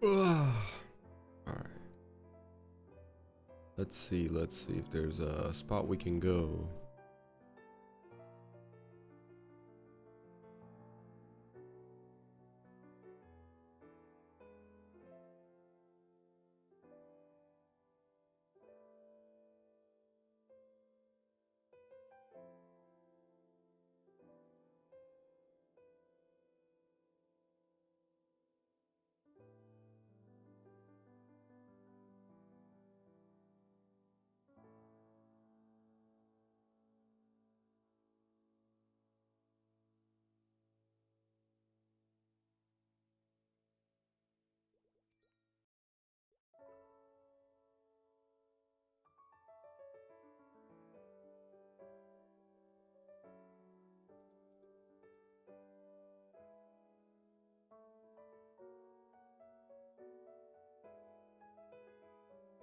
All right. Let's see if there's a spot we can go.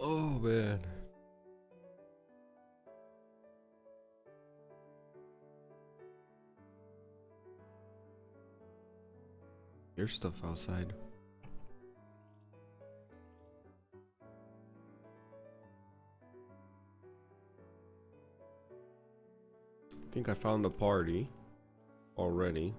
Oh man. There's stuff outside. I think I found a party already.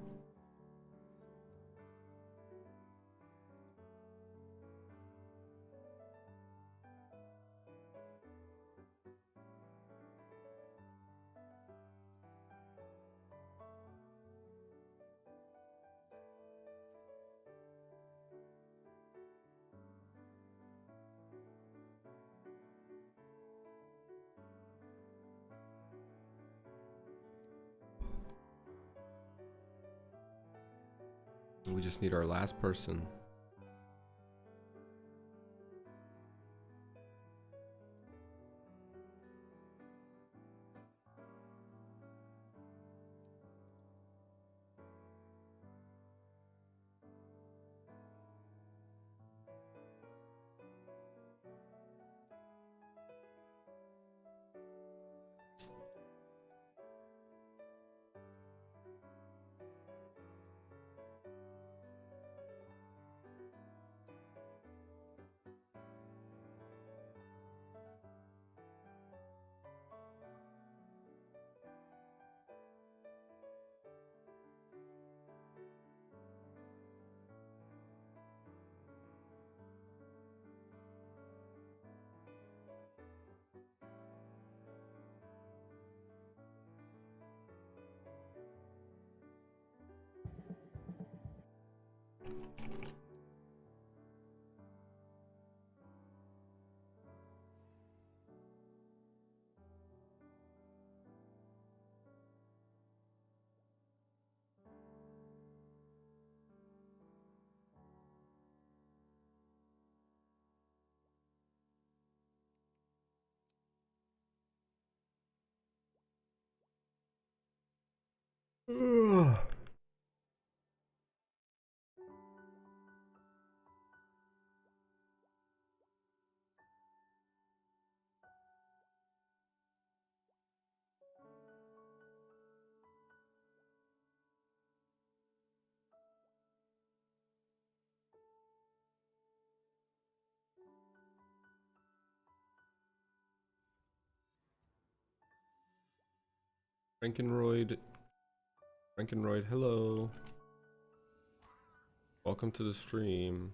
We just need our last person. Ugh. Frankenroyd, hello. Welcome to the stream.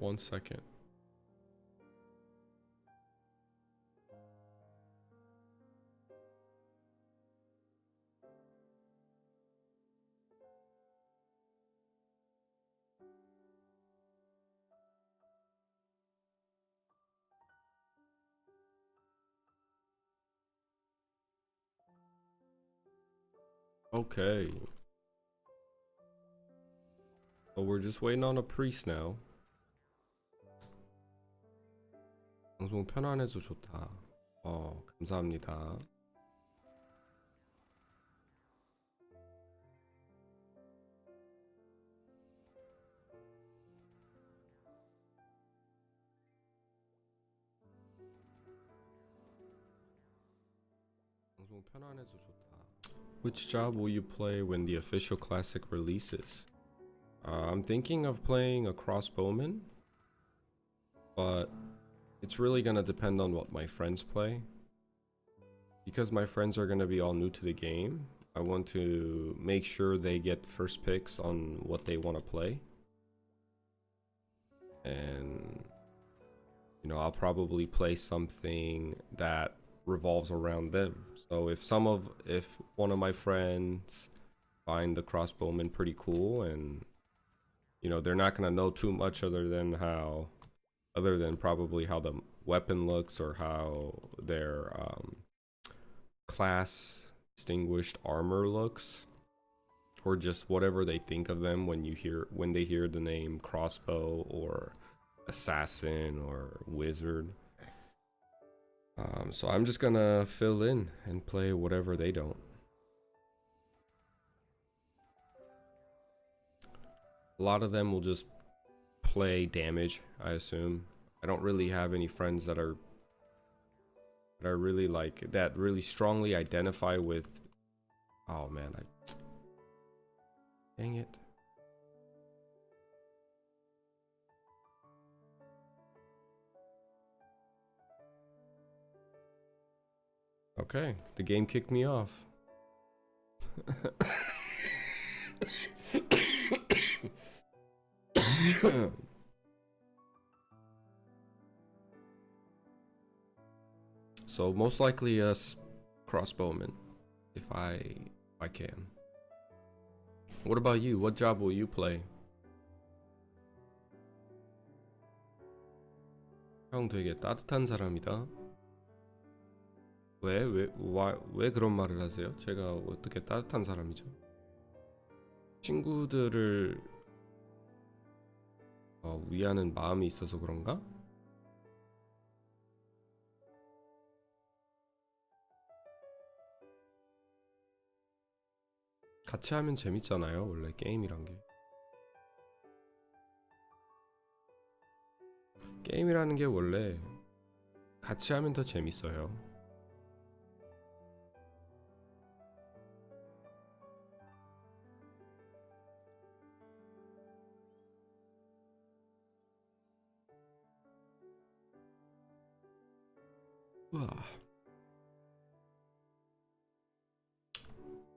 1 second. Okay. So we're just waiting on a priest now. 방송 편안해서 좋다. 감사합니다. 방송 편안해서 좋다. Which job will you play when the official classic releases? I'm thinking of playing a crossbowman, but it's really gonna depend on what my friends play. Because my friends are gonna be all new to the game, I want to make sure they get first picks on what they want to play. And you know, I'll probably play something that revolves around them. So if one of my friends find the crossbowman pretty cool, and you know, they're not gonna know too much other than probably how the weapon looks or how their class distinguished armor looks, or just whatever they think of them when they hear the name crossbow or assassin or wizard. So I'm just gonna fill in and play whatever they don't. A lot of them will just play damage, I assume. I don't really have any friends that are really like that really strongly identify with. Oh man, dang it. Okay, the game kicked me off. So most likely a crossbowman, if I can. What about you? What job will you play? 형 되게 따뜻한 사람이다. 왜 그런 말을 하세요? 제가 어떻게 따뜻한 사람이죠? 친구들을 위하는 마음이 있어서 그런가? 같이 하면 재밌잖아요, 원래 게임이란 게. 게임이라는 게 원래 같이 하면 더 재밌어요. 우와.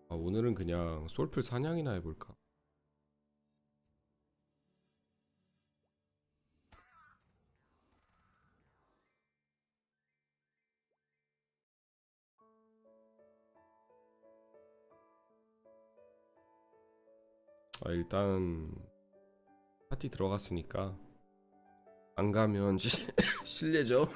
오늘은 그냥 솔플 사냥이나 해볼까? 일단 파티 들어갔으니까 안 가면 실례죠.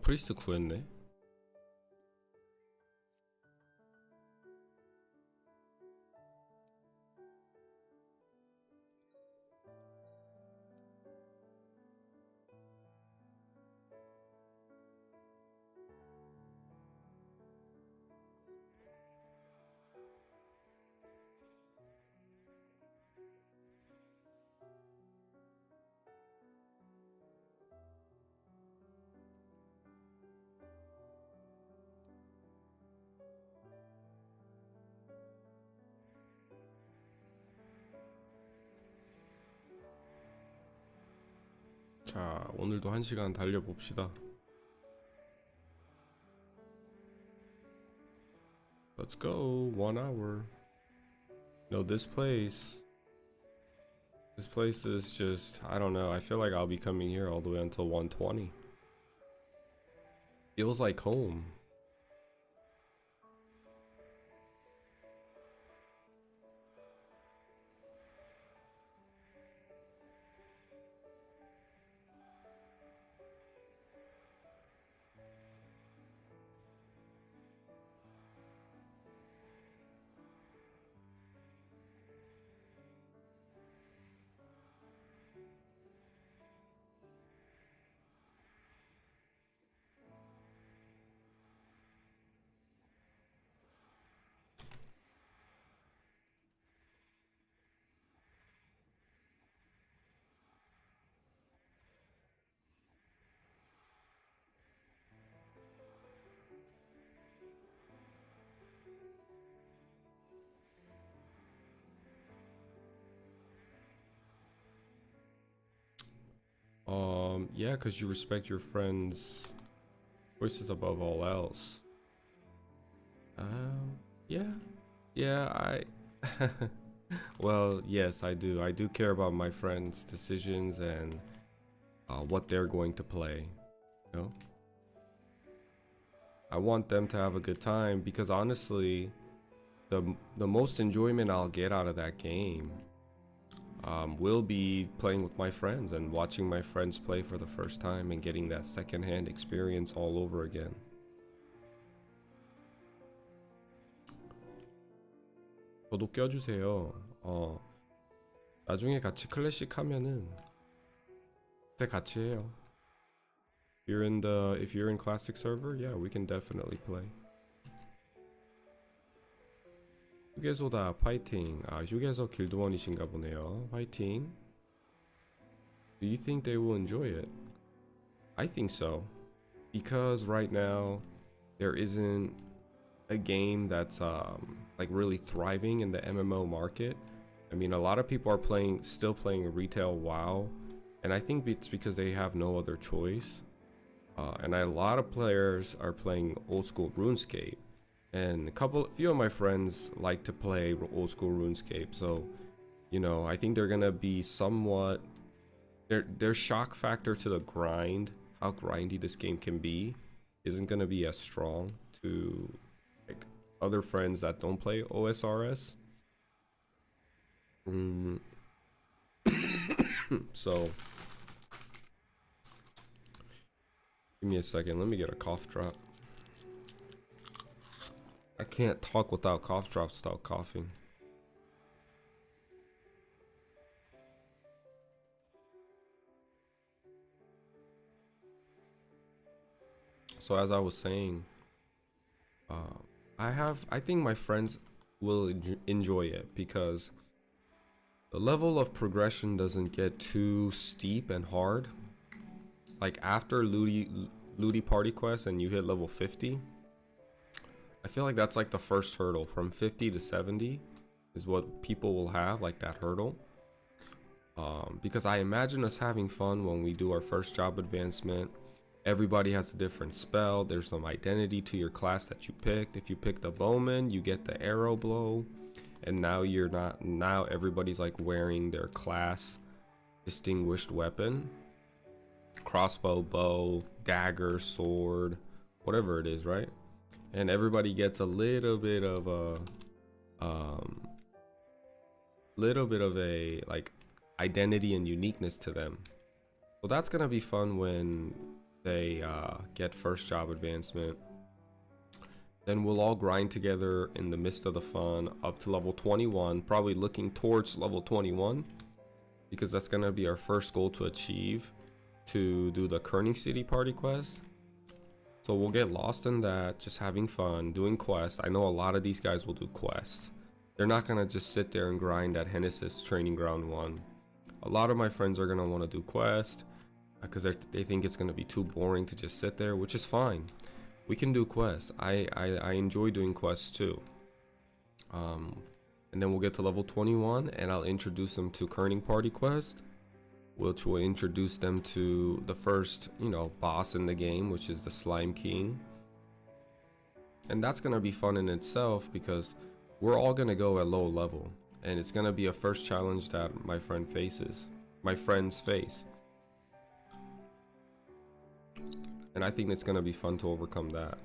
프리스트 구했네. 자, 오늘도 1시간 달려봅시다. Let's go. 1 hour. No, this place is just, I don't know. I feel like I'll be coming here all the way until 1:20. Feels like home. Yeah, because you respect your friends' choices above all else. Yeah, I well, yes, I do. I do care about my friends' decisions and what they're going to play, you know? I want them to have a good time because honestly, the most enjoyment I'll get out of that game will be playing with my friends and watching my friends play for the first time and getting that secondhand experience all over again. 저도 껴주세요. 나중에 같이 클래식 하면은 그때 같이 해요. If you're in classic server, yeah, we can definitely play. 휴게소다 파이팅. 휴게소 길드원이신가 보네요. 파이팅. Do you think they will enjoy it? I think so. Because right now there isn't a game that's like really thriving in the MMO market. I mean, a lot of people are still playing retail WoW, and I think it's because they have no other choice. And a lot of players are playing old school RuneScape. And few of my friends like to play old school RuneScape, so you know, I think they're gonna be somewhat their shock factor to the grind, how grindy this game can be, isn't gonna be as strong to like other friends that don't play OSRS. So give me a second, let me get a cough drop. I can't talk without cough drops without coughing. So as I was saying, I think my friends will enjoy it because the level of progression doesn't get too steep and hard. Like after Looty Party Quest and you hit level 50, I feel like that's like the first hurdle. From 50 to 70 is what people will have, like that hurdle. Because I imagine us having fun when we do our first job advancement. Everybody has a different spell. There's some identity to your class that you picked. If you picked the bowman, you get the arrow blow. And now now everybody's like wearing their class distinguished weapon. Crossbow, bow, dagger, sword, whatever it is, right? And everybody gets a little bit of a like identity and uniqueness to them. So that's gonna be fun when they get first job advancement. Then we'll all grind together in the midst of the fun up to level 21, probably looking towards level 21, because that's gonna be our first goal to achieve, to do the Kearney City party quest. So we'll get lost in that, just having fun, doing quests. I know a lot of these guys will do quests. They're not gonna just sit there and grind at Hennessy's Training Ground 1. A lot of my friends are gonna wanna do quests because they think it's gonna be too boring to just sit there, which is fine. We can do quests. I enjoy doing quests too. And then we'll get to level 21 and I'll introduce them to Kearney Party Quest, which will introduce them to the first, boss in the game, which is the Slime King. And that's gonna be fun in itself because we're all gonna go at low level, and it's gonna be a first challenge that my friends face. And I think it's gonna be fun to overcome that.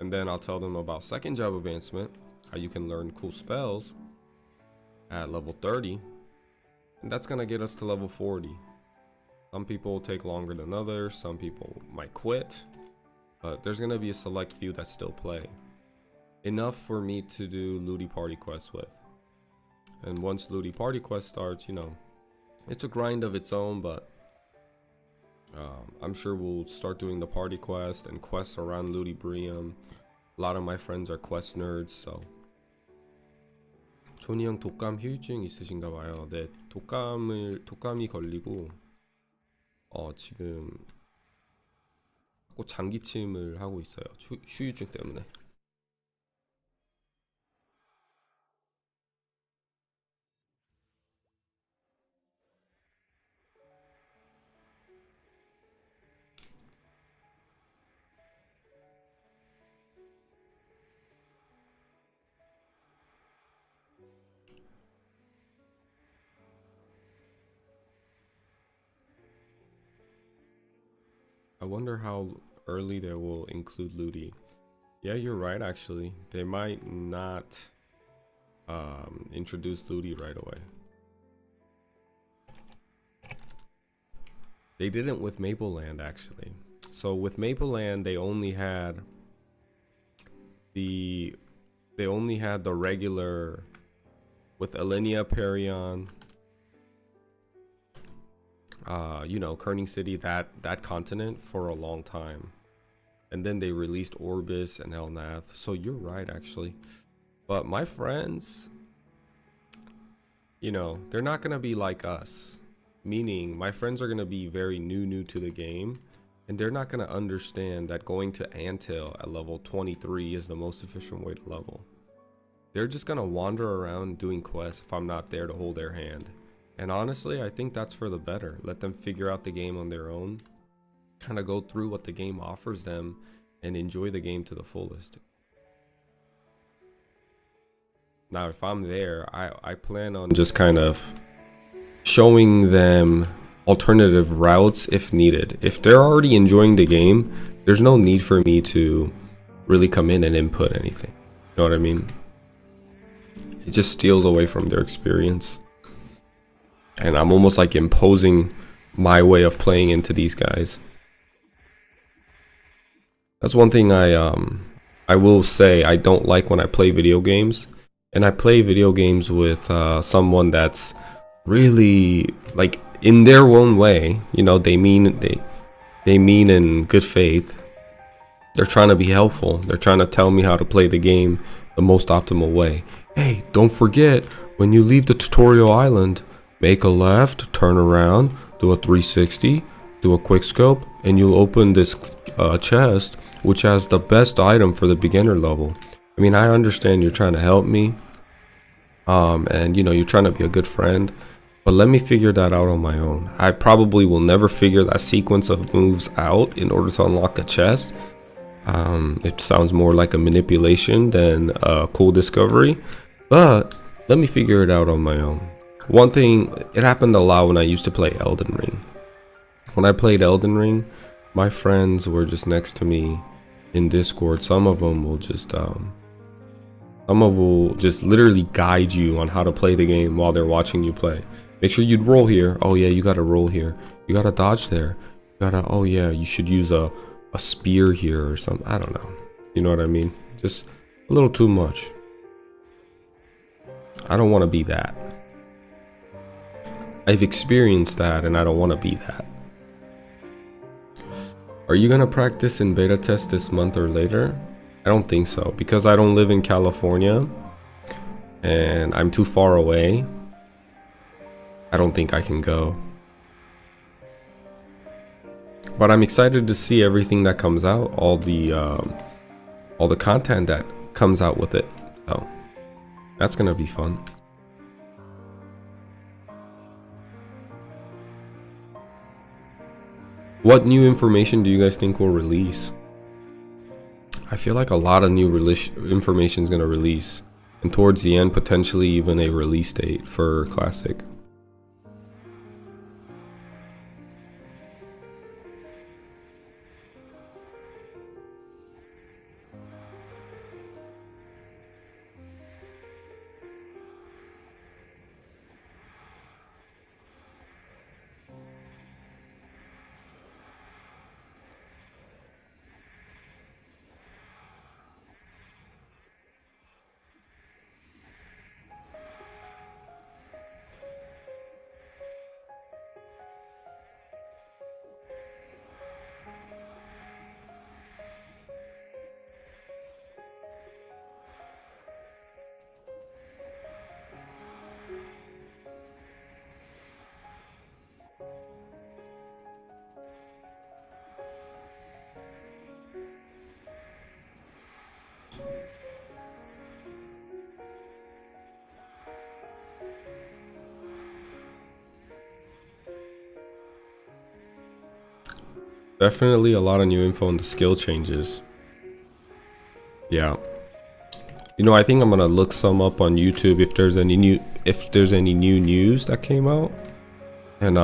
And then I'll tell them about second job advancement, how you can learn cool spells at level 30. And that's gonna get us to level 40. Some people will take longer than others, some people might quit, but there's gonna be a select few that still play. Enough for me to do Ludi Party Quest with. And once Ludi Party Quest starts, it's a grind of its own, but I'm sure we'll start doing the party quest and quests around Ludi Brium. A lot of my friends are quest nerds, so. 조니 형 독감 후유증 있으신가 봐요. 네, 독감이 걸리고 지금 꼭 장기침을 하고 있어요. 후유증 때문에. I wonder how early they will include Ludi. Yeah, you're right, actually. They might not introduce Ludi right away. They didn't with Maple Land, actually. So with Maple Land, they only had the regular with Alinea, Perion, Kerning City, that continent for a long time. And then they released Orbis and Elnath. So you're right, actually. But my friends, they're not gonna be like us. Meaning, my friends are gonna be very new to the game, and they're not gonna understand that going to Anthill at level 23 is the most efficient way to level. They're just gonna wander around doing quests if I'm not there to hold their hand. And honestly, I think that's for the better. Let them figure out the game on their own, kind of go through what the game offers them, and enjoy the game to the fullest. Now, if I'm there, I plan on just kind of showing them alternative routes if needed. If they're already enjoying the game, there's no need for me to really come in and input anything. You know what I mean? It just steals away from their experience. And I'm almost like imposing my way of playing into these guys. That's one thing I will say I don't like when I play video games. And I play video games with someone that's really, like, in their own way, they mean in good faith. They're trying to be helpful. They're trying to tell me how to play the game the most optimal way. Hey, don't forget, when you leave the tutorial island, make a left, turn around, do a 360, do a quick scope, and you'll open this chest, which has the best item for the beginner level. I mean, I understand you're trying to help me, and you're trying to be a good friend, but let me figure that out on my own. I probably will never figure that sequence of moves out in order to unlock a chest. It sounds more like a manipulation than a cool discovery, but let me figure it out on my own. One thing, it happened a lot when I used to play Elden Ring. When I played Elden Ring, my friends were just next to me in Discord. Some of them will just literally guide you on how to play the game while they're watching you play. Make sure you'd roll here. Oh yeah, you gotta roll here. You gotta dodge there. Oh yeah, you should use a spear here or something. I don't know. You know what I mean? Just a little too much. I don't want to be that. I've experienced that and I don't want to be that. Are you gonna practice in beta test this month or later? I don't think so, because I don't live in California and I'm too far away. I don't think I can go. But I'm excited to see everything that comes out, all the content that comes out with it. So that's gonna be fun. What new information do you guys think will release? I feel like a lot of new information is going to release, and towards the end potentially even a release date for Classic. Definitely a lot of new info on the skill changes. Yeah. You know, I think I'm gonna look some up on YouTube if there's any new news that came out. And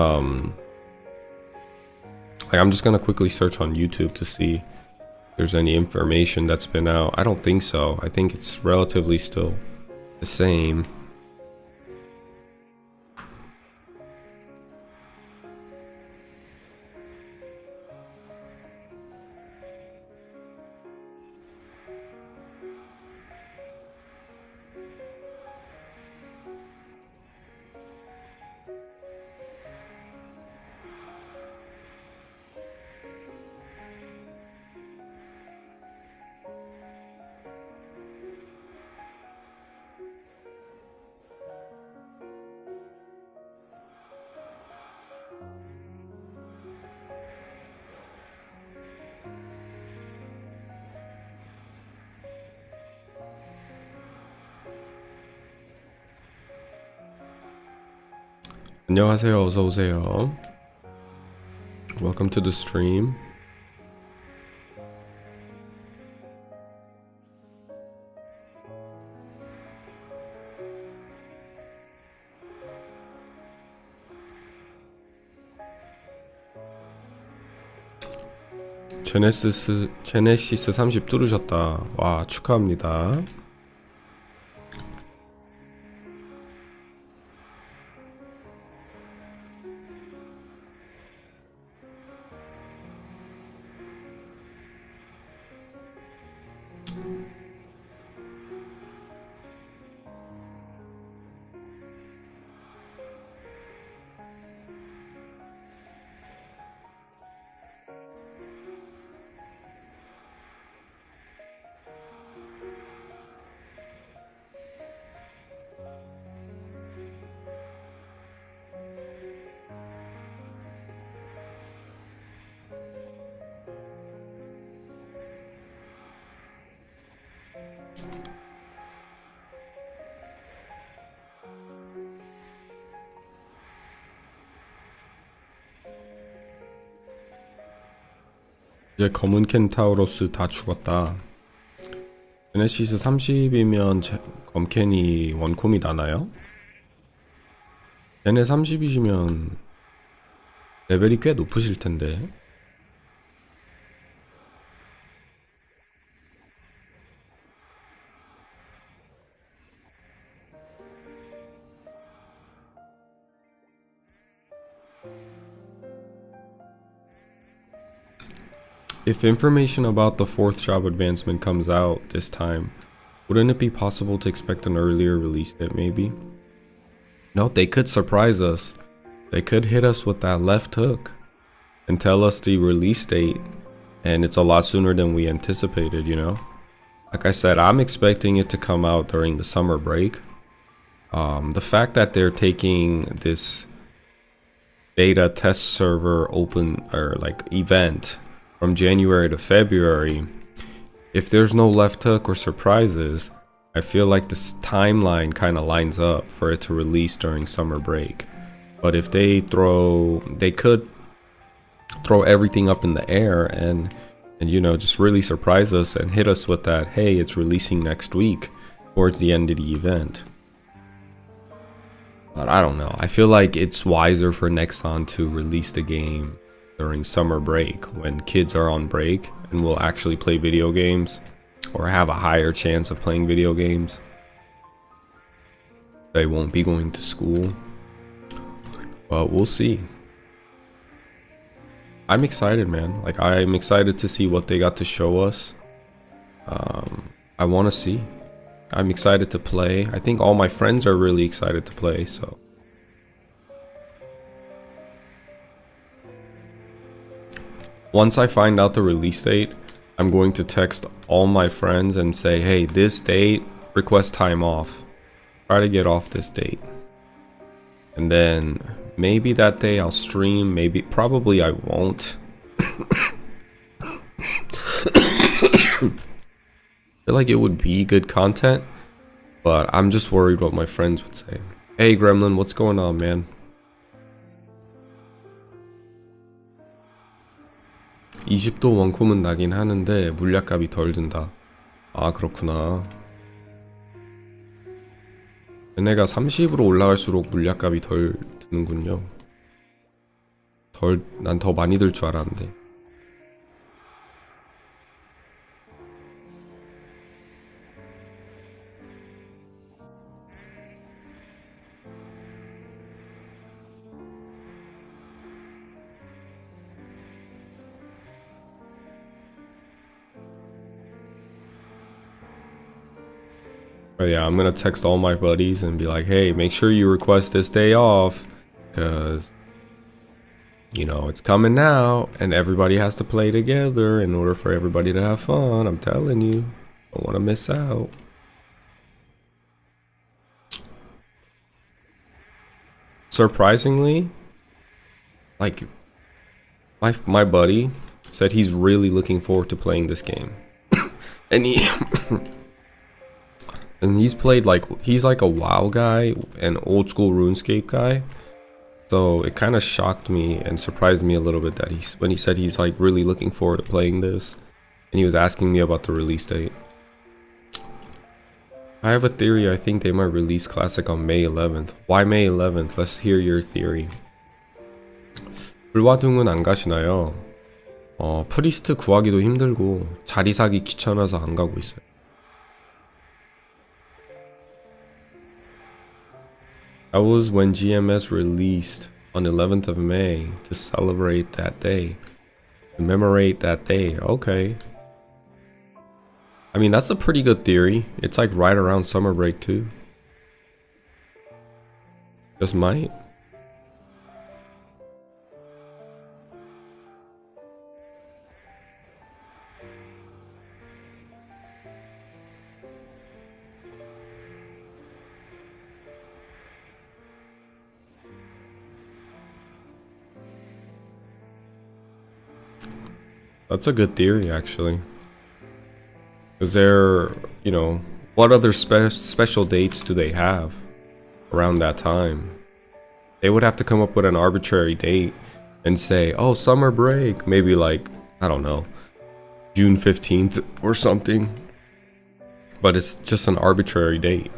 like I'm just gonna quickly search on YouTube to see if there's any information that's been out. I don't think so. I think it's relatively still the same. 안녕하세요. 어서 오세요. Welcome to the stream. 제네시스 30 뚫으셨다. 와, 축하합니다. 이제 검은 켄타우로스 다 죽었다. 제네시스 30이면 검켄이 원콤이 나나요? 제네 30이시면 레벨이 꽤 높으실 텐데. If information about the 4th job advancement comes out this time, wouldn't it be possible to expect an earlier release date maybe? No, they could surprise us. They could hit us with that left hook and tell us the release date, and it's a lot sooner than we anticipated, you know? Like I said, I'm expecting it to come out during the summer break. The fact that they're taking this beta test server open or like event from January to February, if there's no left hook or surprises, I feel like this timeline kind of lines up for it to release during summer break. But if they could throw everything up in the air and you know, just really surprise us and hit us with that, hey, it's releasing next week towards the end of the event. But I don't know. I feel like it's wiser for Nexon to release the game during summer break when kids are on break and will actually play video games or have a higher chance of playing video games. They won't be going to school. But we'll see. I'm excited, man. Like, I'm excited to see what they got to show us. I want to see. I'm excited to play. I think all my friends are really excited to play, so. Once I find out the release date, I'm going to text all my friends and say, hey, this date, request time off. Try to get off this date. And then maybe that day I'll stream, probably I won't. I feel like it would be good content, but I'm just worried what my friends would say. Hey Gremlin, what's going on, man? 20도 원콤은 나긴 하는데 물약값이 덜 든다. 아, 그렇구나. 얘네가 30으로 올라갈수록 물약값이 덜 드는군요. 난 더 많이 들 줄 알았는데. But yeah, I'm gonna text all my buddies and be like, hey, make sure you request this day off, because you know it's coming now and everybody has to play together in order for everybody to have fun. I'm telling you, don't want to miss out. Surprisingly, like my buddy said he's really looking forward to playing this game. And he's played he's like a WoW guy, an old school RuneScape guy. So it kind of shocked me and surprised me a little bit that when he said he's like really looking forward to playing this, and he was asking me about the release date. I have a theory. I think they might release Classic on May 11th. Why May 11th? Let's hear your theory. 불화둥은 안 가시나요? 프리스트 구하기도 힘들고 자리 사기 귀찮아서 안 가고 있어요. That was when GMS released on 11th of May to celebrate that day, commemorate that day. Okay. I mean, that's a pretty good theory. It's like right around summer break too. Just might. That's a good theory, actually. Because they're, you know, what other special dates do they have around that time? They would have to come up with an arbitrary date and say, oh, summer break. Maybe like, I don't know, June 15th or something. But it's just an arbitrary date.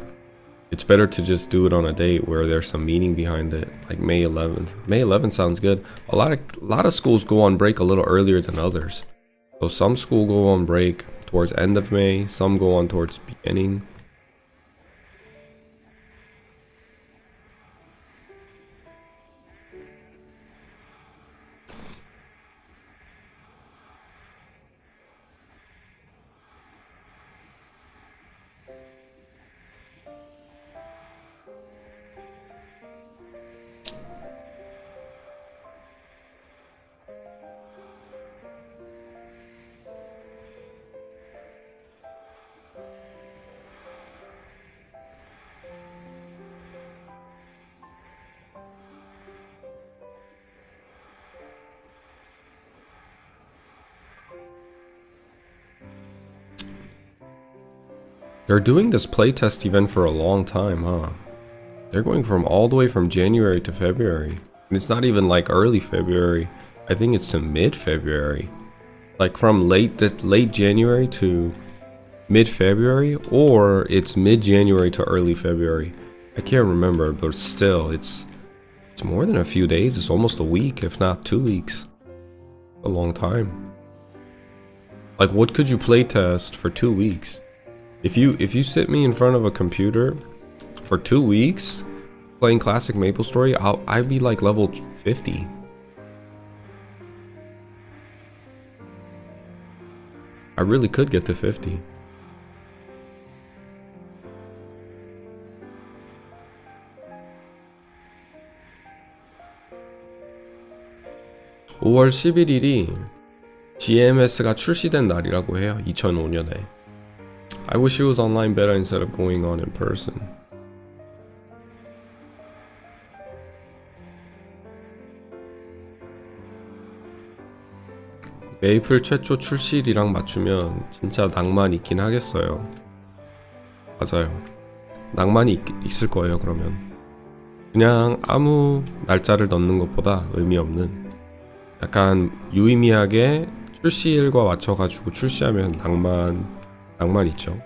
It's better to just do it on a date where there's some meaning behind it, like May 11th. May 11th sounds good. A lot of schools go on break a little earlier than others. So some school go on break towards end of May, some go on towards beginning. They're doing this playtest event for a long time, huh? They're going from all the way from January to February. And it's not even like early February. I think it's to mid-February. Like from late January to mid-February, or it's mid-January to early February. I can't remember, but still, it's more than a few days. It's almost a week, if not 2 weeks. A long time. Like, what could you play test for 2 weeks? If you sit me in front of a computer for 2 weeks playing Classic Maplestory, I'd be like level 50. I really could get to 50. (5월 11일이) GMS가 출시된 날이라고 해요. 2005년에. I wish it was online beta instead of going on in person. 메이플 최초 출시일이랑 맞추면 진짜 낭만 있긴 하겠어요. 맞아요. 낭만이 있을 거예요. 그러면 그냥 아무 날짜를 넣는 것보다 의미 없는, 약간 유의미하게 출시일과 맞춰가지고 출시하면 낭만 있죠.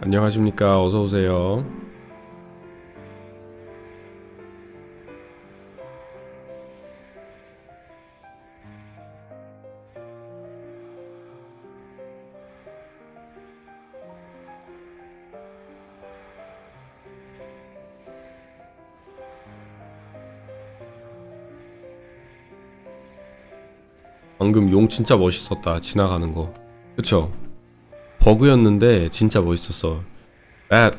안녕하십니까. 어서오세요. 방금 용 진짜 멋있었다. 지나가는 거. 그쵸? 버그였는데 진짜 멋있었어. That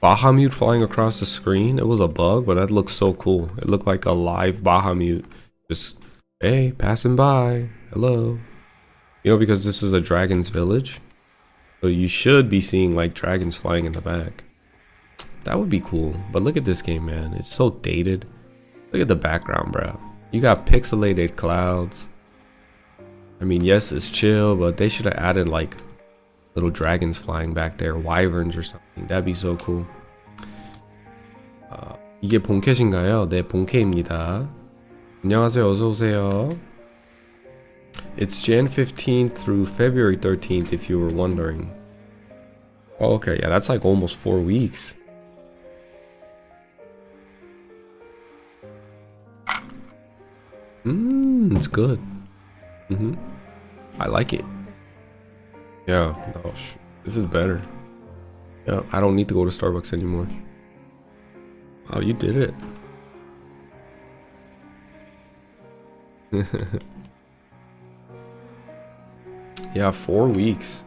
Bahamut flying across the screen, it was a bug, but that looked so cool. It looked like a live Bahamut. Just, hey, passing by. Hello. You know, because this is a dragon's village, so you should be seeing like dragons flying in the back. That would be cool. But look at this game, man. It's so dated. Look at the background, bro. You got pixelated clouds. I mean, yes, it's chill, but they should have added like little dragons flying back there, wyverns or something. That'd be so cool. 이게 본캐신가요? 네, 본캐입니다. 안녕하세요. 어서 오세요. It's Jan 15th through February 13th, if you were wondering. Oh, okay, yeah, that's like almost 4 weeks. It's good. I like it. Yeah, no, this is better. Yeah, I don't need to go to Starbucks anymore. Oh, you did it. Yeah, 4 weeks.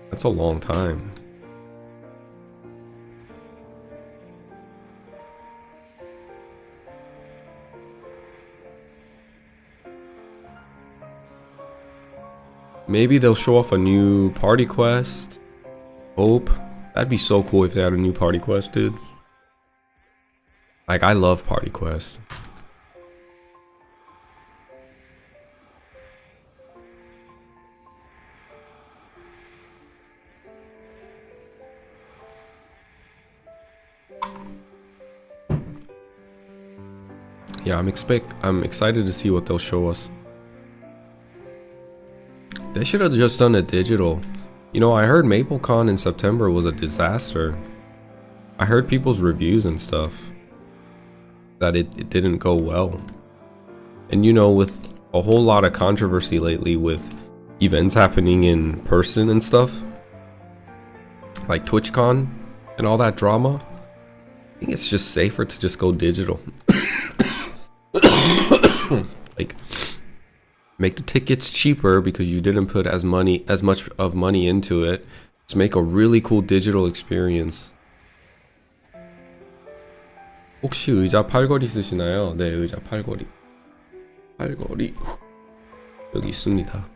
That's a long time. Maybe they'll show off a new party quest. Hope. That'd be so cool if they had a new party quest, dude. Like, I love party quests. Yeah, I'm excited to see what they'll show us. They should have just done it digital. You know, I heard MapleCon in September was a disaster. I heard people's reviews and stuff that it didn't go well. And you know, with a whole lot of controversy lately with events happening in person and stuff, like TwitchCon and all that drama, I think it's just safer to just go digital. Like, make the tickets cheaper because you didn't put as much of money into it. Just make a really cool digital experience. 혹시 의자 팔걸이 쓰시나요? 네, 의자 팔걸이. 팔걸이 여기 있습니다.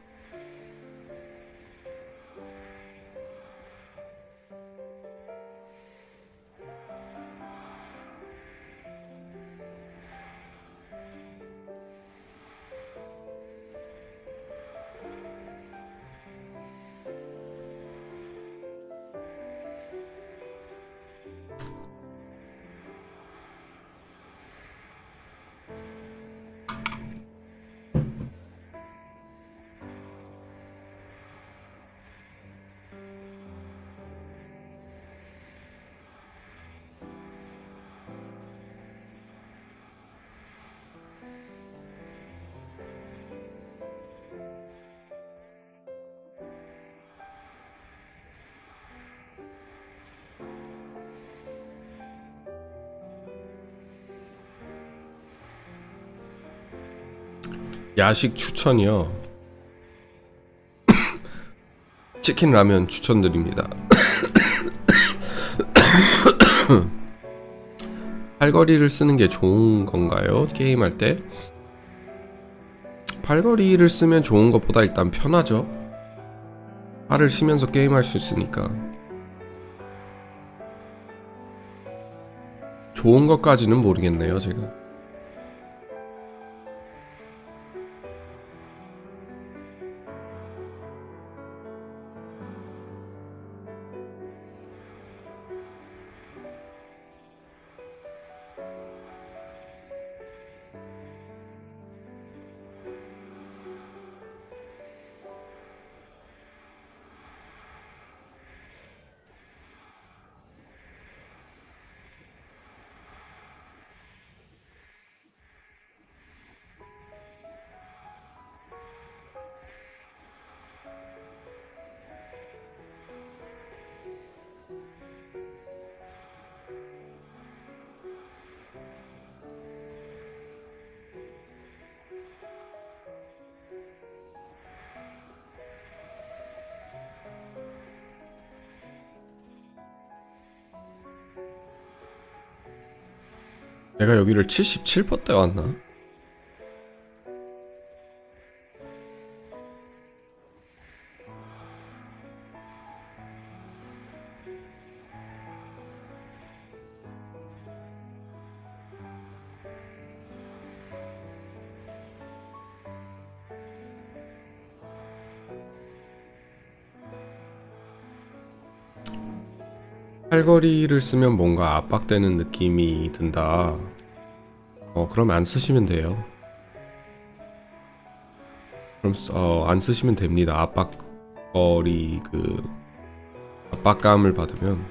야식 추천이요. 치킨 라면 추천드립니다. 팔걸이를 쓰는 게 좋은 건가요? 게임할 때? 팔걸이를 쓰면 좋은 것보다 일단 편하죠. 팔을 쉬면서 게임할 수 있으니까. 좋은 것까지는 모르겠네요, 제가. 내가 여기를 77% 때 왔나? 팔걸이를 쓰면 뭔가 압박되는 느낌이 든다. 그럼 안 쓰시면 돼요. 그럼 안 쓰시면 됩니다. 압박거리 압박감을 받으면.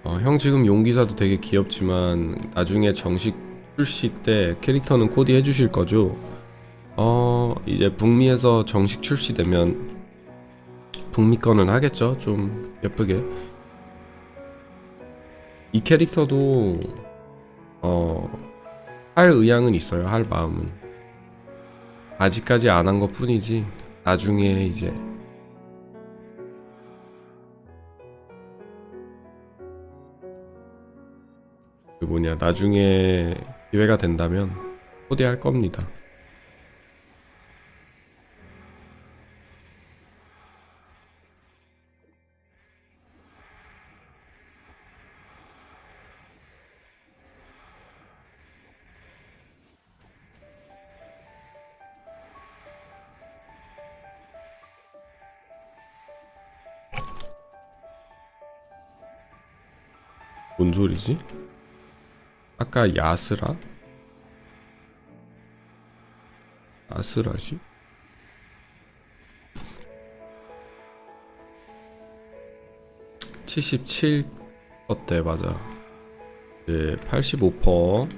형 지금 용기사도 되게 귀엽지만 나중에 정식 출시 때 캐릭터는 코디 해주실 거죠? 이제 북미에서 정식 출시되면 북미 거는 하겠죠? 좀 예쁘게. 이 캐릭터도 할 의향은 있어요. 할 마음은. 아직까지 안 한 것 뿐이지 나중에 이제 나중에 기회가 된다면 코디할 겁니다. 뭔 소리지? 아까 야스라? 야스라지? (77%) 맞아. 네, 85%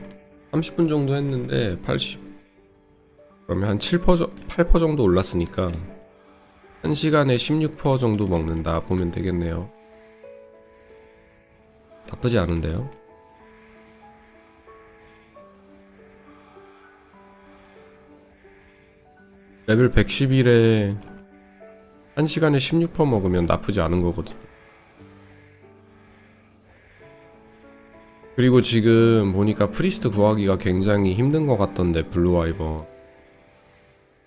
30분 정도 했는데 80 그러면 한 7% 8% 정도 올랐으니까 1시간에 16% 정도 먹는다 보면 되겠네요. 나쁘지 않은데요. 레벨 111에 1시간에 16% 먹으면 나쁘지 않은 거거든요. 그리고 지금 보니까 프리스트 구하기가 굉장히 힘든 것 같던데, 블루와이버.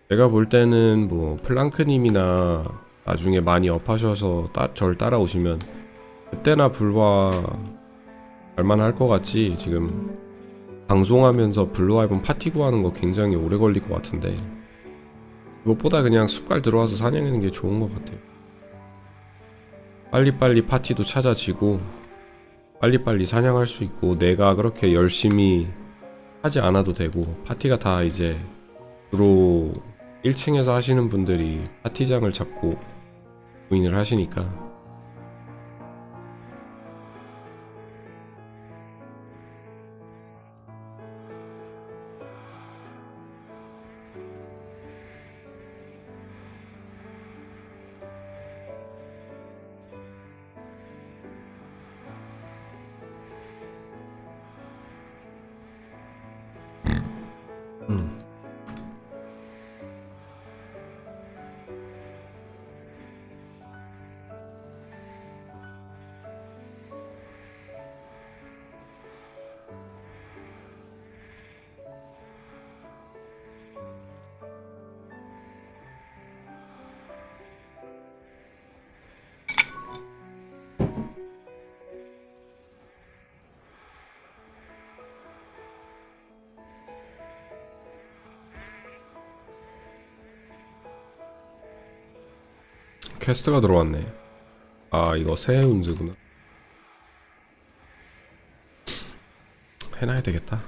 제가 볼 때는 뭐 플랑크님이나 나중에 많이 업하셔서 절 따라오시면 그때나 불과 얼마나 할 것 같지. 지금 방송하면서 블루와이번 파티 구하는 거 굉장히 오래 걸릴 것 같은데, 그것보다 그냥 숟갈 들어와서 사냥하는 게 좋은 것 같아요. 빨리빨리 파티도 찾아지고 빨리빨리 사냥할 수 있고, 내가 그렇게 열심히 하지 않아도 되고, 파티가 다 이제 주로 1층에서 하시는 분들이 파티장을 잡고 부인을 하시니까 퀘스트가 들어왔네. 아, 이거 새해 운세구나. 해놔야 되겠다.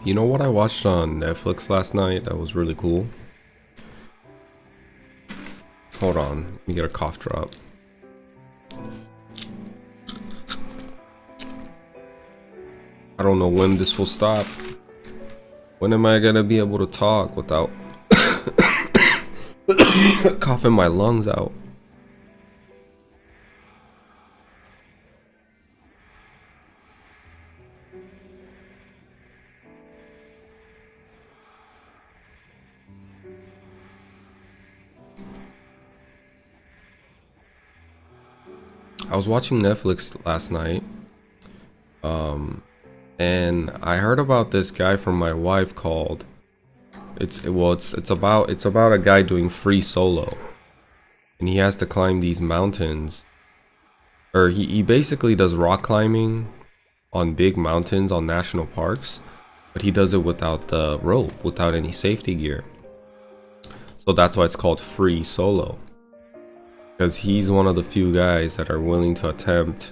You know what I watched on Netflix last night that was really cool? Hold on, let me get a cough drop. I don't know when this will stop. When am I gonna be able to talk without coughing my lungs out? I was watching Netflix last night, and I heard about this guy from my wife called. It's about a guy doing free solo, and he has to climb these mountains, or he basically does rock climbing on big mountains on national parks, but he does it without the rope, without any safety gear. So that's why it's called free solo. Because he's one of the few guys that are willing to attempt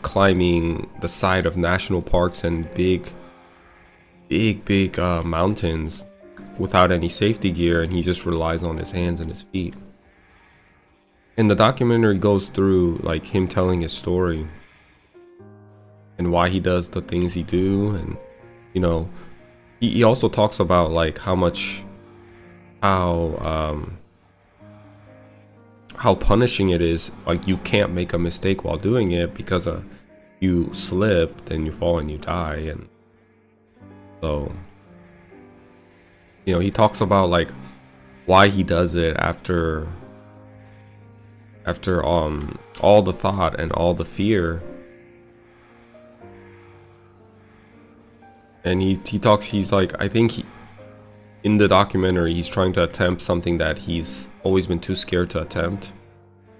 climbing the side of national parks and big mountains without any safety gear, and he just relies on his hands and his feet. And the documentary goes through like him telling his story and why he does the things he do, and you know, he also talks about like how punishing it is. Like, you can't make a mistake while doing it because you slip, then you fall and you die. And so, you know, he talks about like why he does it after after all the thought and all the fear. And he talks, he's like, I think in the documentary he's trying to attempt something that he's always been too scared to attempt,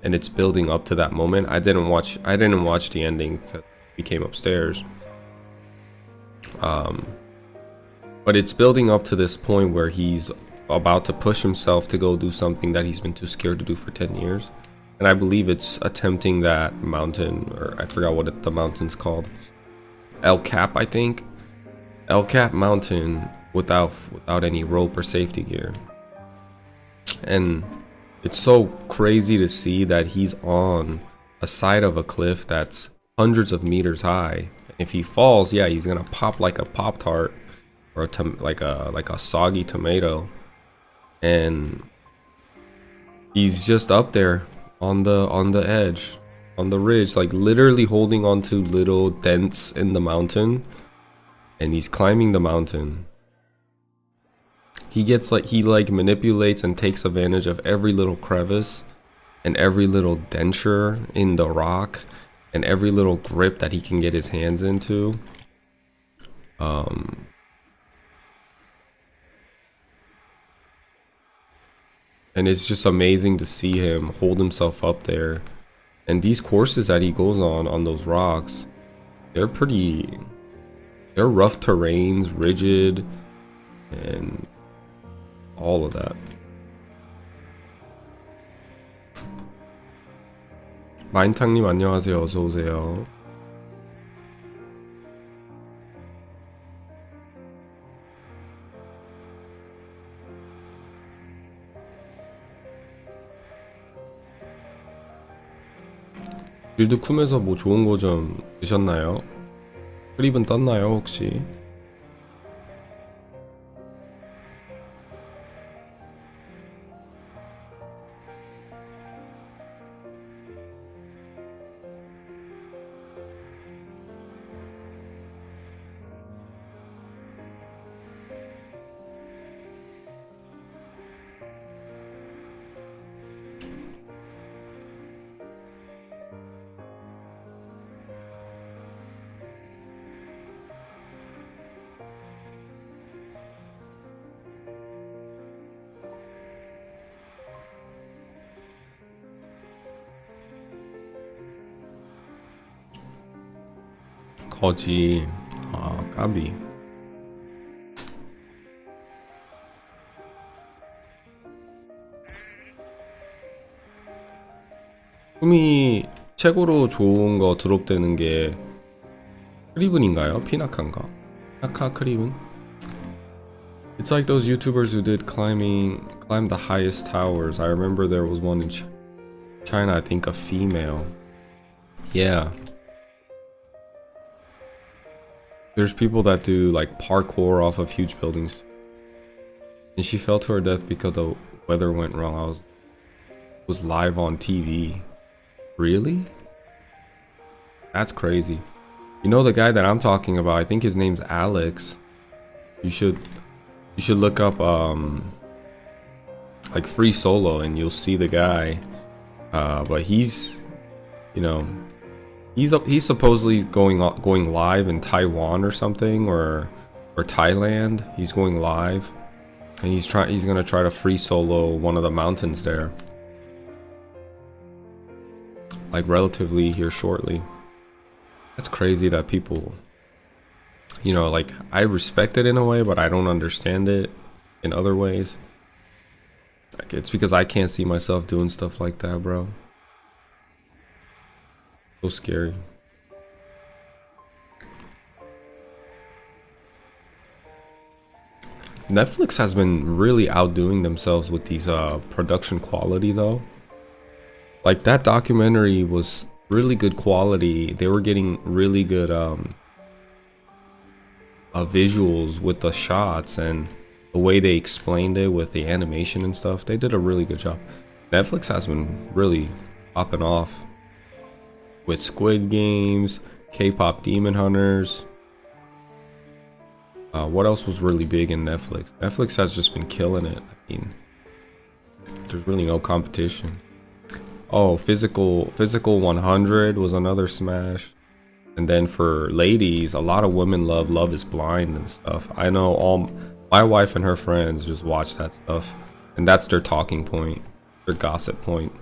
and it's building up to that moment. I didn't watch the ending because we came upstairs. But it's building up to this point where he's about to push himself to go do something that he's been too scared to do for 10 years. And I believe it's attempting that mountain, or I forgot what the mountain's called. El Cap, I think. El Cap mountain without any rope or safety gear. And it's so crazy to see that he's on a side of a cliff that's hundreds of meters high. If he falls, yeah, he's gonna pop like a Pop-Tart or like a soggy tomato. And he's just up there on the edge, on the ridge, like literally holding on to little dents in the mountain, and he's climbing the mountain. He manipulates and takes advantage of every little crevice and every little denture in the rock and every little grip that he can get his hands into. And it's just amazing to see him hold himself up there. And these courses that he goes on those rocks, they're rough terrains, rigid, and all of that. 마인탕님 안녕하세요. 어서 오세요. 빌드 쿰에서 뭐 좋은 거 좀 드셨나요? 크립은 떴나요 혹시? 거지. 아, 까비. 꿈이 최고로 좋은 거 드롭되는 게 크리븐인가요? 피나카인가? 피나카 크리븐? It's like those YouTubers who did climb the highest towers. I remember there was one in China, I think a female. Yeah. There's people that do like parkour off of huge buildings. And she fell to her death because the weather went wrong. Was live on TV. Really? That's crazy. You know the guy that I'm talking about, I think his name's Alex. You should look up like Free Solo and you'll see the guy. But he's, you know, he's supposedly going live in Taiwan or something, or Thailand. He's going live, and he's gonna try to free solo one of the mountains there, like relatively here shortly. That's crazy that people, you know, like I respect it in a way, but I don't understand it in other ways. Like it's because I can't see myself doing stuff like that, bro. So scary. Netflix has been really outdoing themselves with these production quality though. Like that documentary was really good quality. They were getting really good visuals with the shots and the way they explained it with the animation and stuff. They did a really good job. Netflix has been really popping off with Squid Games, K-pop Demon Hunters. What else was really big in Netflix? Netflix has just been killing it. I mean, there's really no competition. Oh, physical 100 was another smash. And then for ladies, a lot of women love Love is Blind and stuff. I know all my wife and her friends just watch that stuff. And that's their talking point, their gossip point.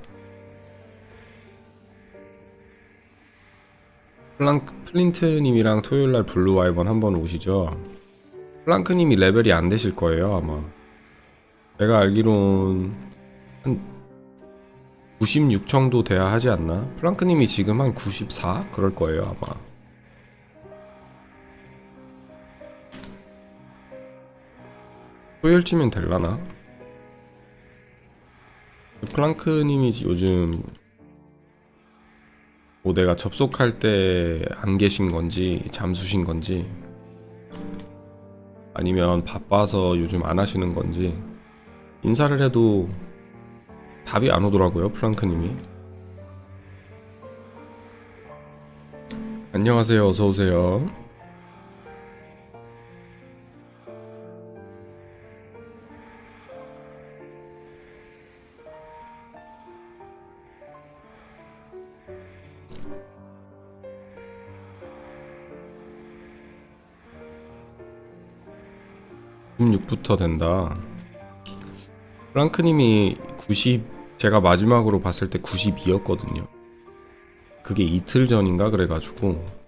플린트님이랑 토요일날 블루아이번 한번 오시죠. 플랑크님이 레벨이 안 되실 거예요 아마. 제가 알기론 한 96 정도 돼야 하지 않나? 플랑크님이 지금 한 94? 그럴 거예요 아마. 토요일쯤엔 될라나? 플랑크님이 요즘 뭐 내가 접속할 때 안 계신 건지 잠수신 건지 아니면 바빠서 요즘 안 하시는 건지 인사를 해도 답이 안 오더라고요 플랑크님이. 안녕하세요, 어서오세요. (96부터) 된다. 플랑크님이 90, 제가 마지막으로 봤을 때 92였거든요. 그게 이틀 전인가 그래가지고.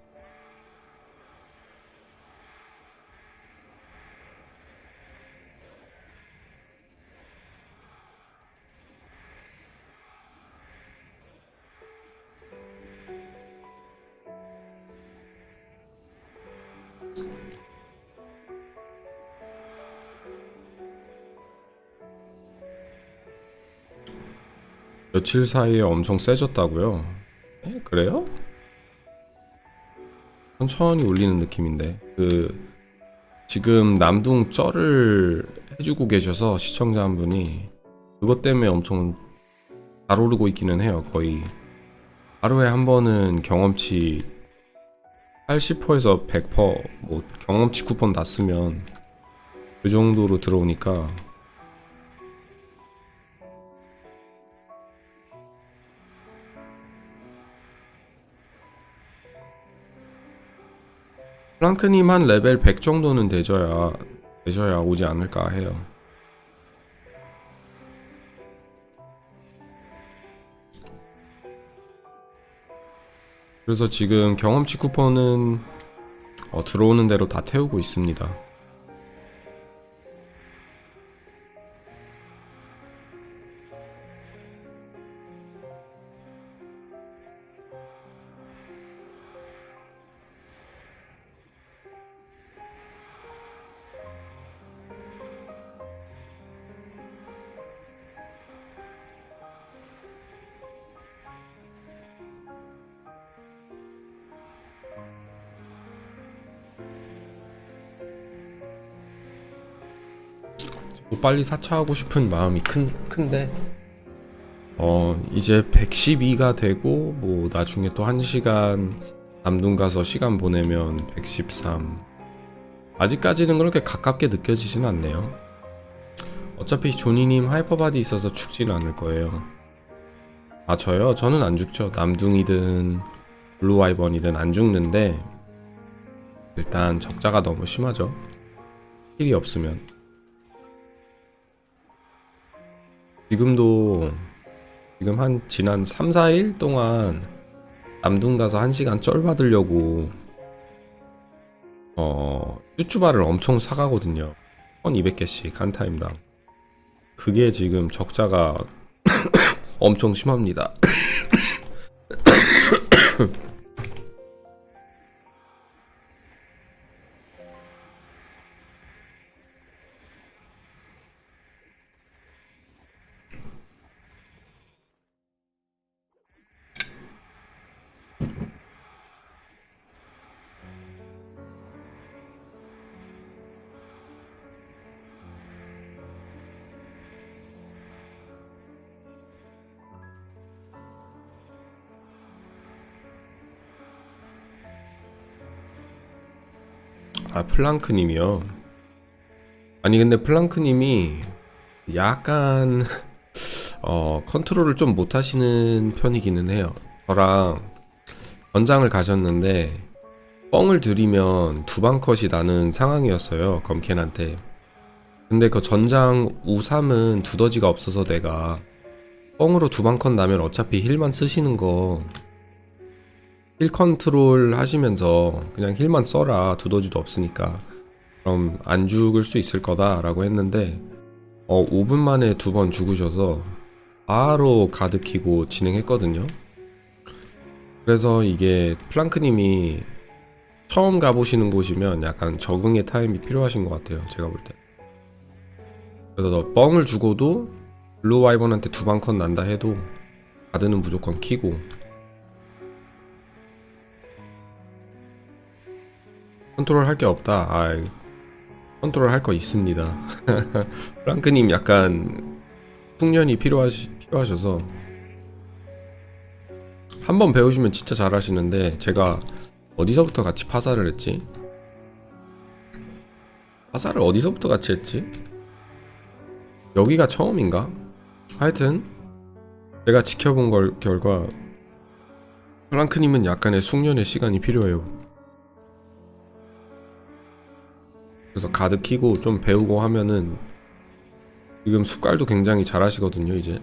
며칠 사이에 엄청 세졌다고요? 에? 그래요? 천천히 올리는 느낌인데 지금 남둥 쩔을 해주고 계셔서 시청자 한 분이 그것 때문에 엄청 잘 오르고 있기는 해요. 거의 하루에 한 번은 경험치 80%에서 100% 뭐 경험치 쿠폰 다 쓰면 그 정도로 들어오니까. 플랑크님 한 레벨 100 정도는 되셔야 오지 않을까 해요. 그래서 지금 경험치 쿠폰은 들어오는 대로 다 태우고 있습니다. 빨리 사차하고 싶은 마음이 큰데 이제 112가 되고 뭐 나중에 또 1시간 남둥 가서 시간 보내면 113. 아직까지는 그렇게 가깝게 느껴지진 않네요. 어차피 조니님 하이퍼바디 있어서 죽지는 않을 거예요. 아 저요? 저는 안 죽죠. 남둥이든 블루아이번이든 안 죽는데 일단 적자가 너무 심하죠. 힐이 없으면. 지금 지난 3, 4일 동안 남둥 가서 1시간 쩔 받으려고 쭈쭈바를 엄청 사가거든요. 1200개씩 한 타임당. 그게 지금 적자가 엄청 심합니다. 아 플랑크님이요? 아니 근데 플랑크님이 약간 컨트롤을 좀 못하시는 편이기는 해요. 저랑 전장을 가셨는데 뻥을 들이면 두방 컷이 나는 상황이었어요, 검켄한테. 근데 그 전장 U3은 두더지가 없어서 내가 뻥으로 두방 컷 나면 어차피 힐만 쓰시는 거 힐 컨트롤 하시면서 그냥 힐만 써라, 두더지도 없으니까 그럼 안 죽을 수 있을 거다 라고 했는데 5분 만에 2번 죽으셔서 바로 가드 키고 진행했거든요. 그래서 이게 플랑크님이 처음 가보시는 곳이면 약간 적응의 타임이 필요하신 것 같아요, 제가 볼 때. 그래서 뻥을 주고도 블루 와이번한테 2방 컷 난다 해도 가드는 무조건 키고. 컨트롤 할 게 없다. 컨트롤 할 거 있습니다. 프랑크님 약간 숙련이 필요하셔서 한번 배우시면 진짜 잘하시는데, 제가 어디서부터 같이 파사를 했지? 파사를 어디서부터 같이 했지? 여기가 처음인가? 하여튼 제가 지켜본 결과 프랑크님은 약간의 숙련의 시간이 필요해요. 그래서 가드 키고 좀 배우고 하면은 지금 숟갈도 굉장히 잘하시거든요, 이제.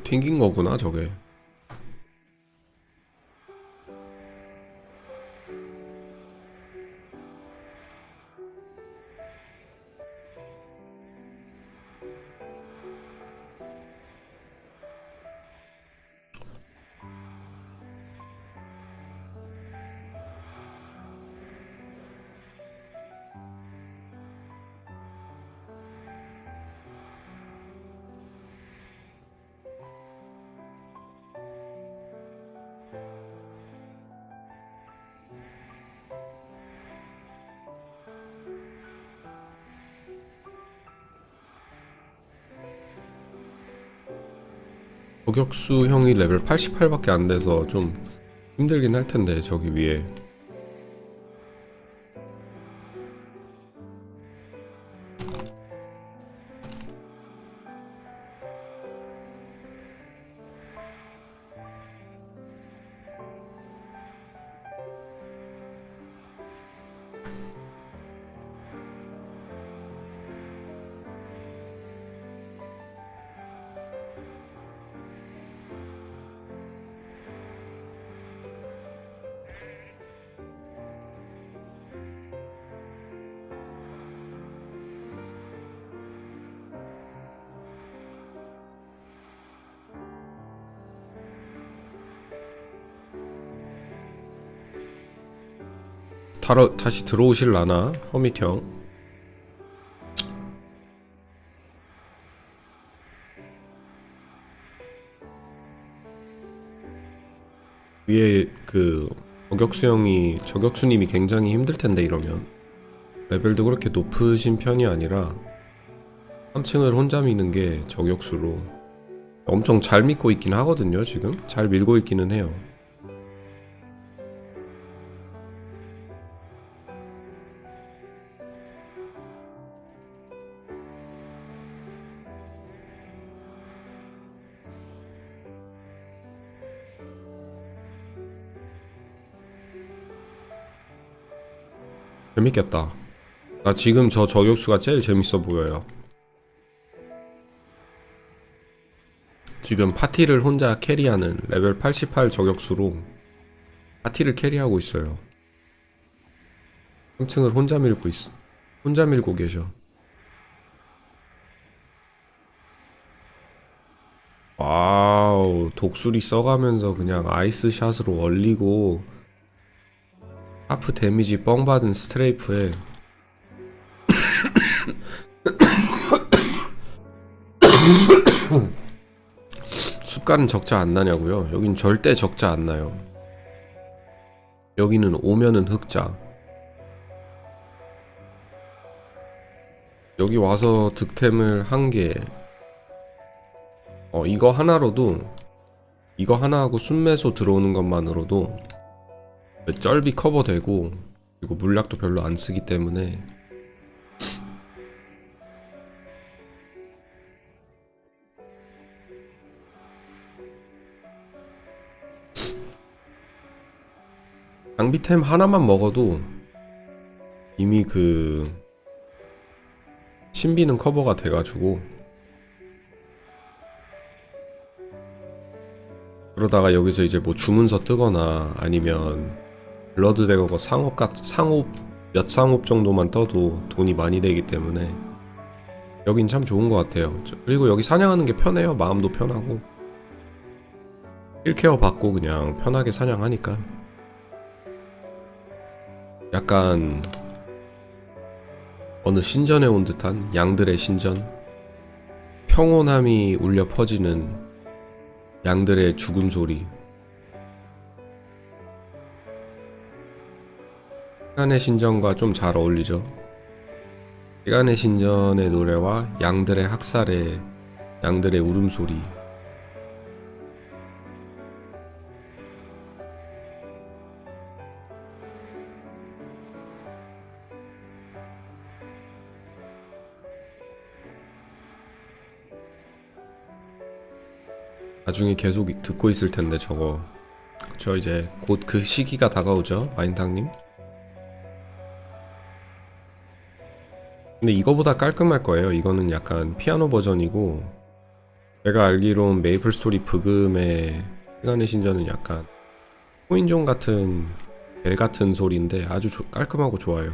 튕긴 거구나, 저게. 저격수 형이 레벨 88밖에 안 돼서 좀 힘들긴 할 텐데, 저기 위에. 다시 들어오실라나? 허밋 형. 위에 그 저격수님이 굉장히 힘들 텐데, 이러면. 레벨도 그렇게 높으신 편이 아니라 3층을 혼자 미는 게 저격수로 엄청 잘 믿고 있긴 하거든요. 지금 잘 밀고 있기는 해요. 재밌겠다. 나 지금 저 저격수가 제일 재밌어 보여요. 지금 파티를 혼자 캐리하는 레벨 88 저격수로 파티를 캐리하고 있어요. 3층을 혼자 밀고 계셔. 와우, 독수리 써가면서 그냥 아이스샷으로 얼리고 하프 데미지 뻥 받은 스트레이프에 숫가는 적자 안 나냐고요? 여긴 절대 적자 안 나요. 여기는 오면은 흑자. 여기 와서 득템을 한 게 이거 하나로도, 이거 하나하고 순매소 들어오는 것만으로도 쩔비 커버되고, 그리고 물약도 별로 안 쓰기 때문에 장비템 하나만 먹어도 이미 그 신비는 커버가 돼가지고, 그러다가 여기서 이제 뭐 주문서 뜨거나 아니면 블러드 대거가 상업 몇 상업 정도만 떠도 돈이 많이 되기 때문에 여긴 참 좋은 것 같아요. 그리고 여기 사냥하는 게 편해요. 마음도 편하고 힐케어 받고 그냥 편하게 사냥하니까 약간 어느 신전에 온 듯한 양들의 신전, 평온함이 울려 퍼지는 양들의 죽음소리. 시간의 신전과 좀 잘 어울리죠. 시간의 신전의 노래와 양들의 학살의 양들의 울음소리. 나중에 계속 듣고 있을 텐데 저거. 저 이제 곧 그 시기가 다가오죠, 마인탕님. 근데 이거보다 깔끔할 거예요. 이거는 약간 피아노 버전이고, 제가 알기론 메이플 스토리 브금의 시간의 신전은 약간 코인종 같은 벨 같은 소리인데 아주 깔끔하고 좋아요.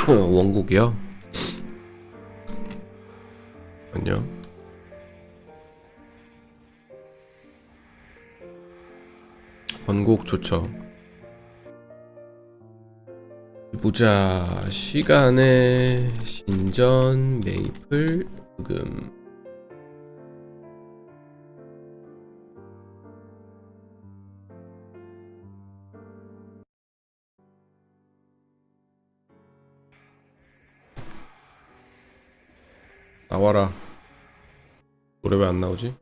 원곡이요? 아니요. 원곡 좋죠. 보자. 시간의 신전 메이플 브금. 나와라. 노래 왜 안 나오지?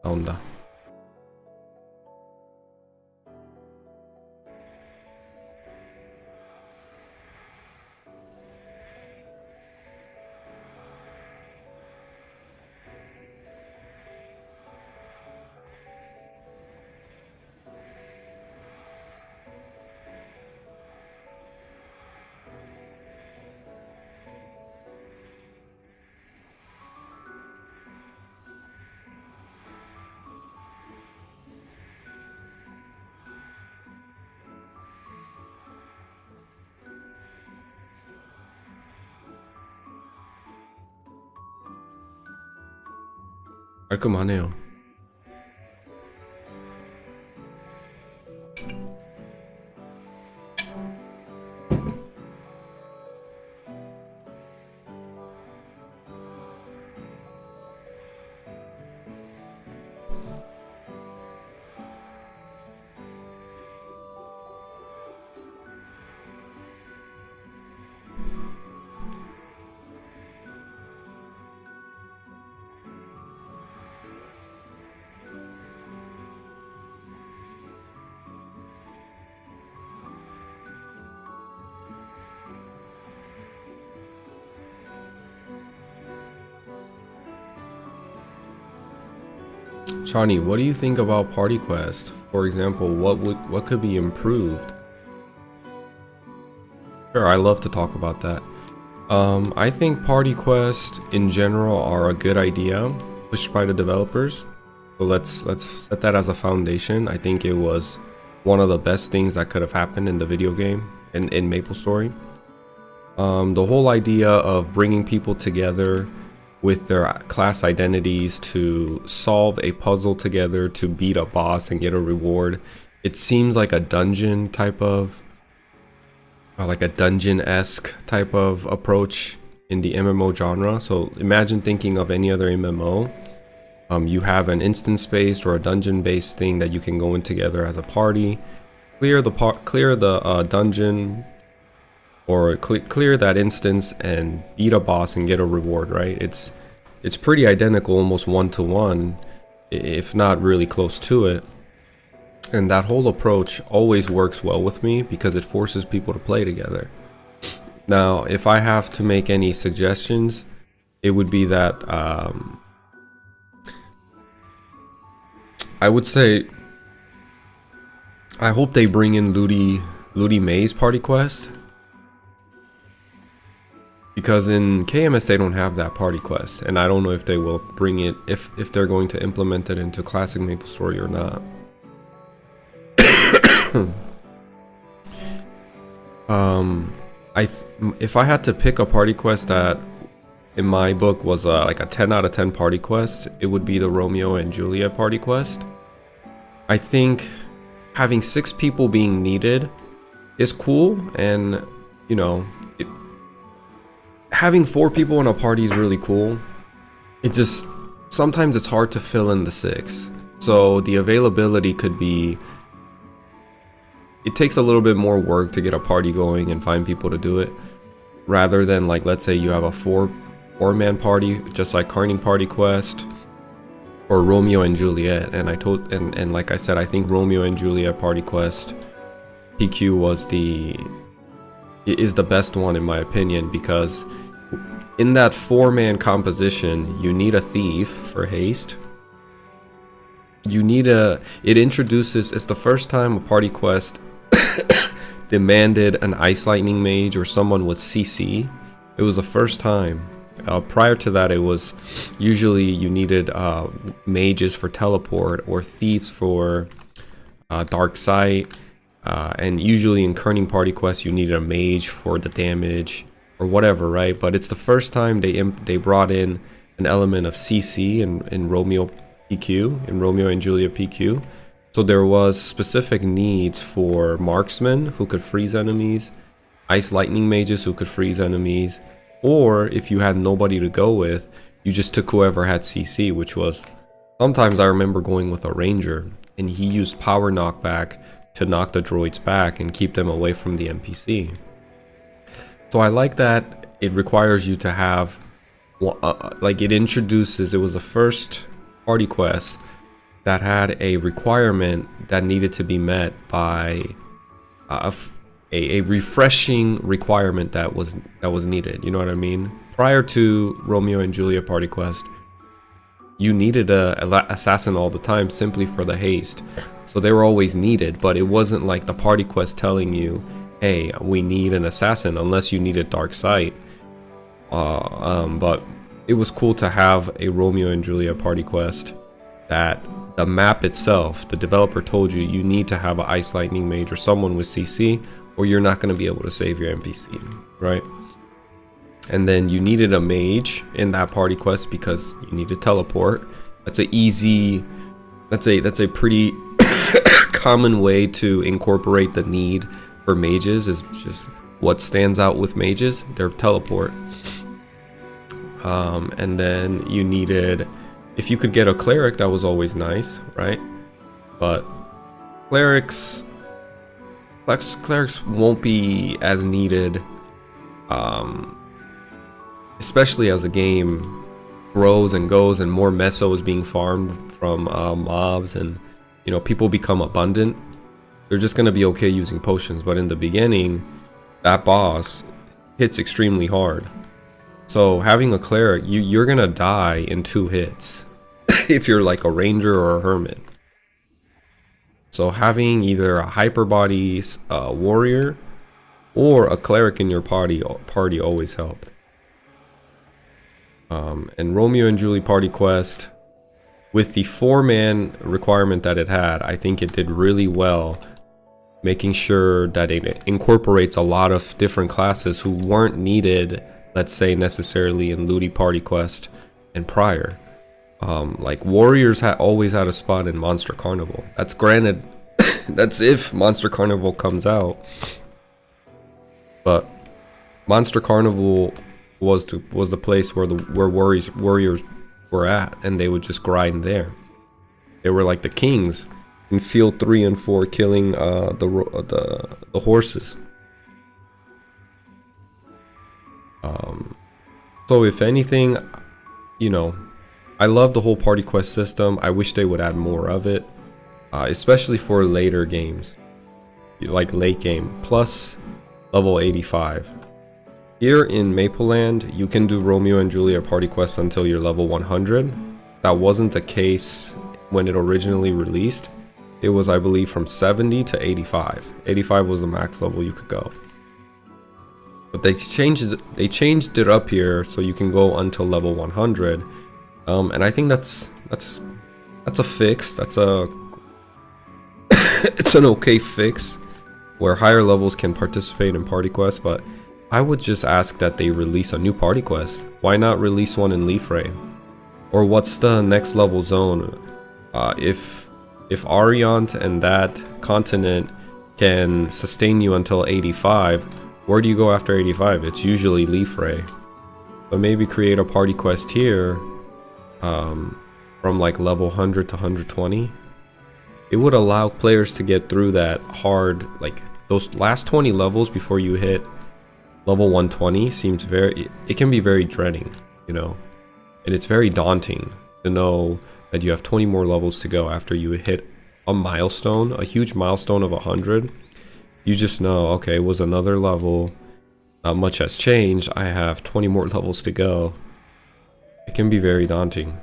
나온다. 깔끔하네요. Johnny, what do you think about Party Quest? For example, what could be improved? Sure, I love to talk about that. I think Party Quest in general are a good idea pushed by the developers. So let's set that as a foundation. I think it was one of the best things that could have happened in the video game in Maplestory. The whole idea of bringing people together with their class identities to solve a puzzle together to beat a boss and get a reward. It seems like a dungeon type of, like a dungeon-esque type of approach in the MMO genre. So imagine thinking of any other MMO. You have an instance-based or a dungeon-based thing that you can go in together as a party, clear the dungeon, or clear that instance and beat a boss and get a reward, right? It's pretty identical, almost one-to-one, if not really close to it. And that whole approach always works well with me because it forces people to play together. Now, if I have to make any suggestions, it would be that I would say I hope they bring in Ludi May's Party Quest. Because in KMS they don't have that Party Quest, and I don't know if they will bring it, if they're going to implement it into Classic Maplestory or not. If I had to pick a Party Quest that in my book was like a 10 out of 10 Party Quest, it would be the Romeo and Juliet Party Quest. I think having 6 people being needed is cool, and you know, having 4 people in a party is really cool. It just, sometimes it's hard to fill in the 6. So the availability could be, it takes a little bit more work to get a party going and find people to do it. Rather than, like, let's say you have a four-man party, just like Carney Party Quest or Romeo and Juliet. And and like I said, I think Romeo and Juliet Party Quest PQ is the best one in my opinion, because in that 4-man composition you need a thief for haste. You need it's the first time a Party Quest demanded an Ice Lightning Mage or someone with CC. It was the first time. Prior to that, it was usually you needed mages for teleport or thieves for dark sight. And usually in Kerning Party Quest you needed a mage for the damage or whatever, right? But it's the first time they brought in an element of CC in Romeo PQ, in Romeo and Juliet PQ. So there was specific needs for marksmen who could freeze enemies, ice lightning mages who could freeze enemies, or if you had nobody to go with, you just took whoever had CC, which was, sometimes I remember going with a ranger and he used power knockback to knock the droids back and keep them away from the NPC. So I like that it requires you to have, like it was the first Party Quest that had a requirement that needed to be met by a refreshing requirement that was needed. You know what I mean? Prior to Romeo and Juliet Party Quest, you needed a assassin all the time simply for the haste. So they were always needed, but it wasn't like the Party Quest telling you, hey, we need an assassin, unless you needed dark sight. But it was cool to have a Romeo and Juliet Party Quest that the map itself, the developer told you, you need to have an Ice Lightning Mage or someone with CC, or you're not going to be able to save your NPC, right? And then you needed a mage in that Party Quest because you need to teleport. That's a pretty common way to incorporate the need for mages, is just what stands out with mages, their teleport. And then you needed, if you could get a cleric, that was always nice, right? But clerics won't be as needed, especially as the game grows and goes and more meso is being farmed from mobs, and you know, people become abundant. They're just going to be okay using potions, but in the beginning that boss hits extremely hard. So having a cleric, you're gonna die in 2 hits. if you're like a ranger or a hermit. So having either a hyper body warrior or a cleric in your party always helped. And Romeo and Julie Party Quest, with the 4-man requirement that it had, I think it did really well, making sure that it incorporates a lot of different classes who weren't needed, let's say, necessarily in Ludi Party Quest and prior. Like warriors always had a spot in Monster Carnival. That's granted, that's if Monster Carnival comes out. But Monster Carnival was the place where warriors were at, and they would just grind there. They were like the kings in Field 3 and 4, killing the horses. So if anything, you know, I love the whole party quest system. I wish they would add more of it, especially for later games, like late game, plus level 85. Here in Mapleland, you can do Romeo and Juliet party quests until you're level 100. That wasn't the case when it originally released. It was, I believe, from 70 to 85. 85 was the max level you could go. But they changed it up here so you can go until level 100. And I think that's a fix. That's a it's an okay fix where higher levels can participate in party quests, but I would just ask that they release a new party quest. Why not release one in Leaf Ray? Or what's the next level zone? If Ariant and that continent can sustain you until 85, where do you go after 85? It's usually Leaf Ray. But maybe create a party quest here from like level 100 to 120. It would allow players to get through that hard, like those last 20 levels before you hit level 120 seems it can be very dreading, you know, and it's very daunting to know that you have 20 more levels to go after you hit a milestone, a huge milestone of 100. You just know, okay, it was another level, not much has changed, I have 20 more levels to go. It can be very daunting.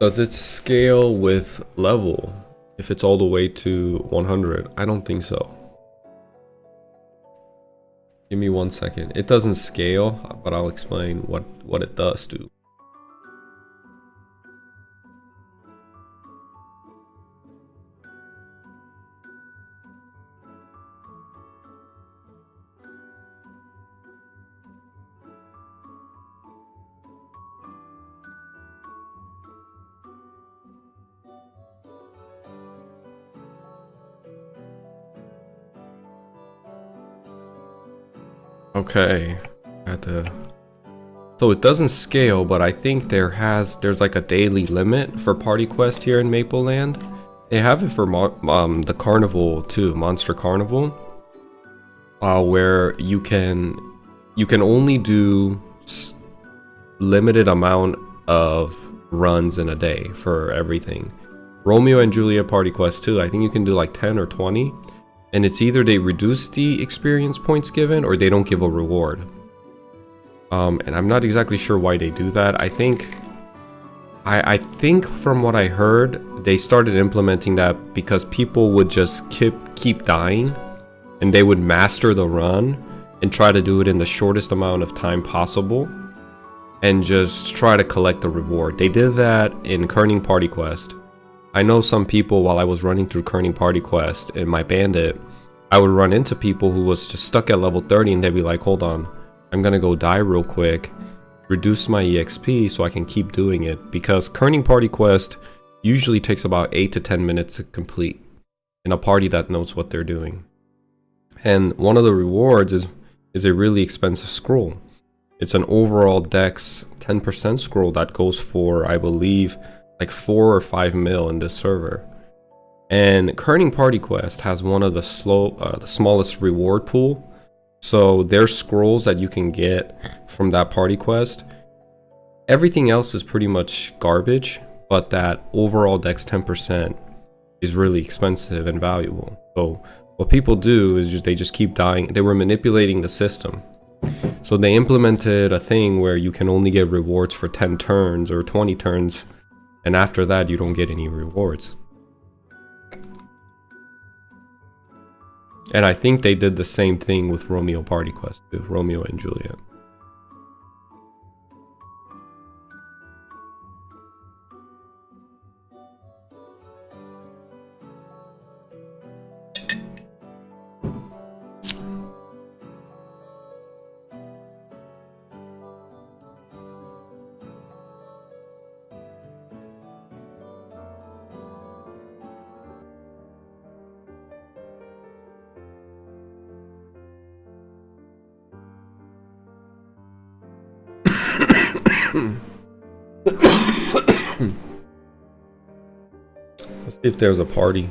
Does it scale with level if it's all the way to 100? I don't think so. Give me 1 second. It doesn't scale, but I'll explain what it does do. Okay, so it doesn't scale, but I think there's like a daily limit for party quest here in Mapleland. They have it for the carnival too, Monster Carnival, where you can only do limited amount of runs in a day for everything. Romeo and Juliet party quest too, I think you can do like 10 or 20. And it's either they reduce the experience points given or they don't give a reward. And I'm not exactly sure why they do that. I think from what I heard, they started implementing that because people would just keep dying, and they would master the run and try to do it in the shortest amount of time possible and just try to collect the reward. They did that in Kerning Party Quest. I know some people, while I was running through Kerning Party Quest in my bandit, I would run into people who was just stuck at level 30 and they'd be like, hold on, I'm gonna go die real quick, reduce my EXP so I can keep doing it, because Kerning Party Quest usually takes about 8 to 10 minutes to complete in a party that knows what they're doing. And one of the rewards is a really expensive scroll. It's an overall dex 10% scroll that goes for, I believe, like 4 or 5 mil in this server. And Kerning Party Quest has one of the smallest reward pool. So there's scrolls that you can get from that party quest. Everything else is pretty much garbage, but that overall dex 10% is really expensive and valuable. So what people do is they just keep dying. They were manipulating the system. So they implemented a thing where you can only get rewards for 10 turns or 20 turns, and after that you don't get any rewards. And I think they did the same thing with Romeo Party Quest too, Romeo and Juliet. Let's see if there's a party.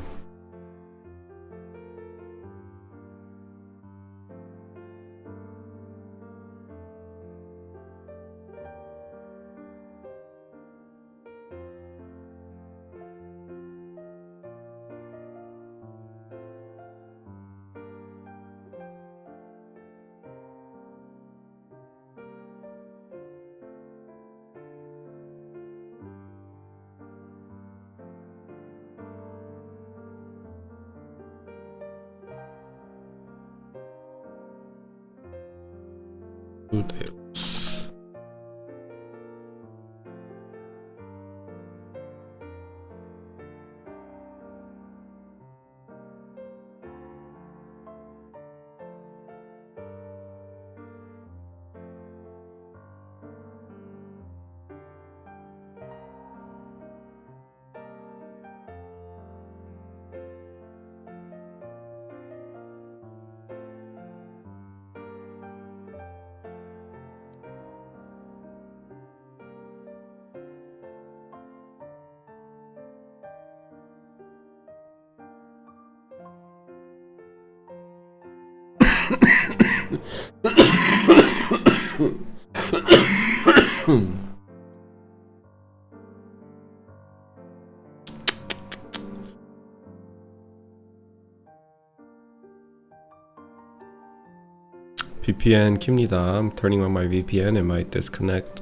VPN 킵니다. I'm turning on my VPN. It might disconnect.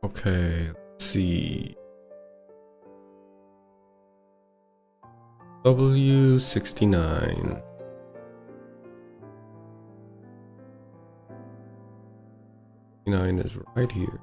Okay, let's see. W69. 69 is right here.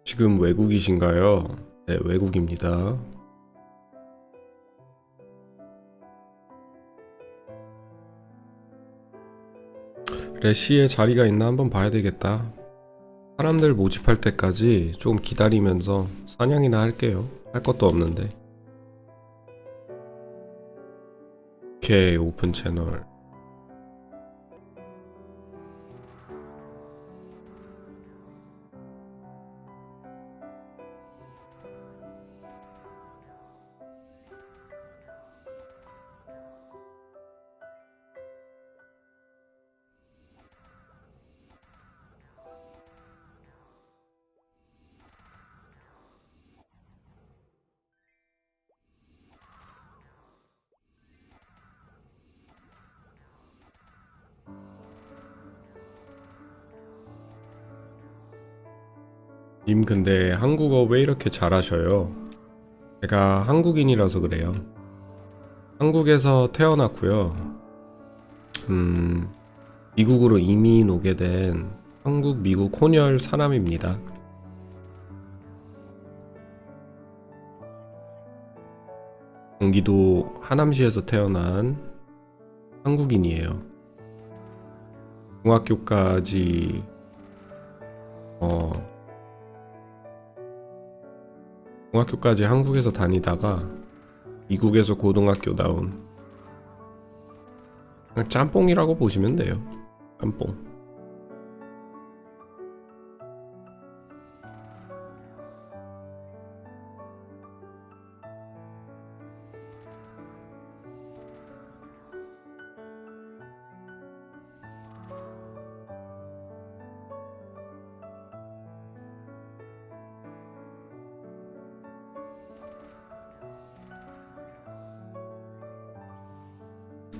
지금 외국이신가요? 네, 외국입니다. 레시에 자리가 있나 한번 봐야 되겠다. 사람들 모집할 때까지 좀 기다리면서 사냥이나 할게요. 할 것도 없는데. 오케이, 오픈 채널. 님 근데 한국어 왜 이렇게 잘하셔요? 제가 한국인이라서 그래요. 한국에서 태어났고요. 미국으로 이민 오게 된 한국 미국 혼혈 사람입니다. 경기도 하남시에서 태어난 한국인이에요. 중학교까지 중학교까지 한국에서 다니다가 미국에서 고등학교 나온 그냥 짬뽕이라고 보시면 돼요. 짬뽕.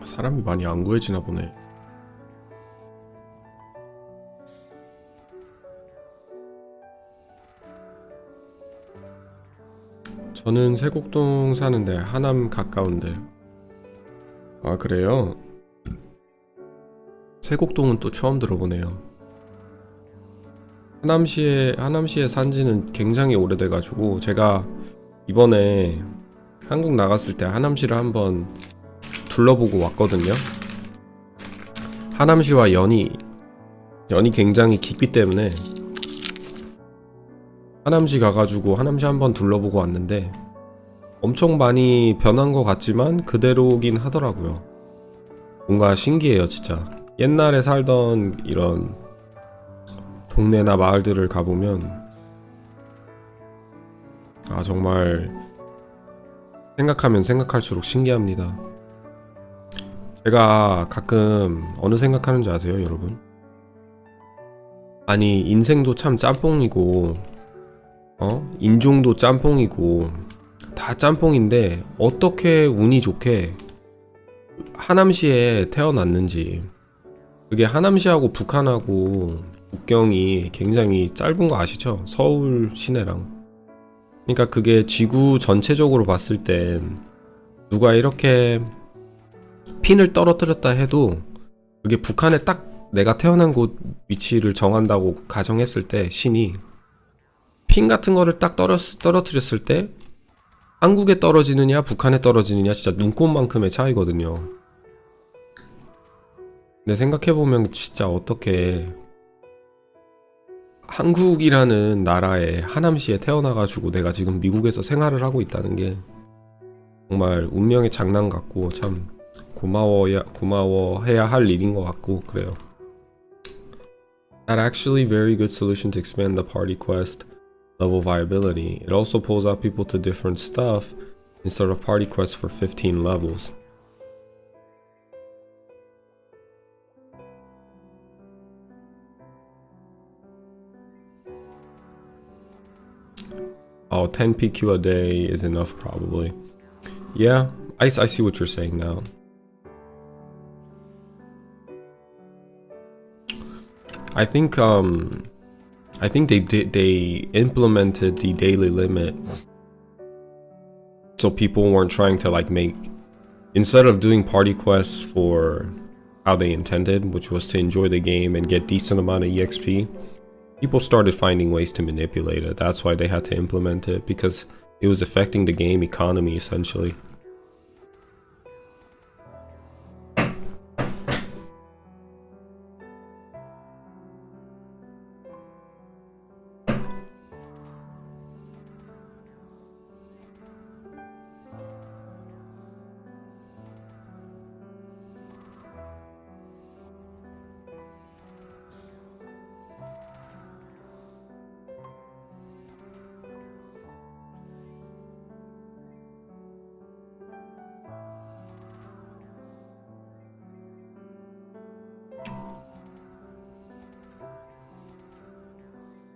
사람이 많이 안 구해지나 보네. 저는 세곡동 사는데 하남 가까운데. 아 그래요? 세곡동은 또 처음 들어보네요. 하남시에 산지는 굉장히 오래돼가지고 제가 이번에 한국 나갔을 때 하남시를 한번 둘러보고 왔거든요. 하남시와 연이 굉장히 깊기 때문에 하남시 가가지고 하남시 한번 둘러보고 왔는데 엄청 많이 변한 것 같지만 그대로긴 하더라고요. 뭔가 신기해요 진짜. 옛날에 살던 이런 동네나 마을들을 가보면 아 정말 생각하면 생각할수록 신기합니다. 제가 가끔 어느 생각하는지 아세요 여러분? 아니 인생도 참 짬뽕이고 인종도 짬뽕이고 다 짬뽕인데 어떻게 운이 좋게 하남시에 태어났는지. 그게 하남시하고 북한하고 국경이 굉장히 짧은 거 아시죠? 서울 시내랑. 그러니까 그게 지구 전체적으로 봤을 땐 누가 이렇게 핀을 떨어뜨렸다 해도 그게 북한에 딱 내가 태어난 곳 위치를 정한다고 가정했을 때 신이 핀 같은 거를 딱 떨어뜨렸을 때 한국에 떨어지느냐 북한에 떨어지느냐 진짜 눈꼽만큼의 차이거든요. 근데 생각해보면 진짜 어떻게 한국이라는 나라의 하남시에 태어나가지고 내가 지금 미국에서 생활을 하고 있다는 게 정말 운명의 장난 같고 참 고마워해야 할 일인 것 같고 그래요. That actually very good solution to expand the party quest level viability. It also pulls out people to different stuff instead of party quests for 15 levels. Oh, 10 PQ a day is enough probably. Yeah, I see what you're saying now. I think they implemented the daily limit so people weren't trying to like make, instead of doing party quests for how they intended, which was to enjoy the game and get decent amount of EXP, people started finding ways to manipulate it. That's why they had to implement it, because it was affecting the game economy essentially.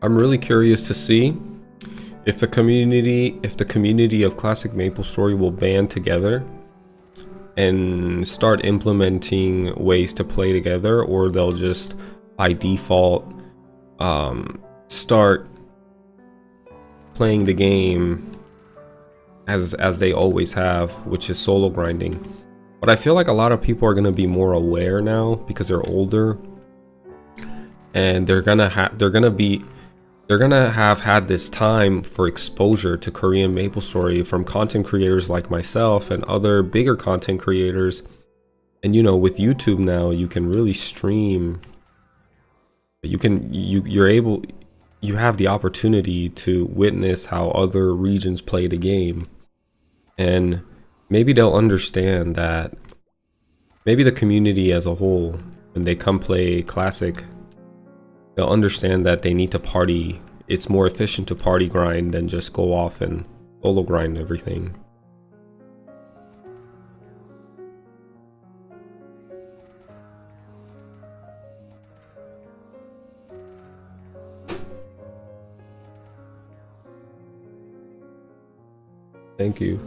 I'm really curious to see if the community of Classic Maplestory will band together and start implementing ways to play together, or they'll just by default start playing the game as they always have, which is solo grinding. But I feel like a lot of people are going to be more aware now because they're older, and they're gonna have had this time for exposure to Korean Maplestory from content creators like myself and other bigger content creators. And you know, with YouTube now, you can really stream. You have the opportunity to witness how other regions play the game, and maybe they'll understand that. Maybe the community as a whole, when they come play Classic, they'll understand that they need to party. It's more efficient to party grind than just go off and solo grind everything. Thank you.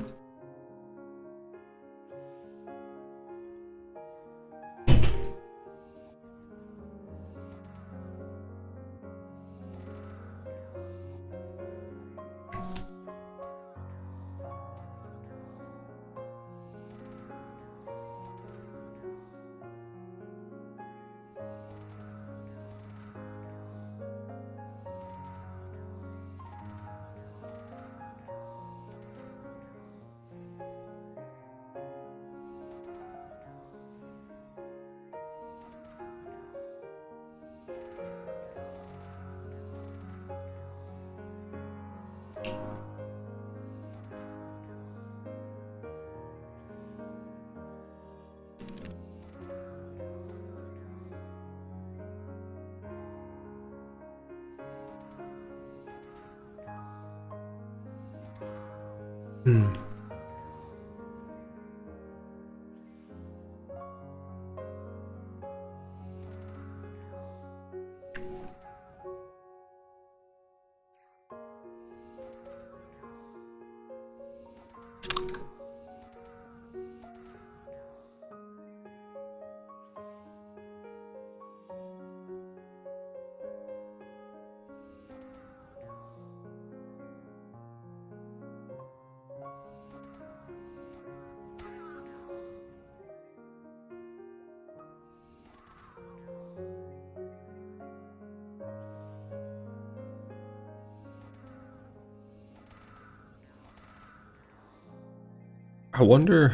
I wonder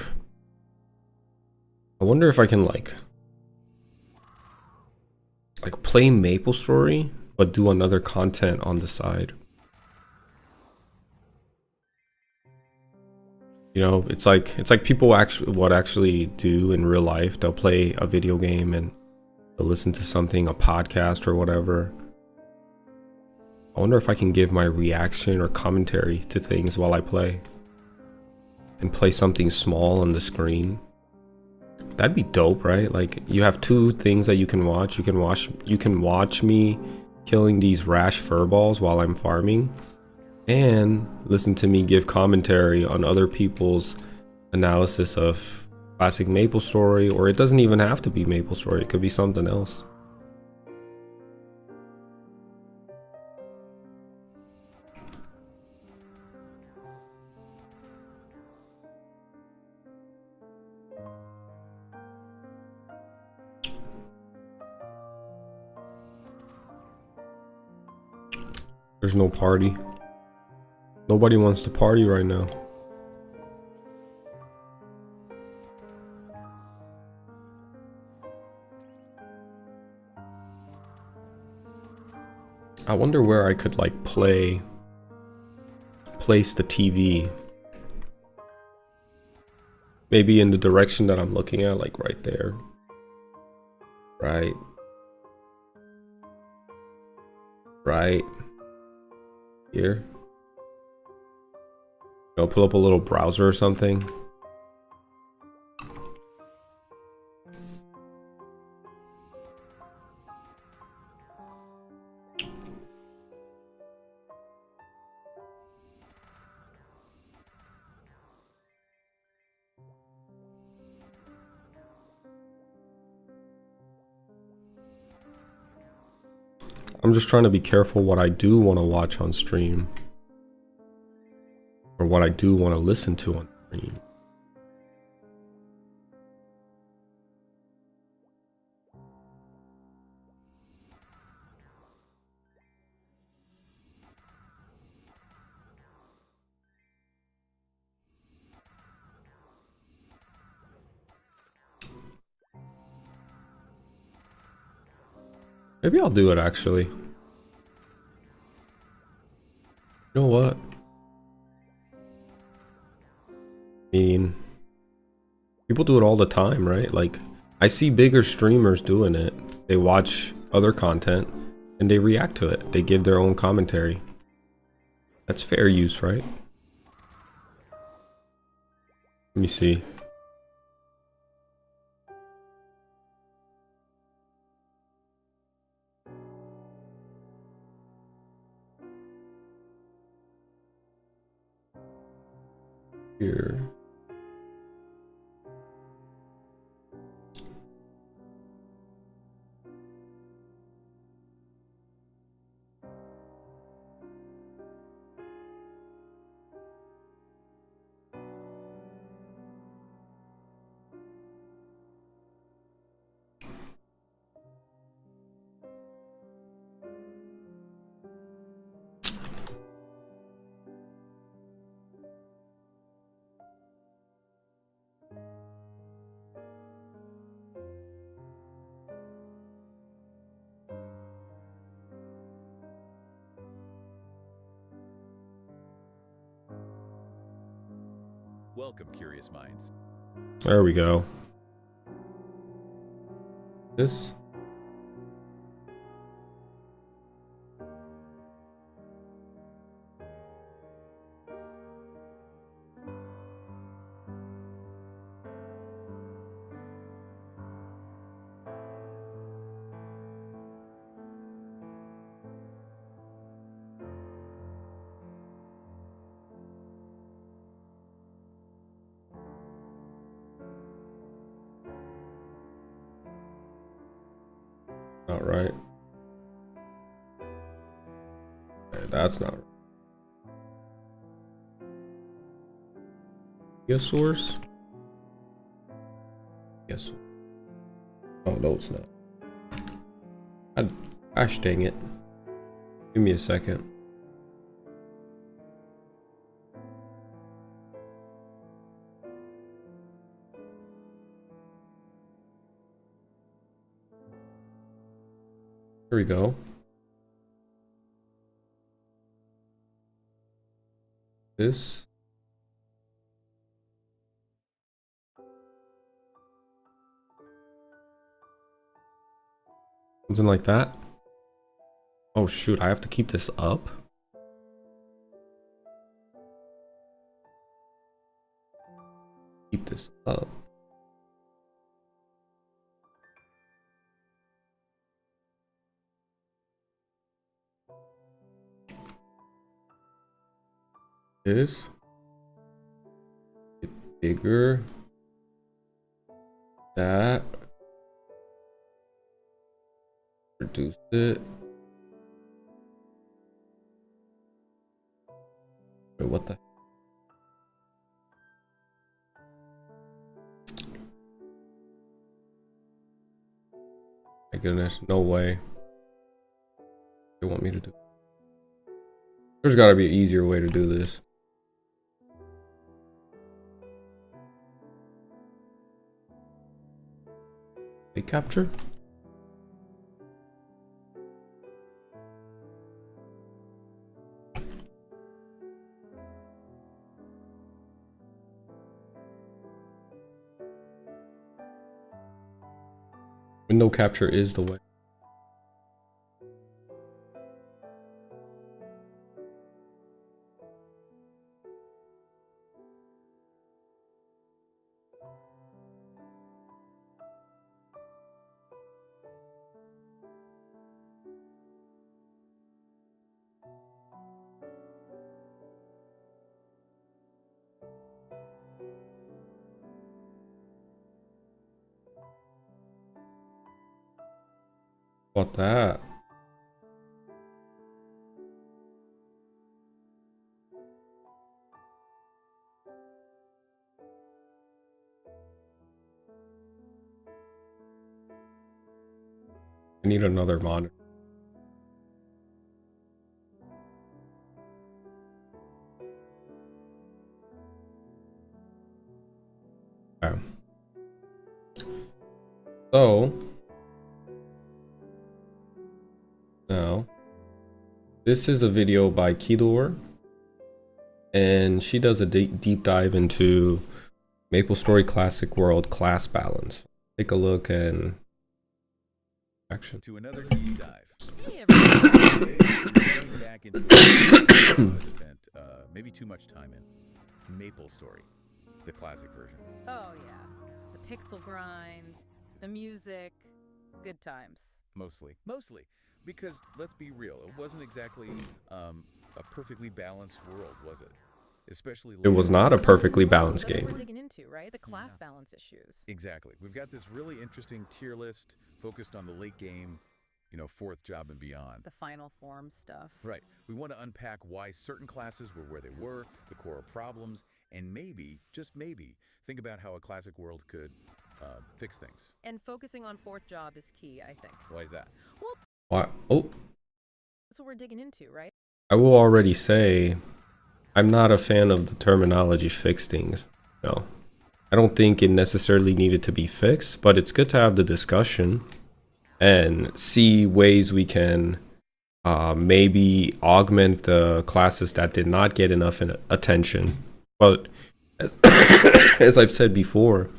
if I can like play Maplestory but do another content on the side. You know, it's like people actually do in real life. They'll play a video game and they'll listen to something, a podcast or whatever. I wonder if I can give my reaction or commentary to things while I play, and play something small on the screen. That'd be dope, right? Like, you have two things that you can watch. You can watch me killing these rash furballs while I'm farming, and listen to me give commentary on other people's analysis of Classic Maplestory, or it doesn't even have to be Maplestory. It could be something else. There's no party. Nobody wants to party right now. I wonder where I could like place the TV. Maybe in the direction that I'm looking at, like right there. Right. Right here. You know, pull up a little browser or something. I'm just trying to be careful what I do want to watch on stream. Or what I do want to listen to on stream. Maybe I'll do it actually. You know what? I mean, people do it all the time, right? Like, I see bigger streamers doing it. They watch other content and they react to it. They give their own commentary. That's fair use, right? Let me see. Here. Welcome, curious minds. There we go. This. Not right. Okay, that's not right. Yes, source. Yes. Oh no, it's not. Gosh dang it. Give me a second. Here we go. This. Something like that. Oh shoot, I have to keep this up? Keep this up. This. Get bigger. That. Reduce it. Wait, what the? My goodness, no way. They want me to do. There's gotta be an easier way to do this. Take capture? Window capture is the way. About that. I need another monitor. Okay. So now, this is a video by Kidor, and she does a deep dive into Maplestory Classic World class balance. Take a look and action. To another deep dive. Hey, everybody. Going back into I spent maybe too much time in Maplestory, the classic version. Oh, yeah. The pixel grind, the music, good times. Mostly. Because let's be real, it wasn't exactly a perfectly balanced world, was it? Especially It was not a perfectly balanced That's what game. we're digging into, right? The class balance issues. Exactly. We've got this really interesting tier list focused on the late game, you know, fourth job and beyond. The final form stuff. Right. We want to unpack why certain classes were where they were, the core problems, and maybe, just maybe, think about how a classic world could fix things. And focusing on fourth job is key, I think. Why is that? Well, Why? Oh, that's what we're digging into, right? I will already say, I'm not a fan of the terminology fix things. No, I don't think it necessarily needed to be fixed, but it's good to have the discussion and see ways we can maybe augment the classes that did not get enough attention. But as I've said before,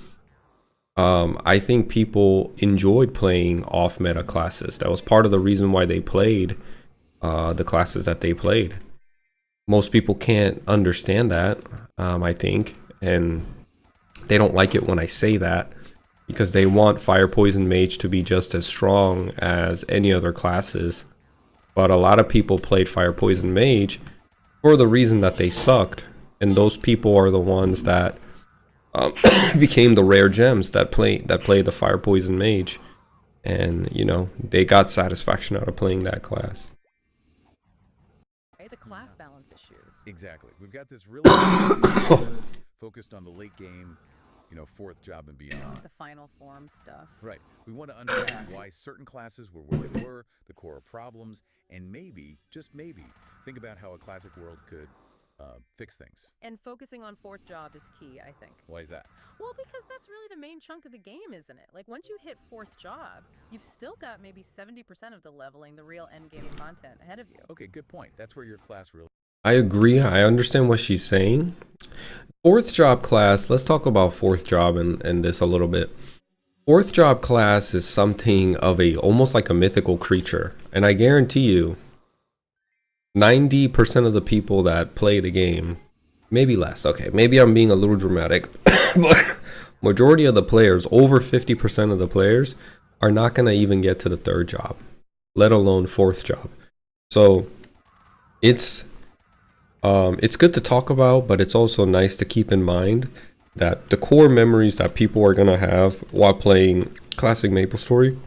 I think people enjoyed playing off-meta classes. That was part of the reason why they played the classes that they played. Most people can't understand that, I think, and they don't like it when I say that because they want Fire Poison Mage to be just as strong as any other classes. But a lot of people played Fire Poison Mage for the reason that they sucked, and those people are the ones that became the rare gems that play the Fire Poison Mage, and you know, they got satisfaction out of playing that class. Right? The class balance issues. Exactly. We've got this really focused on the late game, you know, fourth job and beyond. The final form stuff. Right. We want to unpack why certain classes were where they were, the core problems, and maybe, just maybe, think about how a classic world could fix things. And focusing on fourth job is key, I think. Why is that? Well, because that's really the main chunk of the game, isn't it? Like, once you hit fourth job, you've still got maybe 70% of the leveling, the real endgame content ahead of you. Okay, good point. That's where your class really... I agree. I understand what she's saying. Fourth job class, let's talk about fourth job and this a little bit. Fourth job class is something of almost like a mythical creature. And I guarantee you, 90% of the people that play the game, maybe less, okay, maybe I'm being a little dramatic, but majority of the players, over 50% of the players, are not going to even get to the third job, let alone fourth job. So it's good to talk about, but it's also nice to keep in mind that the core memories that people are going to have while playing Classic Maplestory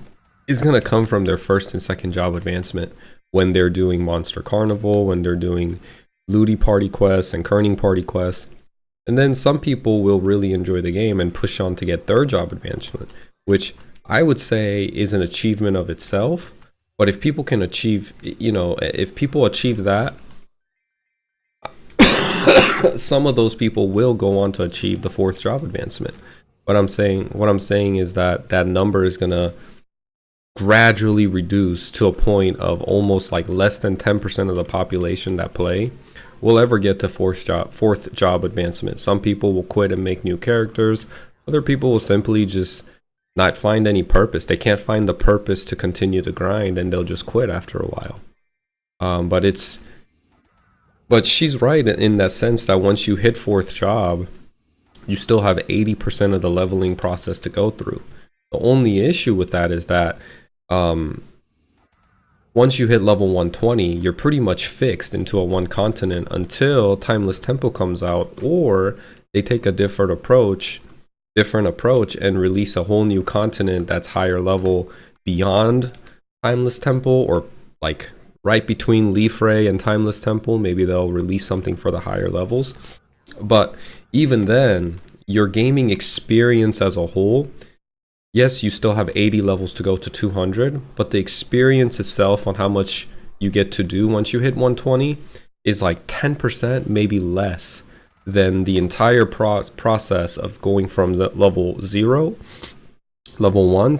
is going to come from their first and second job advancement when they're doing Monster Carnival, when they're doing Looty Party quests and Kerning Party quests. And then some people will really enjoy the game and push on to get third job advancement, which I would say is an achievement of itself. But if people can achieve, you know, if people achieve that some of those people will go on to achieve the 4th job advancement. What I'm saying is that that number is gonna gradually reduce to a point of almost like less than 10% of the population that play will ever get to 4th job advancement. Some people will quit and make new characters. Other people will simply just not find any purpose. They can't find the purpose to continue to grind, and they'll just quit after a while. But she's right in that sense that once you hit 4th job, you still have 80% of the leveling process to go through. The only issue with that is that once you hit level 120, you're pretty much fixed into a one continent until Timeless Tempo comes out, or they take a different approach and release a whole new continent that's higher level beyond Timeless Tempo, or like right between Leaf Ray and Timeless Temple. Maybe they'll release something for the higher levels. But even then, your gaming experience as a whole, yes, you still have 80 levels to go to 200, but the experience itself on how much you get to do once you hit 120 is like 10%, maybe less, than the entire process of going from the level 1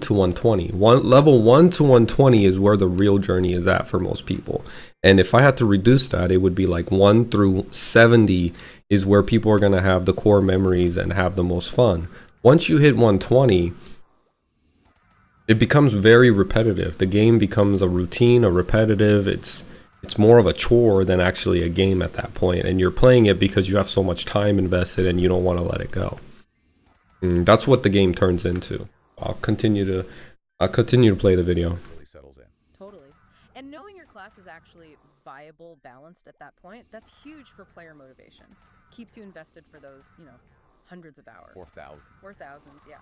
to 120. Level 1 to 120 is where the real journey is at for most people. And if I had to reduce that, it would be like 1 through 70 is where people are going to have the core memories and have the most fun. Once you hit 120, it becomes very repetitive. The game becomes a routine, a repetitive. It's more of a chore than actually a game at that point. And you're playing it because you have so much time invested and you don't want to let it go. That's what the game turns into. I'll continue to play the video. Really settles in. Totally. And knowing your class is actually viable, balanced at that point, that's huge for player motivation. Keeps you invested for those, hundreds of hours. 4,000. 4,000s, yeah.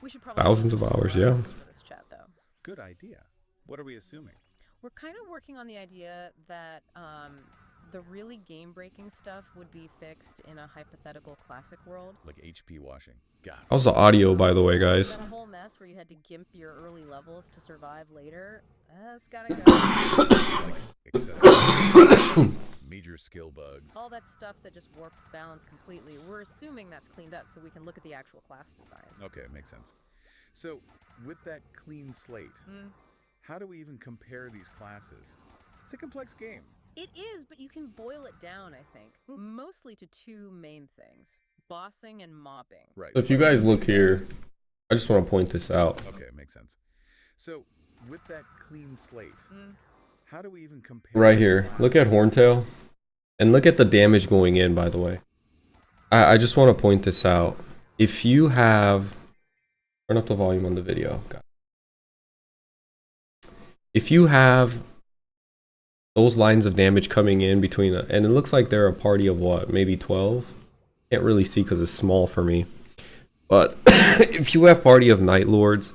We should probably Thousands of hours, yeah. For this chat, though. Good idea. What are we assuming? We're kind of working on the idea that the really game-breaking stuff would be fixed in a hypothetical classic world. Like HP washing. Got it. How's the audio, by the way, guys? That whole mess where you had to gimp your early levels to survive later, that's gotta go. Major skill bugs. All that stuff that just warped the balance completely, we're assuming that's cleaned up so we can look at the actual class design. Okay, makes sense. So, with that clean slate, how do we even compare these classes? It's a complex game. It is, but you can boil it down, I think, mostly to 2 main things: bossing and mobbing. Right. If you guys look here, I just want to point this out. Okay, makes sense. So, with that clean slate, how do we even compare? Right here, look at Horntail, and look at the damage going in, by the way. I just want to point this out. If you have... Turn up the volume on the video. If you have those lines of damage coming in between, and it looks like they're a party of what, maybe 12? Can't really see because it's small for me. But if you have party of Night Lords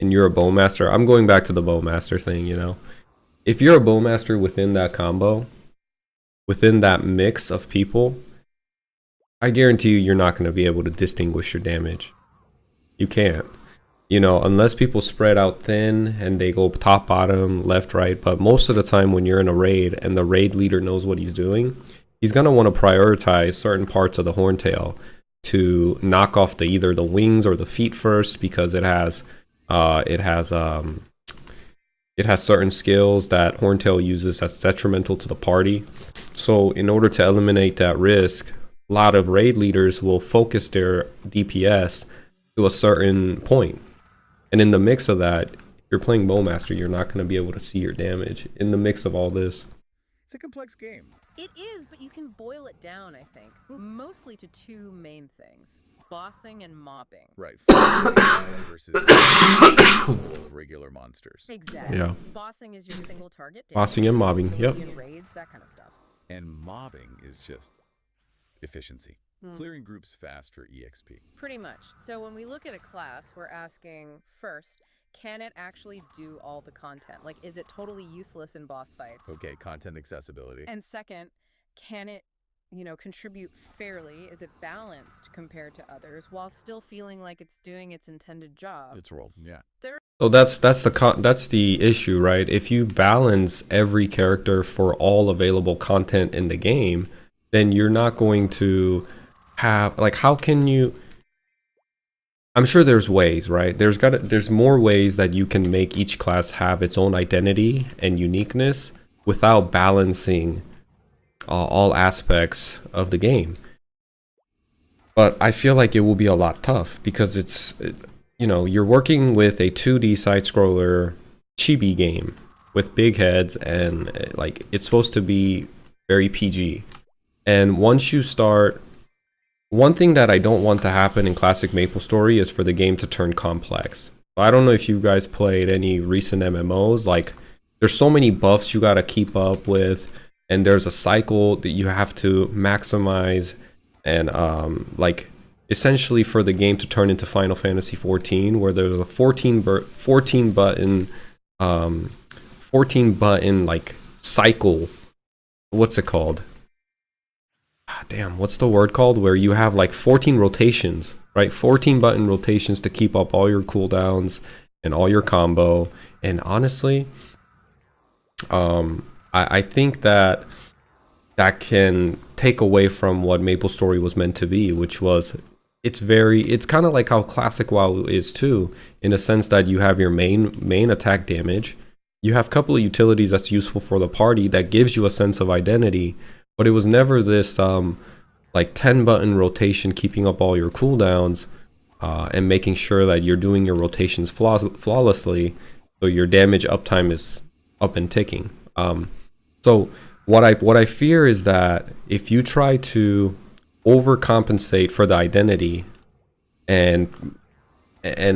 and you're a Bowmaster, I'm going back to the Bowmaster thing, If you're a Bowmaster within that combo, within that mix of people, I guarantee you're not going to be able to distinguish your damage. You can't. Unless people spread out thin and they go top, bottom, left, right. But most of the time when you're in a raid and the raid leader knows what he's doing, he's going to want to prioritize certain parts of the Horntail to knock off either the wings or the feet first, because it has certain skills that Horntail uses that's detrimental to the party. So in order to eliminate that risk, a lot of raid leaders will focus their DPS to a certain point. And in the mix of that, if you're playing Bowmaster, you're not going to be able to see your damage in the mix of all this. It's a complex game. It is, but you can boil it down, I think, mostly to 2 main things: bossing and mobbing. Right. Versus regular monsters. Exactly. Yeah. Bossing is your single target. Bossing and mobbing, yep. Raids, that kind of stuff. And mobbing is just efficiency. Clearing groups fast for EXP. Pretty much. So when we look at a class, we're asking, first, can it actually do all the content? Like, is it totally useless in boss fights? Okay, content accessibility. And second, can it, contribute fairly? Is it balanced compared to others while still feeling like it's doing its intended job? Its role, yeah. So that's the issue, right? If you balance every character for all available content in the game, then you're not going to have, like, how can you, I'm sure there's ways, right? There's more ways that you can make each class have its own identity and uniqueness without balancing all aspects of the game. But I feel like it will be a lot tough because you're working with a 2D side-scroller chibi game with big heads, and like it's supposed to be very PG. And once you start, one thing that I don't want to happen in Classic Maplestory is for the game to turn complex. I don't know if you guys played any recent MMOs, like there's so many buffs you gotta keep up with, and there's a cycle that you have to maximize, and like essentially for the game to turn into Final Fantasy 14, where there's a 14 button like cycle. What's it called? Damn, what's the word called? Where you have like 14 rotations, right? 14 button rotations to keep up all your cooldowns and all your combo. And honestly, I think that can take away from what Maplestory was meant to be, which was it's kind of like how Classic WoW is too, in a sense that you have your main attack damage. You have a couple of utilities that's useful for the party that gives you a sense of identity, but it was never this like 10 button rotation keeping up all your cooldowns and making sure that you're doing your rotations flawlessly, so your damage uptime is up and ticking. So what I fear is that if you try to overcompensate for the identity and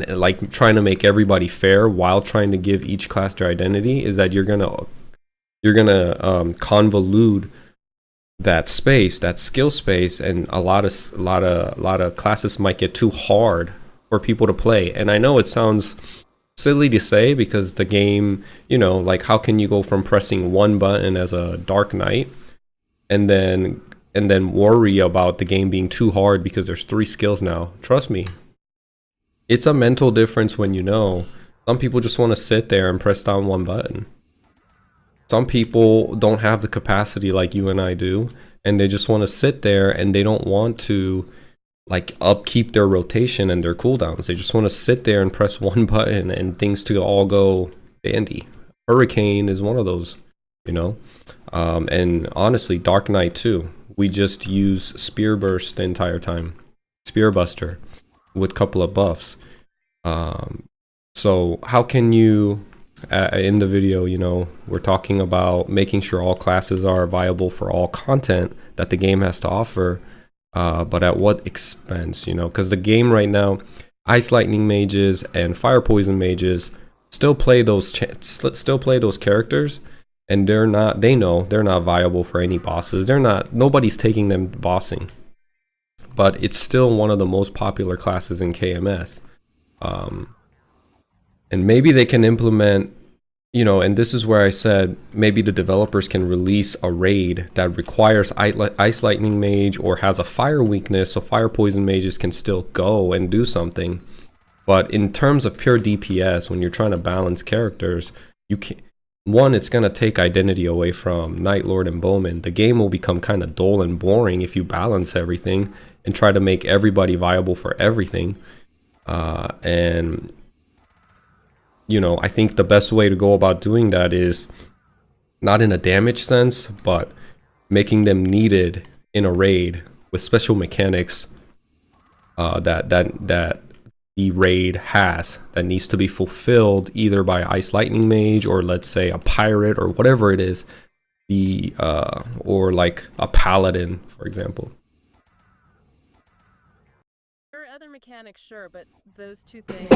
like trying to make everybody fair while trying to give each class their identity, is that you're gonna convolute that space, that skill space, and a lot of classes might get too hard for people to play. And I know it sounds silly to say, because the game, like how can you go from pressing one button as a Dark Knight and then worry about the game being too hard because there's 3 skills now? Trust me, it's a mental difference when some people just want to sit there and press down one button. Some people don't have the capacity like you and I do, and they just want to sit there and they don't want to like upkeep their rotation and their cooldowns. They just want to sit there and press one button and things to all go dandy. Hurricane is one of those, and honestly, Dark Knight too. We just use Spear Burst the entire time, Spear Buster, with a couple of buffs. So how can you, in the video, we're talking about making sure all classes are viable for all content that the game has to offer, but at what expense? Because the game right now, Ice Lightning mages and Fire Poison mages still play those characters, and they know they're not viable for any bosses. Nobody's taking them bossing, but it's still one of the most popular classes in KMS. And maybe they can implement, and this is where I said maybe the developers can release a raid that requires Ice Lightning Mage or has a fire weakness, so Fire Poison mages can still go and do something. But in terms of pure DPS, when you're trying to balance characters, you can't. One, it's going to take identity away from Night Lord and Bowman. The game will become kind of dull and boring if you balance everything and try to make everybody viable for everything. And I think the best way to go about doing that is not in a damage sense, but making them needed in a raid with special mechanics that the raid has, that needs to be fulfilled either by Ice Lightning Mage or, let's say, a pirate or whatever it is, or like a paladin, for example. Mechanics, sure, but those two things,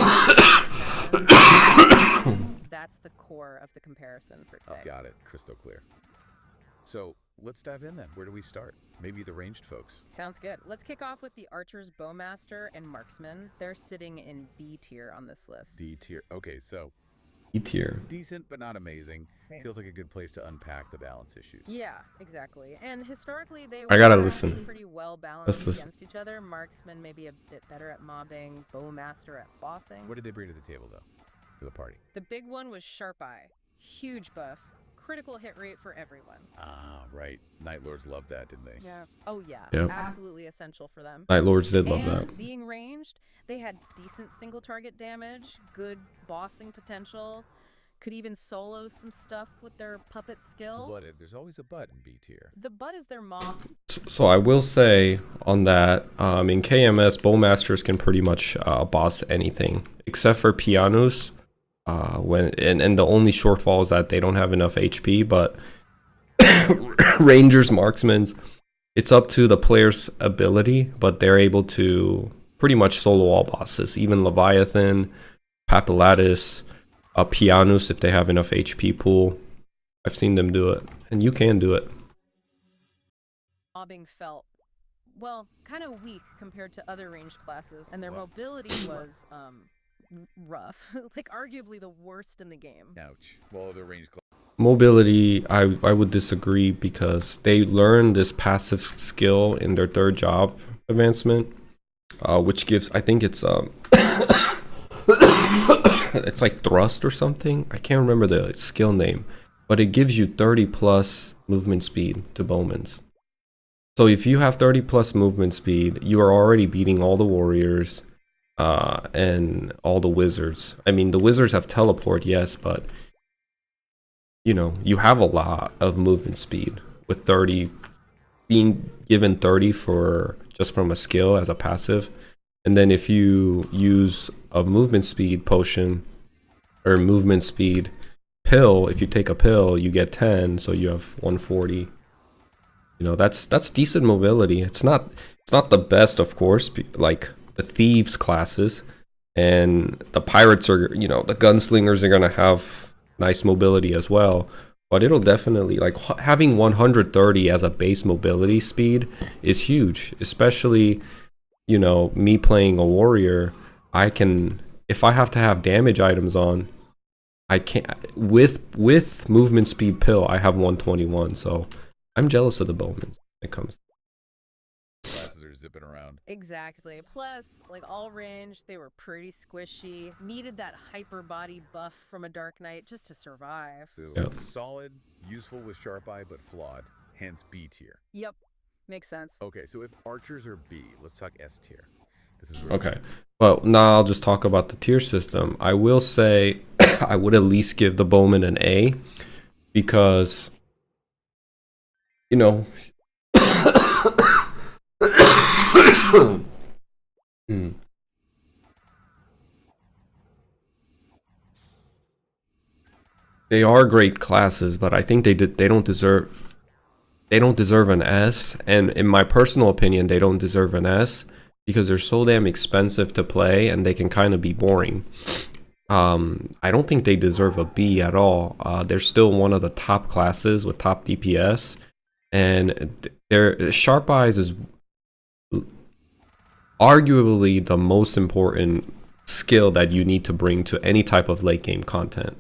that's the core of the comparison for today. Got it. Crystal clear. So let's dive in then. Where do we start? Maybe the ranged folks. Sounds good. Let's kick off with the archers, bowmaster, and marksman. They're sitting in B tier on this list. D tier. Okay, so E tier. Decent but not amazing. Feels like a good place to unpack the balance issues. Yeah, exactly. And historically, they I gotta were listen. pretty well balanced against each other. Marksman maybe a bit better at mobbing, bowmaster at bossing. What did they bring to the table though, for the party? The big one was Sharp Eye. Huge buff, critical hit rate for everyone. Ah, right. Night Lords loved that, didn't they? Yeah. Oh yeah. Yep. Absolutely essential for them. Night Lords did love And that. being ranged, they had decent single target damage, good bossing potential, could even solo some stuff with their puppet skill. But there's always a but in B tier. The butt is their mom. So I will say on that, in KMS, bowmasters can pretty much boss anything except for pianos. And the only shortfall is that they don't have enough HP. But rangers, marksmen, it's up to the player's ability, but they're able to pretty much solo all bosses, even Leviathan, Papilladus, Pianus if they have enough HP pool. I've seen them do it, and you can do it. Mobbing felt, well, kind of weak compared to other ranged classes, and their mobility was rough, like arguably the worst in the game. Ouch. Well, the range Mobility, I would disagree because they learn this passive skill in their third job advancement, which gives, I think it's it's like thrust or something. I can't remember the skill name, but it gives you 30 plus movement speed to bowmans. So if you have 30 plus movement speed, you are already beating all the warriors and all the wizards. I mean, the wizards have teleport, yes, but you know, you have a lot of movement speed with 30 being given 30 for just from a skill as a passive. And then if you use a movement speed potion or movement speed pill, if you take a pill, you get 10, so you have 140. You know, that's decent mobility. It's not the best, of course, like the thieves classes and the pirates are, you know, the gunslingers are gonna have nice mobility as well. But it'll definitely, like, having 130 as a base mobility speed is huge, especially, you know, me playing a warrior. I can, if I have to have damage items on, I can't, with movement speed pill, I have 121, so I'm jealous of the bowmen when it comes. classes are zipping around. Exactly. Plus, like all range, they were pretty squishy. Needed that hyper body buff from a Dark Knight just to survive. So solid, useful with sharp eye, but flawed. Hence B tier. Yep. Makes sense. Okay, so if archers are B, let's talk S tier. This is Okay. Well, now I'll just talk about the tier system. I will say I would at least give the bowman an A because, you know, they are great classes, but I think they don't deserve an S, and in my personal opinion, they don't deserve an S because they're so damn expensive to play and they can kind of be boring. I don't think they deserve a B at all. They're still one of the top classes with top DPS, and their sharp eyes is arguably the most important skill that you need to bring to any type of late game content.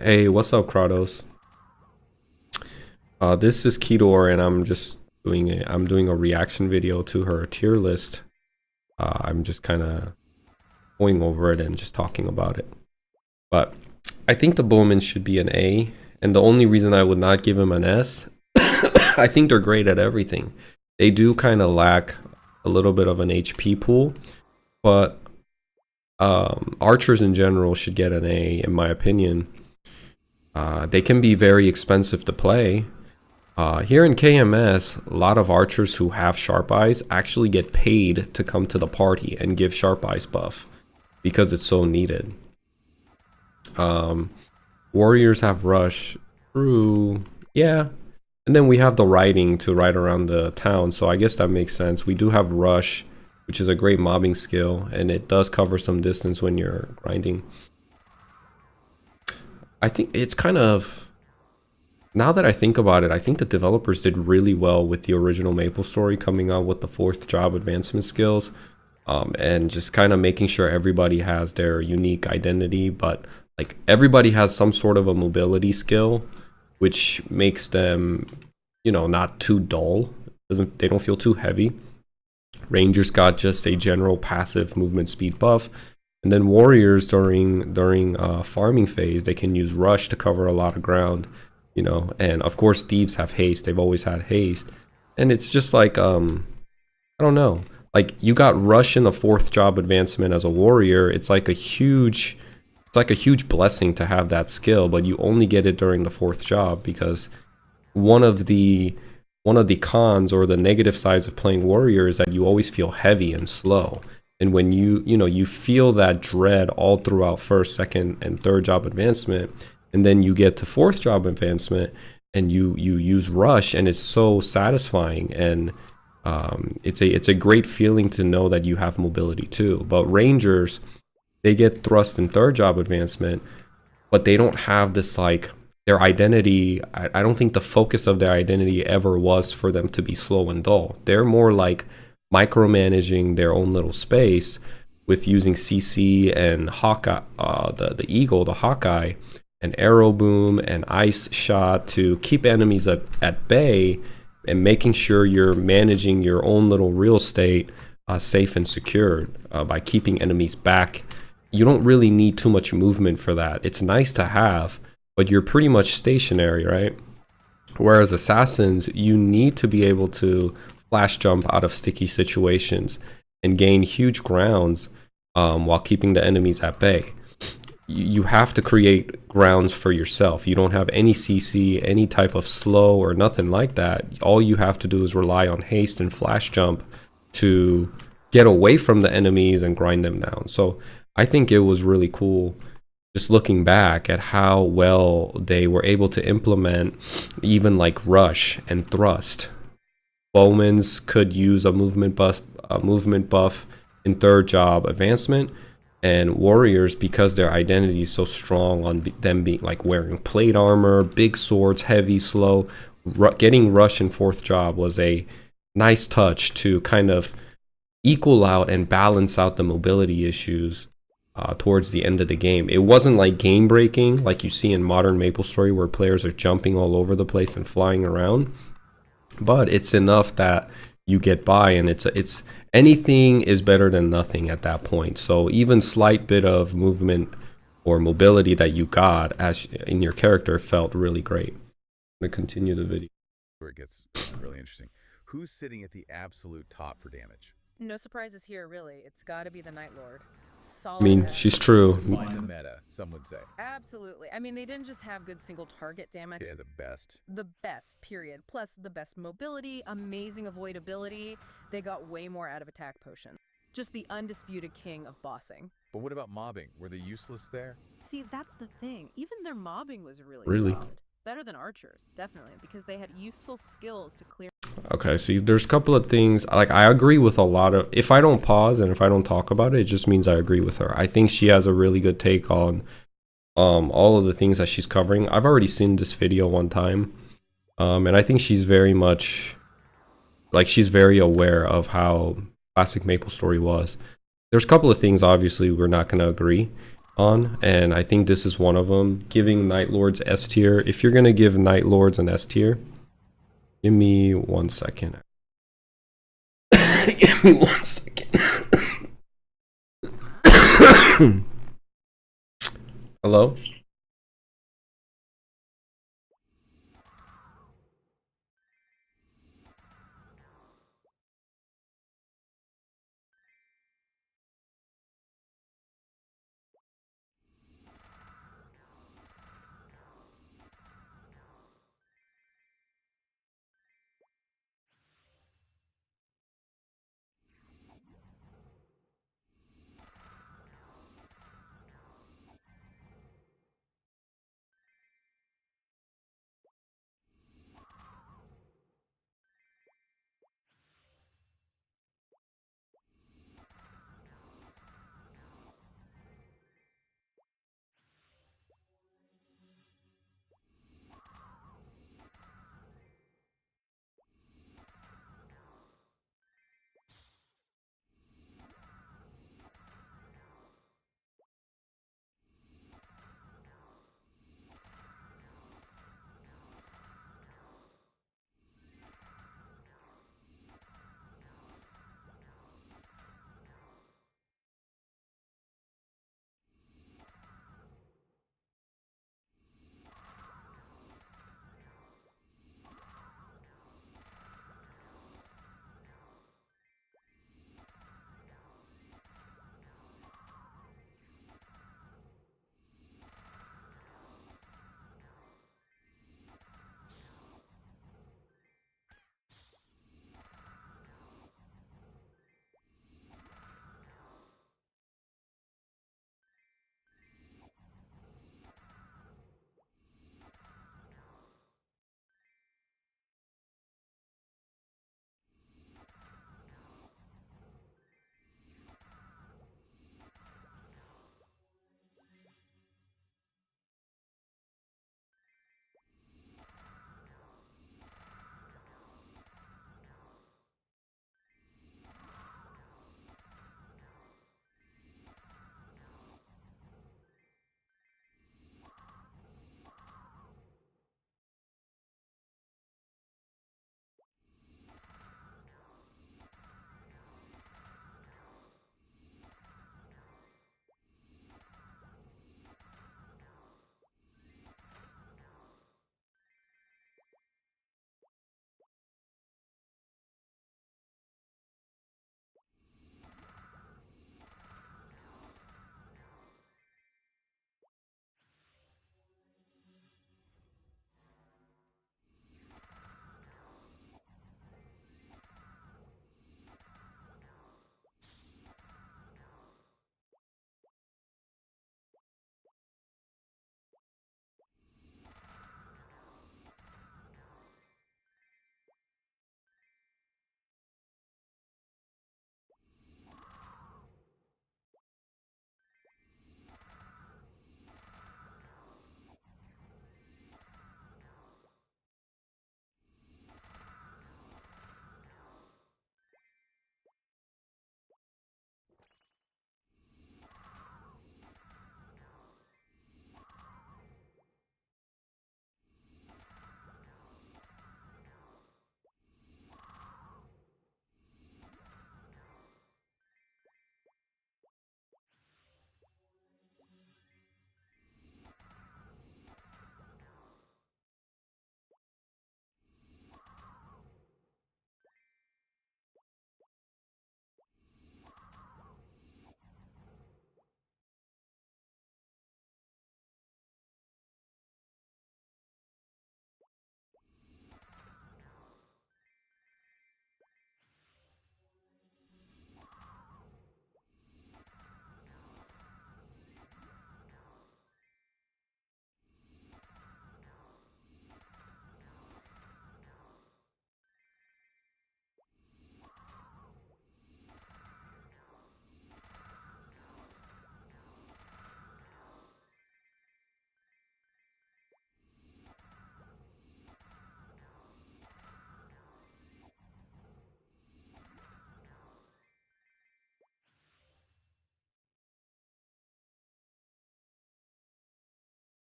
Hey, what's up, Kratos? This is Kedor, and I'm just doing a reaction video to her tier list. I'm just kind of going over it and just talking about it. But I think the bowmen should be an A, and the only reason I would not give him an S, I think they're great at everything. They do kind of lack a little bit of an HP pool, but archers in general should get an A, in my opinion. They can be very expensive to play. Here in KMS, a lot of archers who have sharp eyes actually get paid to come to the party and give sharp eyes buff because it's so needed. Warriors have rush, true, yeah. And then we have the riding to ride around the town, so I guess that makes sense. We do have rush, which is a great mobbing skill, and it does cover some distance when you're grinding. I think it's kind of, now that I think about it, I think the developers did really well with the original Maplestory coming out with the 4th job advancement skills, and just kind of making sure everybody has their unique identity, but like everybody has some sort of a mobility skill, which makes them, you know, not too dull. They don't feel too heavy. Rangers got just a general passive movement speed buff. And then warriors during farming phase, they can use rush to cover a lot of ground. you know, and of course thieves have haste. They've always had haste. And it's just like, I don't know. Like you got rush in the 4th job advancement as a warrior. It's like a huge blessing to have that skill, but you only get it during the 4th job because one of the cons or the negative sides of playing warrior is that you always feel heavy and slow. And when you feel that dread all throughout 1st, 2nd, and 3rd job advancement, and then you get to 4th job advancement and you use rush, and it's so satisfying, and it's a great feeling to know that you have mobility too. But rangers, they get thrust in 3rd job advancement, but they don't have this, like, their identity. I don't think the focus of their identity ever was for them to be slow and dull. They're more like micromanaging their own little space with using CC and Hawkeye, the Eagle, the Hawkeye, and Arrow Boom and Ice Shot to keep enemies at bay, and making sure you're managing your own little real estate safe and secured by keeping enemies back. You don't really need too much movement for that. It's nice to have, but you're pretty much stationary, right? Whereas assassins, you need to be able to flash jump out of sticky situations and gain huge grounds while keeping the enemies at bay. You have to create grounds for yourself. You don't have any CC, any type of slow or nothing like that. All you have to do is rely on haste and flash jump to get away from the enemies and grind them down. So I think it was really cool just looking back at how well they were able to implement even like rush and thrust. Bowmans could use a movement buff in 3rd job advancement, and warriors, because their identity is so strong on them being like wearing plate armor, big swords, heavy, slow, getting rush in 4th job was a nice touch to kind of equal out and balance out the mobility issues towards the end of the game. It wasn't like game breaking like you see in modern Maplestory where players are jumping all over the place and flying around, but it's enough that you get by, and it's anything is better than nothing at that point. So even slight bit of movement or mobility that you got as in your character felt really great. I'm gonna continue the video Where it gets really interesting. Who's sitting at the absolute top for damage? No surprises here, really. It's got to be the Night Lord. I mean, Solid. she's true. Find the meta, some would say. Absolutely. I mean, they didn't just have good single target damage. Yeah, the best. The best, period. Plus the best mobility, amazing avoidability. They got way more out of attack potion. Just the undisputed king of bossing. But what about mobbing? Were they useless there? See, that's the thing. Even their mobbing was Really? solid. Better than archers, definitely, because they had useful skills to clear. Okay, see, there's a couple of things, like, I agree with a lot of, if I don't pause and if I don't talk about it, it just means I agree with her. I think she has a really good take on all of the things that she's covering. I've already seen this video one time, and I think she's very much, like, she's very aware of how Classic Maplestory was. There's a couple of things, obviously, we're not going to agree on, and I think this is one of them. Giving Night Lords S tier. If you're going to give Night Lords an S tier, give me 1 second. Give me 1 second. Hello?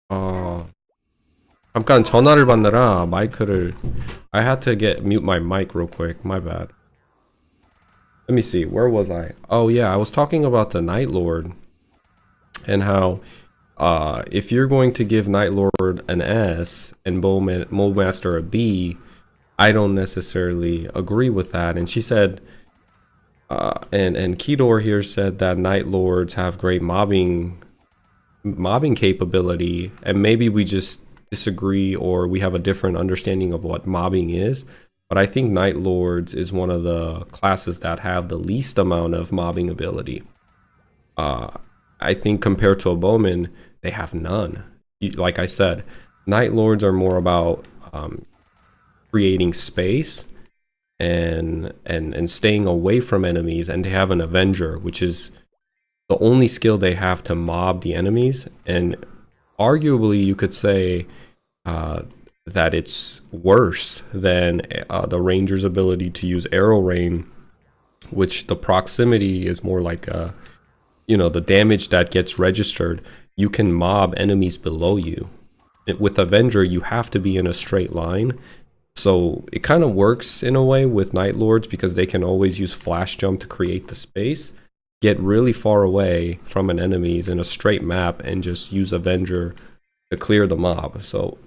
잠깐 전화를 받느라 마이크를 I had to mute my mic real quick. My bad. Let me see. Where was I? Oh yeah, I was talking about the Night Lord and how if you're going to give Night Lord an S and Bowmaster a B, I don't necessarily agree with that. And she said, and Kedor here said that Night Lords have great mobbing capability, and maybe we just disagree or we have a different understanding of what mobbing is. But I think Night Lords is one of the classes that have the least amount of mobbing ability. I think compared to a bowman, they have none. Like I said, Night Lords are more about creating space and staying away from enemies, and they have an Avenger, which is the only skill they have to mob the enemies. And arguably you could say that it's worse than the Ranger's ability to use arrow rain, which the proximity is more like the damage that gets registered. You can mob enemies below you. With Avenger, you have to be in a straight line. So it kind of works in a way with Night Lords because they can always use flash jump to create the space, get really far away from an enemy's in a straight map, and just use Avenger to clear the mob. So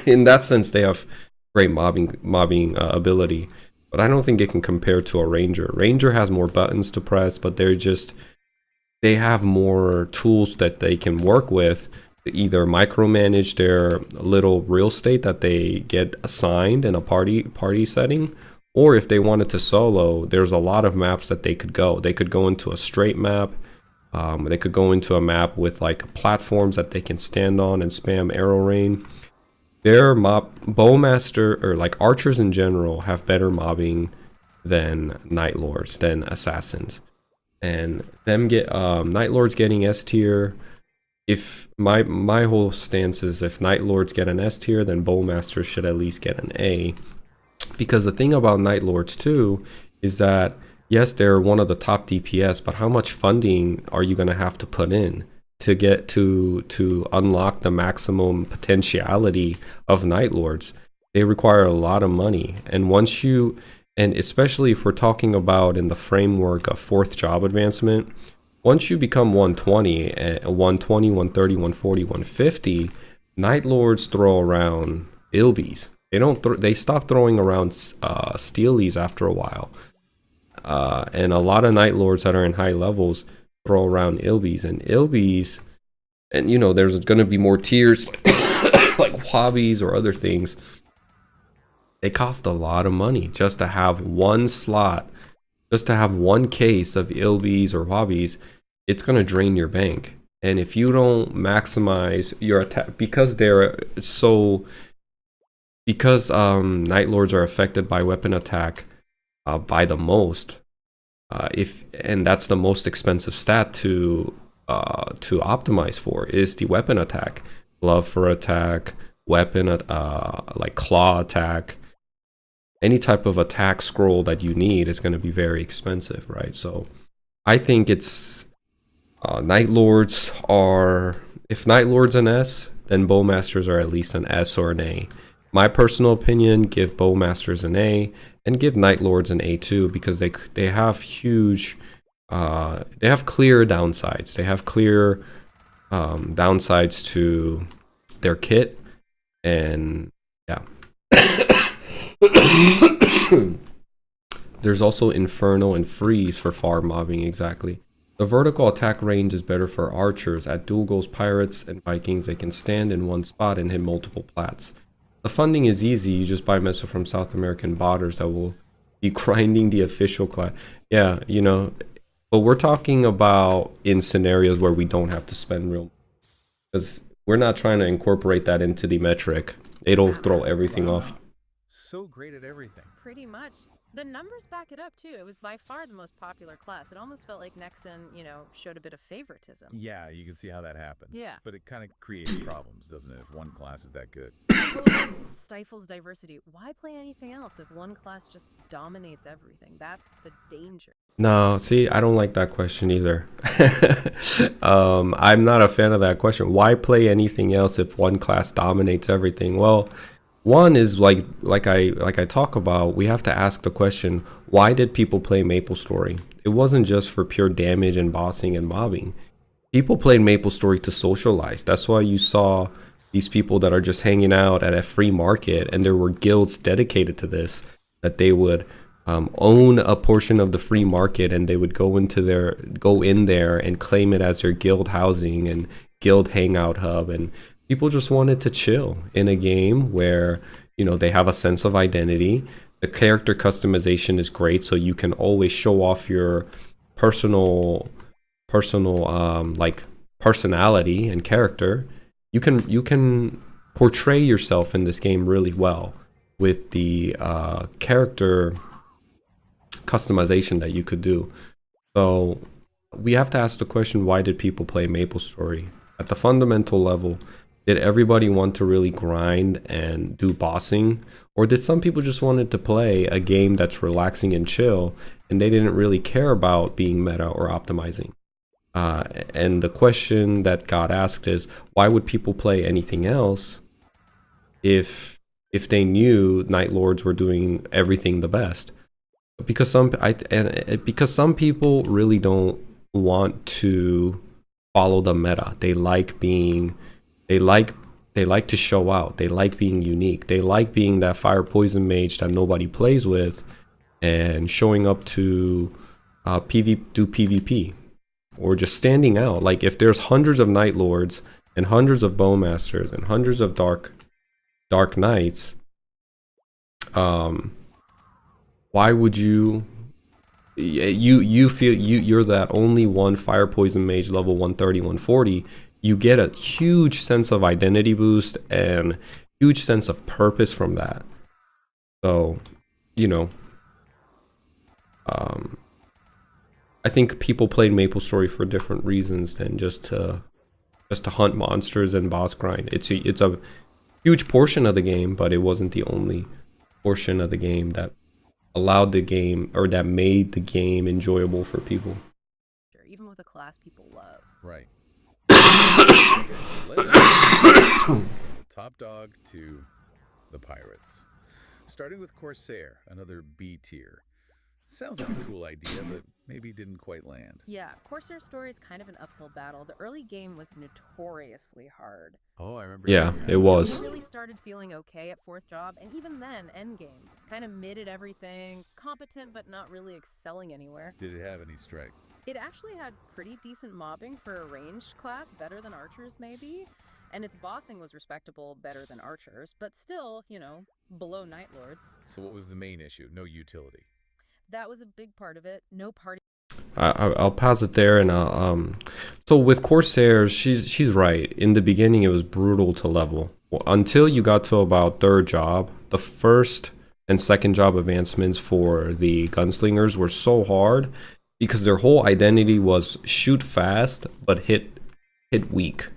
in that sense, they have great mobbing ability, but I don't think it can compare to a Ranger. Ranger has more buttons to press, but they have more tools that they can work with to either micromanage their little real estate that they get assigned in a party setting, or if they wanted to solo, there's a lot of maps that they could go. They could go into a straight map. They could go into a map with like platforms that they can stand on and spam arrow rain. Their bowmaster, or like archers in general, have better mobbing than Night Lords, than assassins. And them get Night Lords getting S tier. If my whole stance is, if Night Lords get an S tier, then bowmasters should at least get an A. Because the thing about Night Lords too is that yes, they're one of the top DPS, but how much funding are you going to have to put in to get to unlock the maximum potentiality of Night Lords? They require a lot of money, and especially if we're talking about in the framework of fourth job advancement, once you become 120, 130, 140, 150, Night Lords throw around Ilbies. They stop throwing around Steelies after a while. And a lot of Night Lords that are in high levels throw around Ilbies. And Ilbies, and there's going to be more tiers like hobbies or other things. They cost a lot of money just to have one slot, just to have one case of Ilbies or hobbies. It's going to drain your bank. And if you don't maximize your attack, because Night Lords are affected by weapon attack by the most, and that's the most expensive stat to optimize for, is the weapon attack. Glove for attack, weapon like claw attack, any type of attack scroll that you need is going to be very expensive, right? So I think it's Night Lords are, if Night Lords an S, then Bowmasters are at least an S or an A. My personal opinion, give Bowmasters an A and give Night Lords an A too, because they have huge, they have clear downsides. They have clear downsides to their kit, and yeah. There's also Inferno and Freeze for far mobbing, exactly. The vertical attack range is better for archers. At dual goals pirates and Vikings, they can stand in one spot and hit multiple plats. The funding is easy. You just buy meso from South American botters that will be grinding the official class. Yeah, but we're talking about in scenarios where we don't have to spend real, because we're not trying to incorporate that into the metric. It'll throw everything off. So great at everything. Pretty much. The numbers back it up too. It was by far the most popular class. It almost felt like Nexon, showed a bit of favoritism. Yeah, you can see how that happens. Yeah. But it kind of creates problems, doesn't it, if one class is that good? Totally stifles diversity. Why play anything else if one class just dominates everything? That's the danger. No, see, I don't like that question either. I'm not a fan of that question. Why play anything else if one class dominates everything? Well, one is like I talk about, we have to ask the question, why did people play MapleStory? It wasn't just for pure damage and bossing and mobbing. People played MapleStory to socialize. That's why you saw these people that are just hanging out at a free market, and there were guilds dedicated to this, that they would own a portion of the free market, and they would go in there and claim it as their guild housing and guild hangout hub. And people just wanted to chill in a game where, you know, they have a sense of identity. The character customization is great, so you can always show off your personal like personality and character. You can portray yourself in this game really well with the character customization that you could do. So we have to ask the question, why did people play MapleStory? At the fundamental level, did everybody want to really grind and do bossing? Or did some people just wanted to play a game that's relaxing and chill, and they didn't really care about being meta or optimizing? And the question that got asked is, why would people play anything else if they knew Night Lords were doing everything the best? Because some people really don't want to follow the meta. They like to show out. They like being unique. They like being that fire poison mage that nobody plays with and showing up to do PvP or just standing out. Like if there's hundreds of Night Lords and hundreds of Bowmasters and hundreds of Dark Knights, why would you feel you're that only one fire poison mage level 130, 140? You get a huge sense of identity boost and huge sense of purpose from that. So, you know, I think people played MapleStory for different reasons than just to hunt monsters and boss grind. It's a huge portion of the game, but it wasn't the only portion of the game that allowed the game, or that made the game enjoyable for people. Sure, even with a class people love. Right. The top dog to the pirates. Starting with Corsair, another B tier. Sounds like a cool idea, but maybe didn't quite land. Yeah, Corsair's story is kind of an uphill battle. The early game was notoriously hard. Oh, I remember. Yeah, it was. I really started feeling okay at 4th job, and even then, endgame. Kind of mid at everything, competent but not really excelling anywhere. Did it have any strength? It actually had pretty decent mobbing for a ranged class, better than archers maybe. And its bossing was respectable, better than archers, but still, you know, below Night Lords. So what was the main issue? No utility. That was a big part of it. No party. I'll pause it there, and so with Corsair, she's right. In the beginning, it was brutal to level. Until you got to about 3rd job, the 1st and 2nd job advancements for the gunslingers were so hard because their whole identity was shoot fast but hit weak.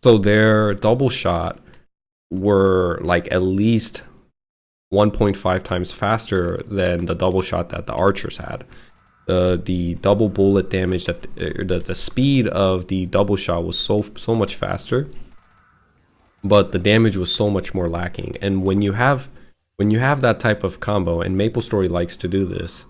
So their double shot were like at least 1.5 times faster than the double shot that the archers had. The double bullet damage, that the speed of the double shot was so much faster, but the damage was so much more lacking. And when you have that type of combo, and MapleStory likes to do this,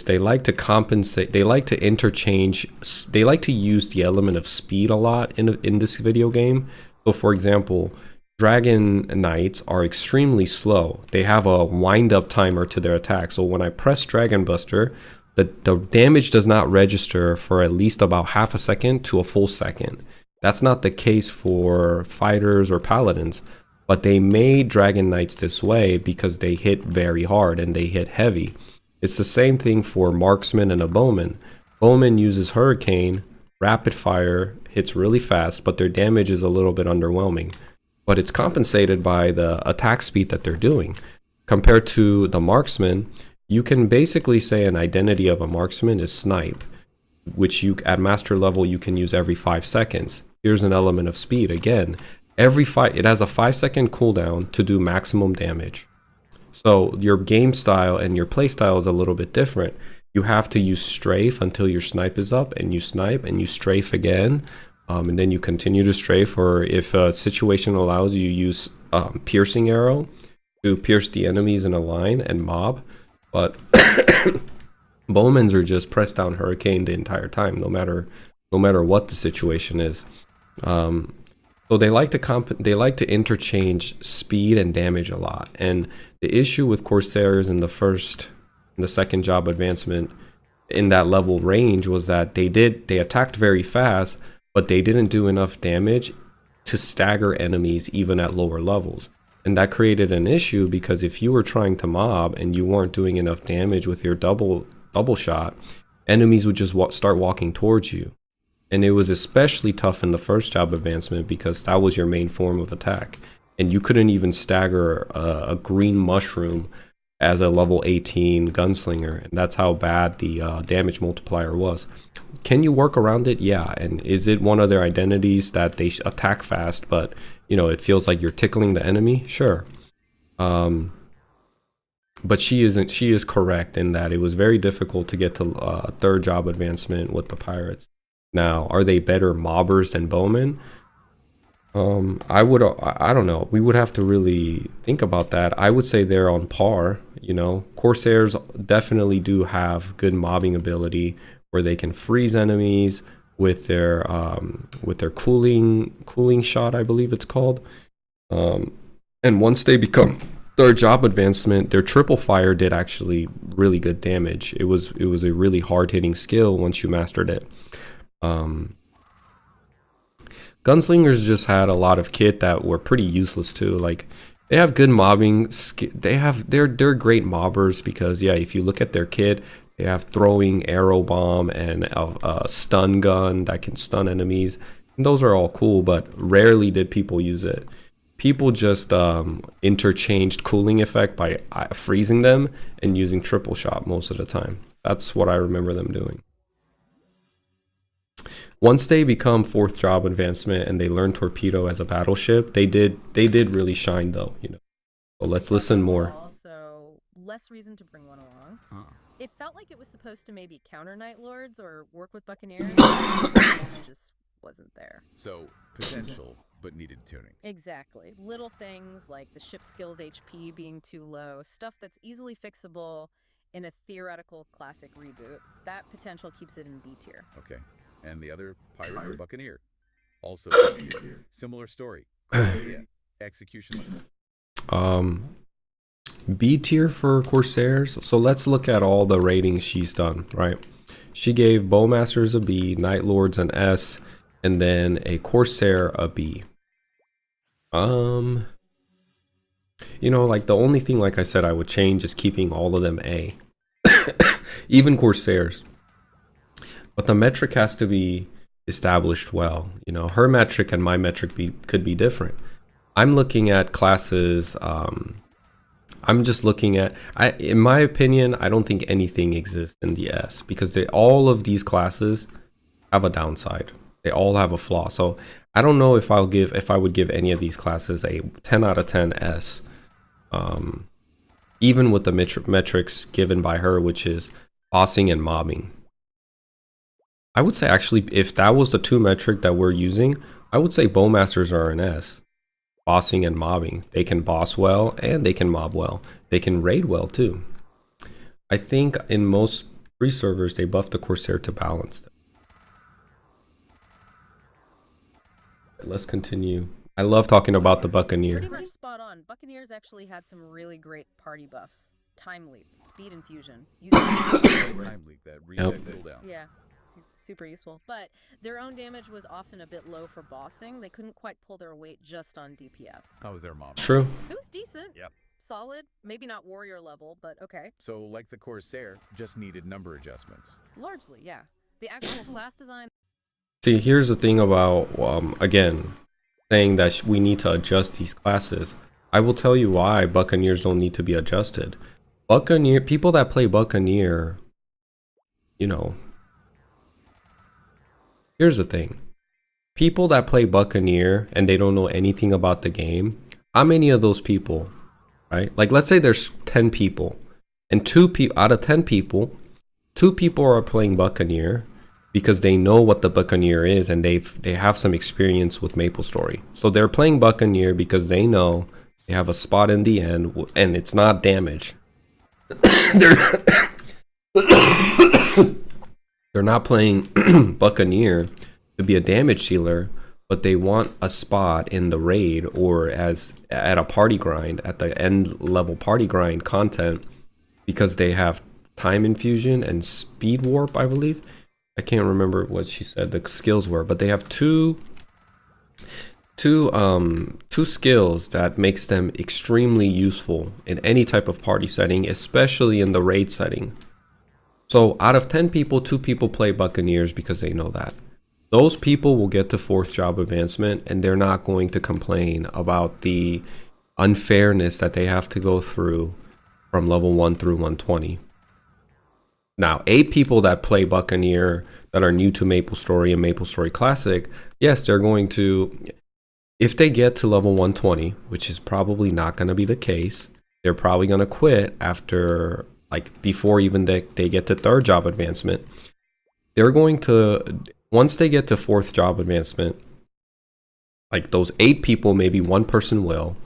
they like to compensate, they like to interchange, they like to use the element of speed a lot in this video game. So for example, Dragon Knights are extremely slow. They have a wind-up timer to their attack. So when I press Dragon Buster, the damage does not register for at least about half a second to a full second. That's not the case for fighters or paladins. But they made Dragon Knights this way because they hit very hard and they hit heavy. It's the same thing for Marksman and a Bowman. Bowman uses Hurricane, rapid fire, hits really fast, but their damage is a little bit underwhelming. But it's compensated by the attack speed that they're doing. Compared to the Marksman, you can basically say an identity of a Marksman is Snipe, which you at master level you can use every 5 seconds. Here's an element of speed again. It has a 5-second cooldown to do maximum damage. So your game style and your play style is a little bit different. You have to use strafe until your snipe is up, and you snipe and you strafe again, and then you continue to strafe, or if a situation allows you, use piercing arrow to pierce the enemies in a line and mob. But Bowmans are just press down hurricane the entire time, no matter what the situation is. So they like to interchange speed and damage a lot. And the issue with Corsairs in the second job advancement in that level range was that they attacked very fast, but they didn't do enough damage to stagger enemies even at lower levels. And that created an issue, because if you were trying to mob and you weren't doing enough damage with your double shot, enemies would just start walking towards you. And it was especially tough in the first job advancement because that was your main form of attack. And you couldn't even stagger a green mushroom as a level 18 gunslinger. And that's how bad the damage multiplier was. Can you work around it? Yeah. And is it one of their identities that they attack fast, but it feels like you're tickling the enemy? Sure. But she is correct in that it was very difficult to get to third job advancement with the pirates. Now, are they better mobbers than bowmen? I don't know. We would have to really think about that. I would say they're on par. Corsairs definitely do have good mobbing ability, where they can freeze enemies with their cooling shot, I believe it's called. And once they become third job advancement, their triple fire did actually really good damage. It was a really hard hitting skill once you mastered it. Gunslingers just had a lot of kit that were pretty useless too. Like, they have good mobbing. They're great mobbers because, yeah, if you look at their kit, they have throwing arrow bomb and a stun gun that can stun enemies. And those are all cool, but rarely did people use it. People just interchanged cooling effect by freezing them and using triple shot most of the time. That's what I remember them doing. Once they become fourth job advancement and they learn torpedo as a battleship, they did really shine though. So let's listen more. Also, less reason to bring one along. It felt like it was supposed to maybe counter Night Lords or work with Buccaneers. It just wasn't there. So, potential, but needed tuning. Exactly. Little things like the ship skills HP being too low, stuff that's easily fixable in a theoretical classic reboot. That potential keeps it in B tier. Okay. And the other, pirate or buccaneer. Also, similar story. Execution. B tier for Corsairs. So let's look at all the ratings she's done, right? She gave Bowmasters a B, Night Lords an S, and then a Corsair a B. Like the only thing, like I said, I would change is keeping all of them A. Even Corsairs. But the metric has to be established well. Her metric and my metric could be different. I'm looking at classes. I'm just looking at. In my opinion, I don't think anything exists in the S, because all of these classes have a downside. They all have a flaw. So I don't know if I would give any of these classes a 10 out of 10 S. Even with the metrics given by her, which is bossing and mobbing. I would say, actually, if that was the two metric that we're using, I would say Bowmasters are an S. Bossing and mobbing. They can boss well and they can mob well. They can raid well too. I think in most free servers, they buff the Corsair to balance them. Let's continue. I love talking about the Buccaneer. Pretty much spot on. Buccaneers actually had some really great party buffs. Time leap, speed infusion. Time leap, that reset cooldown. Yeah. Super useful, but their own damage was often a bit low for bossing. They couldn't quite pull their weight just on DPS. How was their mob? True. It was decent. Yep. Solid. Maybe not warrior level, but okay. So, like the Corsair, just needed number adjustments. Largely, yeah. The actual class design. See, here's the thing about, again, saying that we need to adjust these classes. I will tell you why Buccaneers don't need to be adjusted. People that play Buccaneer, here's the thing. People that play Buccaneer and they don't know anything about the game, how many of those people, right? Like let's say there's 10 people, and out of 10 people, 2 people are playing Buccaneer because they know what the Buccaneer is and they have some experience with Maplestory. So they're playing Buccaneer because they know they have a spot in the end and it's not damage. they're not playing Buccaneer to be a damage dealer, but they want a spot in the raid or as at a party grind, at the end level party grind content, because they have time infusion and speed warp, I believe. I can't remember what she said the skills were, but they have two skills that makes them extremely useful in any type of party setting, especially in the raid setting. So out of 10 people, 2 people play Buccaneers because they know that. Those people will get to 4th job advancement and they're not going to complain about the unfairness that they have to go through from level 1 through 120. Now, 8 people that play Buccaneer that are new to Maplestory and Maplestory Classic, yes, they're going to, if they get to level 120, which is probably not going to be the case, they're probably going to quit after, like, before even they get to 3rd job advancement. They're going to, once they get to 4th job advancement, like those 8 people, maybe 1 person will,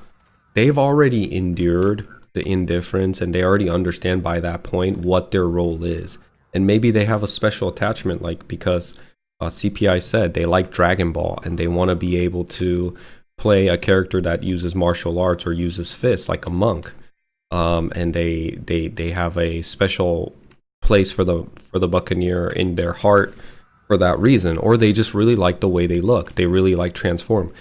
they've already endured the indifference and they already understand by that point what their role is. And maybe they have a special attachment, like because CPI said they like Dragon Ball and they want to be able to play a character that uses martial arts or uses fists, like a monk. And they have a special place for the Buccaneer in their heart for that reason, or they just really like the way they look. They really like transform.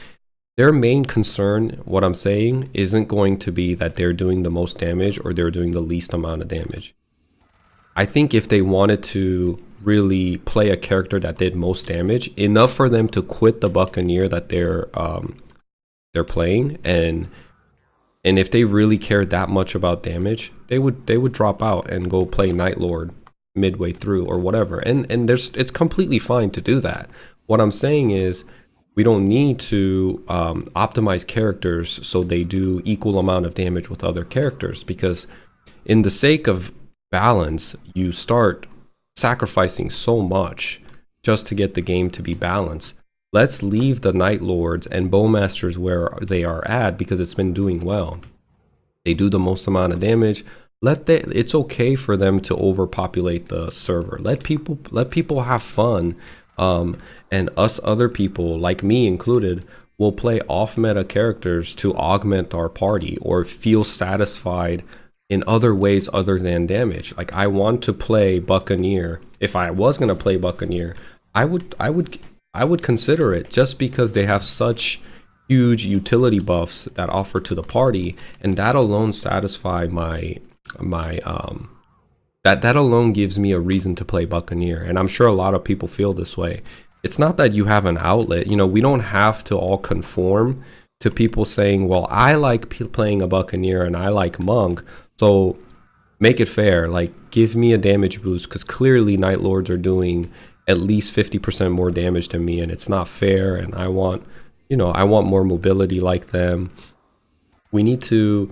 Their main concern, what I'm saying, isn't going to be that they're doing the most damage or they're doing the least amount of damage. I think if they wanted to really play a character that did most damage, enough for them to quit the Buccaneer that they're playing, and if they really cared that much about damage, they would drop out and go play Night Lord midway through or whatever. And it's completely fine to do that. What I'm saying is, we don't need to optimize characters so they do equal amount of damage with other characters, because in the sake of balance, you start sacrificing so much just to get the game to be balanced. Let's leave the Night Lords and Bowmasters where they are at because it's been doing well. They do the most amount of damage. It's okay for them to overpopulate the server. Let people have fun. And us other people, like me included, will play off-meta characters to augment our party or feel satisfied in other ways other than damage. Like, I want to play Buccaneer. If I was going to play Buccaneer, I would consider it, just because they have such huge utility buffs that offer to the party, and that alone satisfy that alone gives me a reason to play Buccaneer. And I'm sure a lot of people feel this way. It's not that you have an outlet. You know, we don't have to all conform to people saying, well, I like playing a Buccaneer and I like Monk, so make it fair. Like, give me a damage boost, because clearly Night Lords are doing at least 50% more damage than me, and it's not fair, and I want more mobility like them. We need to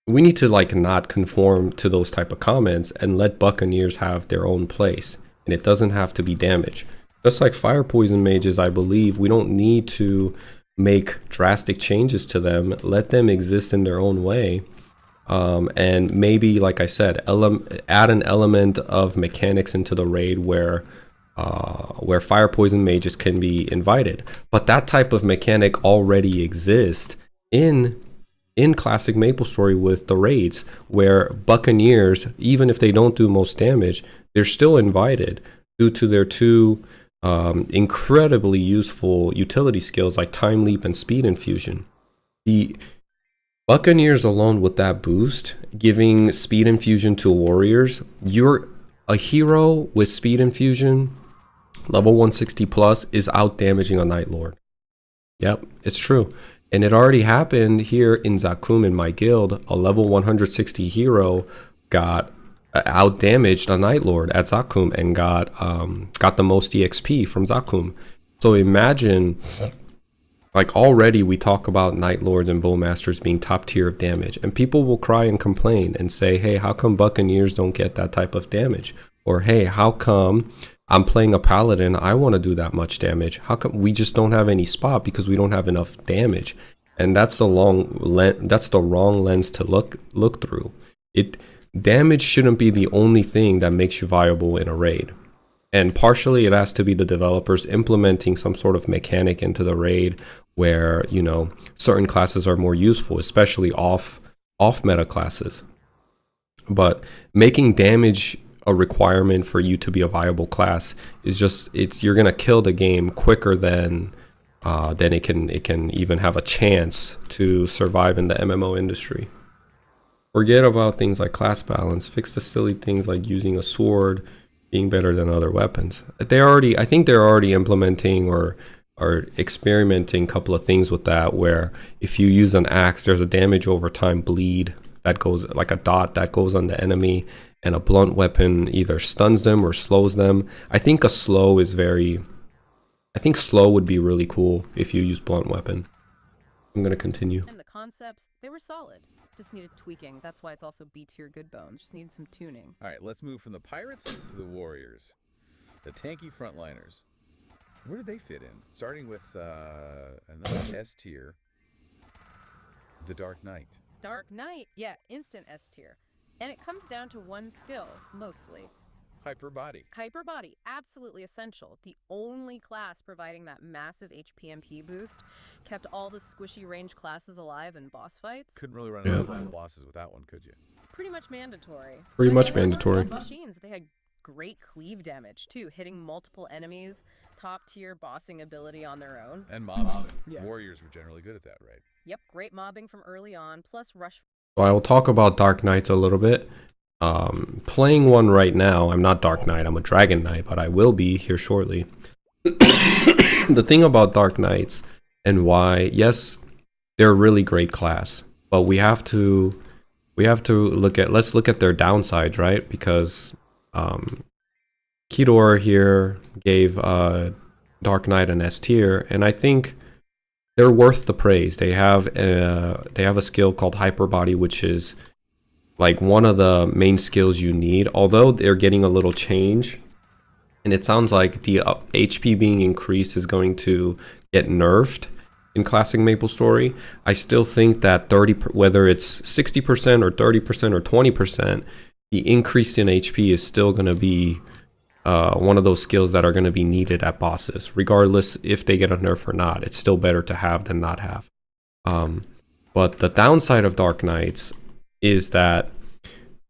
like not conform to those type of comments and let Buccaneers have their own place, and it doesn't have to be damage. Just like fire poison mages, I believe we don't need to make drastic changes to them. Let them exist in their own way, and maybe, like I said, add an element of mechanics into the raid where fire poison mages can be invited. But that type of mechanic already exists in Classic Maplestory with the raids, where Buccaneers, even if they don't do most damage, they're still invited due to their two incredibly useful utility skills like Time Leap and Speed Infusion. The Buccaneers alone with that boost, giving Speed Infusion to warriors, you're a hero with Speed Infusion, level 160 plus, is out damaging a Night Lord. Yep, it's true. And it already happened here in Zakum in my guild. A level 160 hero got out damaged a Night Lord at Zakum and got the most EXP from Zakum. So imagine Like already we talk about Night Lords and Bowmasters being top tier of damage, and people will cry and complain and say, hey, how come Buccaneers don't get that type of damage? Or hey, how come I'm playing a Paladin, I want to do that much damage? How come we just don't have any spot because we don't have enough damage? And that's the wrong lens to look through. Damage shouldn't be the only thing that makes you viable in a raid. And partially it has to be the developers implementing some sort of mechanic into the raid where, you know, certain classes are more useful, especially off meta classes. But making damage a requirement for you to be a viable class is just, you're gonna kill the game quicker than it can even have a chance to survive in the MMO industry. Forget about things like class balance. Fix the silly things like using a sword being better than other weapons. I think they're already implementing or experimenting a couple of things with that, where if you use an axe, there's a damage over time bleed that goes like a dot that goes on the enemy, and a blunt weapon either stuns them or slows them. I think slow would be really cool if you use blunt weapon. I'm gonna continue. And the concepts, they were solid. Just needed tweaking. That's why it's also B tier good bones. Just needed some tuning. All right, let's move from the pirates to the warriors, the tanky frontliners. Where do they fit in? Starting with another S tier, the Dark Knight. Dark Knight, yeah, instant S tier. And it comes down to one skill, mostly. Hyper body. Hyper body, absolutely essential. The only class providing that massive HP boost, kept all the squishy range classes alive in boss fights. Couldn't really run out bosses without one, could you? Pretty much mandatory. Pretty much They had mandatory. machines. They had great cleave damage too, hitting multiple enemies, top tier bossing ability on their own. And mobbing. Yeah. Warriors were generally good at that, right? Yep, great mobbing from early on, plus rush. So I will talk about Dark Knights a little bit. Playing one right now. I'm not Dark Knight, I'm a Dragon Knight, but I will be here shortly. The thing about Dark Knights and why, yes, they're a really great class, but we have to let's look at their downsides, right? Because Kedor here gave Dark Knight an S tier, and I think they're worth the praise. They have a skill called Hyper Body, which is like one of the main skills you need, although they're getting a little change. And it sounds like the HP being increased is going to get nerfed in Classic Maplestory. I still think that whether it's 60% or 30% or 20%, the increase in HP is still going to be one of those skills that are going to be needed at bosses. Regardless if they get a nerf or not, it's still better to have than not have. But the downside of Dark Knights is that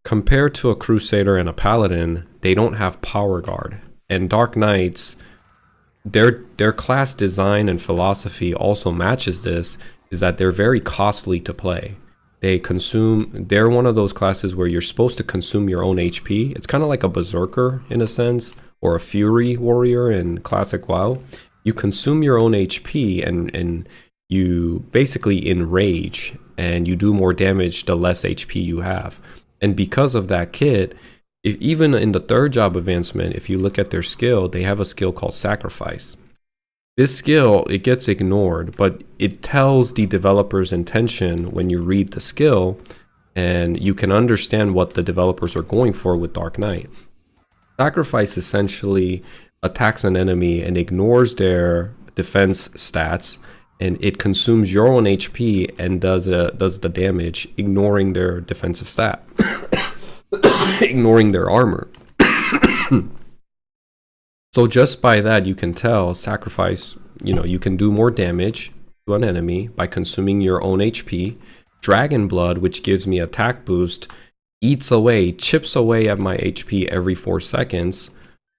compared to a Crusader and a Paladin, they don't have Power Guard. And Dark Knights, their class design and philosophy also matches this, is that they're very costly to play. They're one of those classes where you're supposed to consume your own HP. It's kind of like a Berserker in a sense, or a Fury Warrior in Classic WoW. You consume your own HP and you basically enrage, and you do more damage the less HP you have. And because of that kit, even in the third job advancement, if you look at their skill, they have a skill called Sacrifice. This skill, it gets ignored, but it tells the developer's intention when you read the skill, and you can understand what the developers are going for with Dark Knight. Sacrifice essentially attacks an enemy and ignores their defense stats, and it consumes your own HP and does the damage, ignoring their defensive stat, ignoring their armor. So just by that, you can tell Sacrifice, you can do more damage to an enemy by consuming your own HP. Dragon Blood, which gives me attack boost, chips away at my HP every 4 seconds.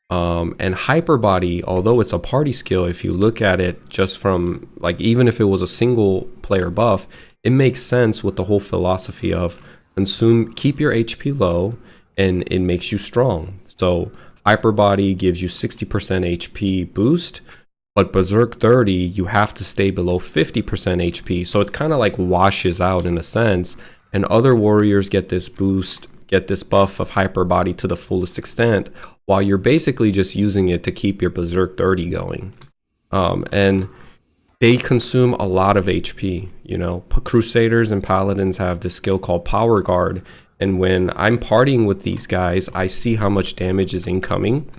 And Hyper Body, although it's a party skill, if you look at it just from, like, even if it was a single player buff, it makes sense with the whole philosophy of keep your HP low, and it makes you strong. So Hyper Body gives you 60% HP boost, but Berserk 30, you have to stay below 50% HP. So it's kind of like washes out in a sense, and other warriors get this buff of Hyper Body to the fullest extent, while you're basically just using it to keep your Berserk 30 going. And they consume a lot of HP. You know, Crusaders and Paladins have this skill called Power Guard, and when I'm partying with these guys, I see how much damage is incoming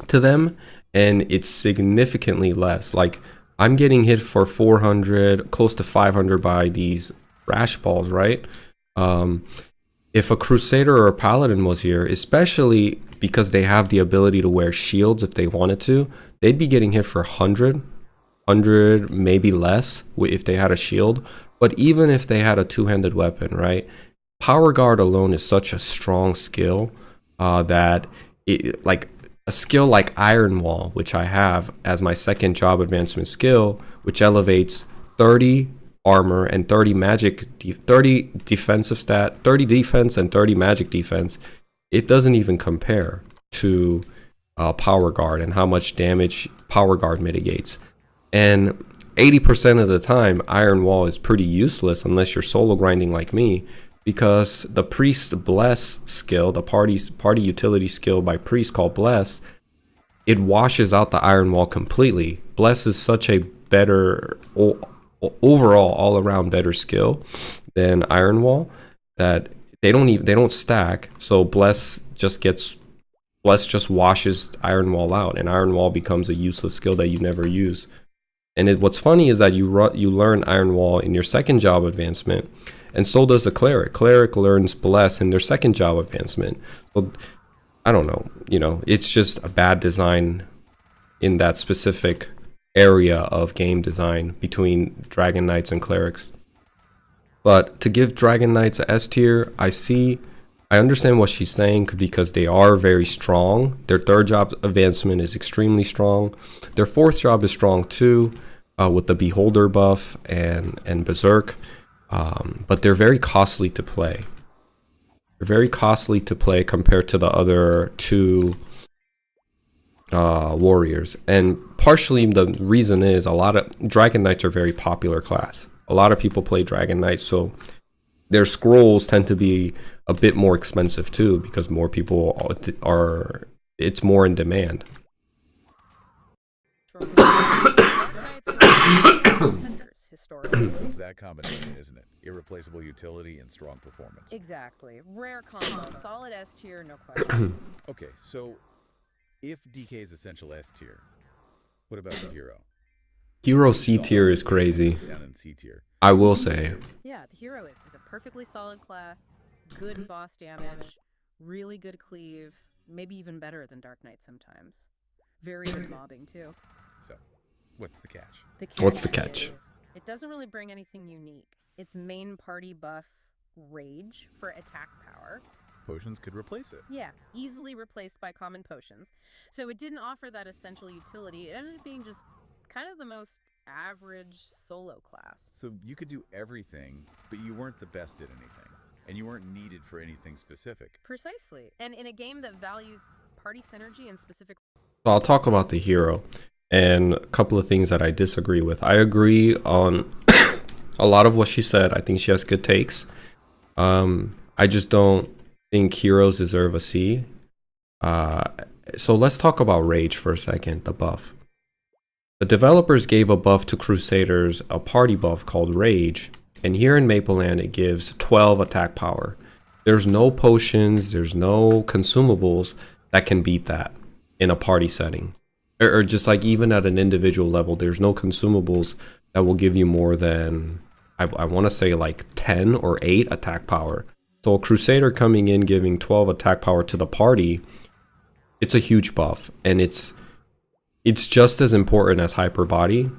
to them, and it's significantly less. Like, I'm getting hit for 400, close to 500 by these rash balls, right? If a Crusader or a Paladin was here, especially because they have the ability to wear shields if they wanted to, they'd be getting hit for 100, maybe less if they had a shield. But even if they had a two-handed weapon, right? Power Guard alone is such a strong skill that like a skill like Iron Wall, which I have as my second job advancement skill, which elevates 30 armor and 30 magic, 30 defensive stat, 30 defense and 30 magic defense. It doesn't even compare to Power Guard and how much damage Power Guard mitigates. And 80% of the time, Iron Wall is pretty useless unless you're solo grinding like me, because the Priest Bless skill, the party utility skill by Priest called Bless, it washes out the Iron Wall completely. Bless is such a better, overall, all-around better skill than Iron Wall that they don't stack. So Bless just washes Iron Wall out, and Iron Wall becomes a useless skill that you never use. And what's funny is that you learn Iron Wall in your second job advancement, and so does a Cleric. Cleric learns Bless in their second job advancement. So, I don't know, you know, it's just a bad design in that specific area of game design between Dragon Knights and Clerics. But to give Dragon Knights a S tier, I understand what she's saying, because they are very strong. Their third job advancement is extremely strong. Their fourth job is strong too, with the Beholder buff and Berserk. But they're very costly to play. They're very costly to play compared to the other two warriors. And partially the reason is a lot of Dragon Knights are a very popular class. A lot of people play Dragon Knights, so their scrolls tend to be a bit more expensive too, because more people it's more in demand. Historically. So it's that combination, isn't it? Irreplaceable utility and strong performance. Exactly. Rare combo. Solid S tier, no question. Okay, so if DK is essential S tier, what about the hero? Hero C tier is crazy, Down in C tier. I will say. Yeah, the hero is a perfectly solid class, good boss damage, really good cleave, maybe even better than Dark Knight sometimes. Very good mobbing too. So, what's the catch? What's the catch? It doesn't really bring anything unique. Its main party buff, Rage, for attack power. Potions could replace it. Yeah, easily replaced by common potions. So it didn't offer that essential utility. It ended up being just kind of the most average solo class. So you could do everything, but you weren't the best at anything. And you weren't needed for anything specific. Precisely. And in a game that values party synergy and specific... So I'll talk about the hero and a couple of things that I disagree with. I agree on a lot of what she said. I think she has good takes. I just don't think heroes deserve a C. So let's talk about Rage for a second, the buff. The developers gave a buff to Crusaders, a party buff called Rage, and here in Mapleland it gives 12 attack power. There's no potions, there's no consumables that can beat that in a party setting. Or just like even at an individual level, there's no consumables that will give you more than, I want to say like 10 or 8 attack power. So a Crusader coming in giving 12 attack power to the party, it's a huge buff, and it's just as important as Hyper Body,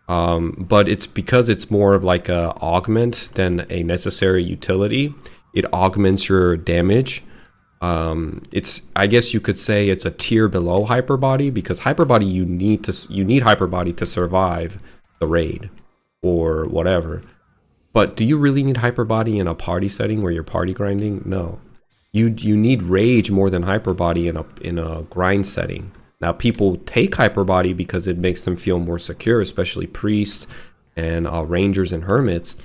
but it's because it's more of like a augment than a necessary utility. It augments your damage. I guess you could say it's a tier below Hyper Body, because Hyper Body you need Hyper Body to survive the raid or whatever. But do you really need Hyper Body in a party setting where you're party grinding? No. You need Rage more than Hyper Body in a grind setting. Now people take Hyper Body because it makes them feel more secure, especially priests and rangers and hermits.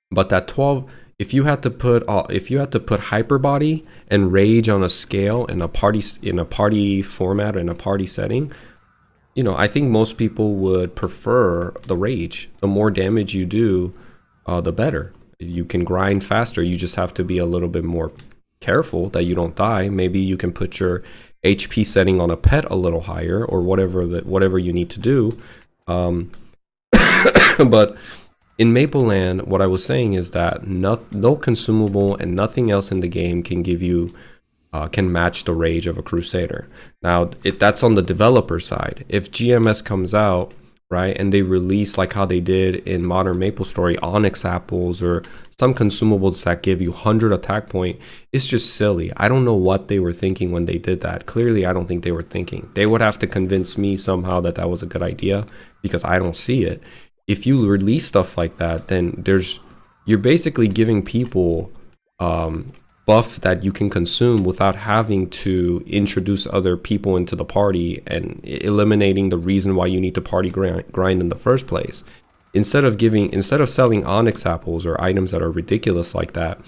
But that 12, if you had to put Hyper Body and Rage on a scale in a party format or in a party setting, you know, I think most people would prefer the rage. The more damage you do, the better. You can grind faster. You just have to be a little bit more careful that you don't die. Maybe you can put your HP setting on a pet a little higher, or whatever you need to do. But in Maple Land, what I was saying is that no consumable and nothing else in the game can give you can match the rage of a Crusader. Now, that's on the developer side. If GMS comes out, right, and they release like how they did in Modern Maplestory, Onyx apples or some consumables that give you 100 attack point, it's just silly. I don't know what they were thinking when they did that. Clearly, I don't think they were thinking. They would have to convince me somehow that that was a good idea, because I don't see it. If you release stuff like that, then you're basically giving people buff that you can consume without having to introduce other people into the party and eliminating the reason why you need to party grind in the first place. Instead of selling onyx apples or items that are ridiculous like that,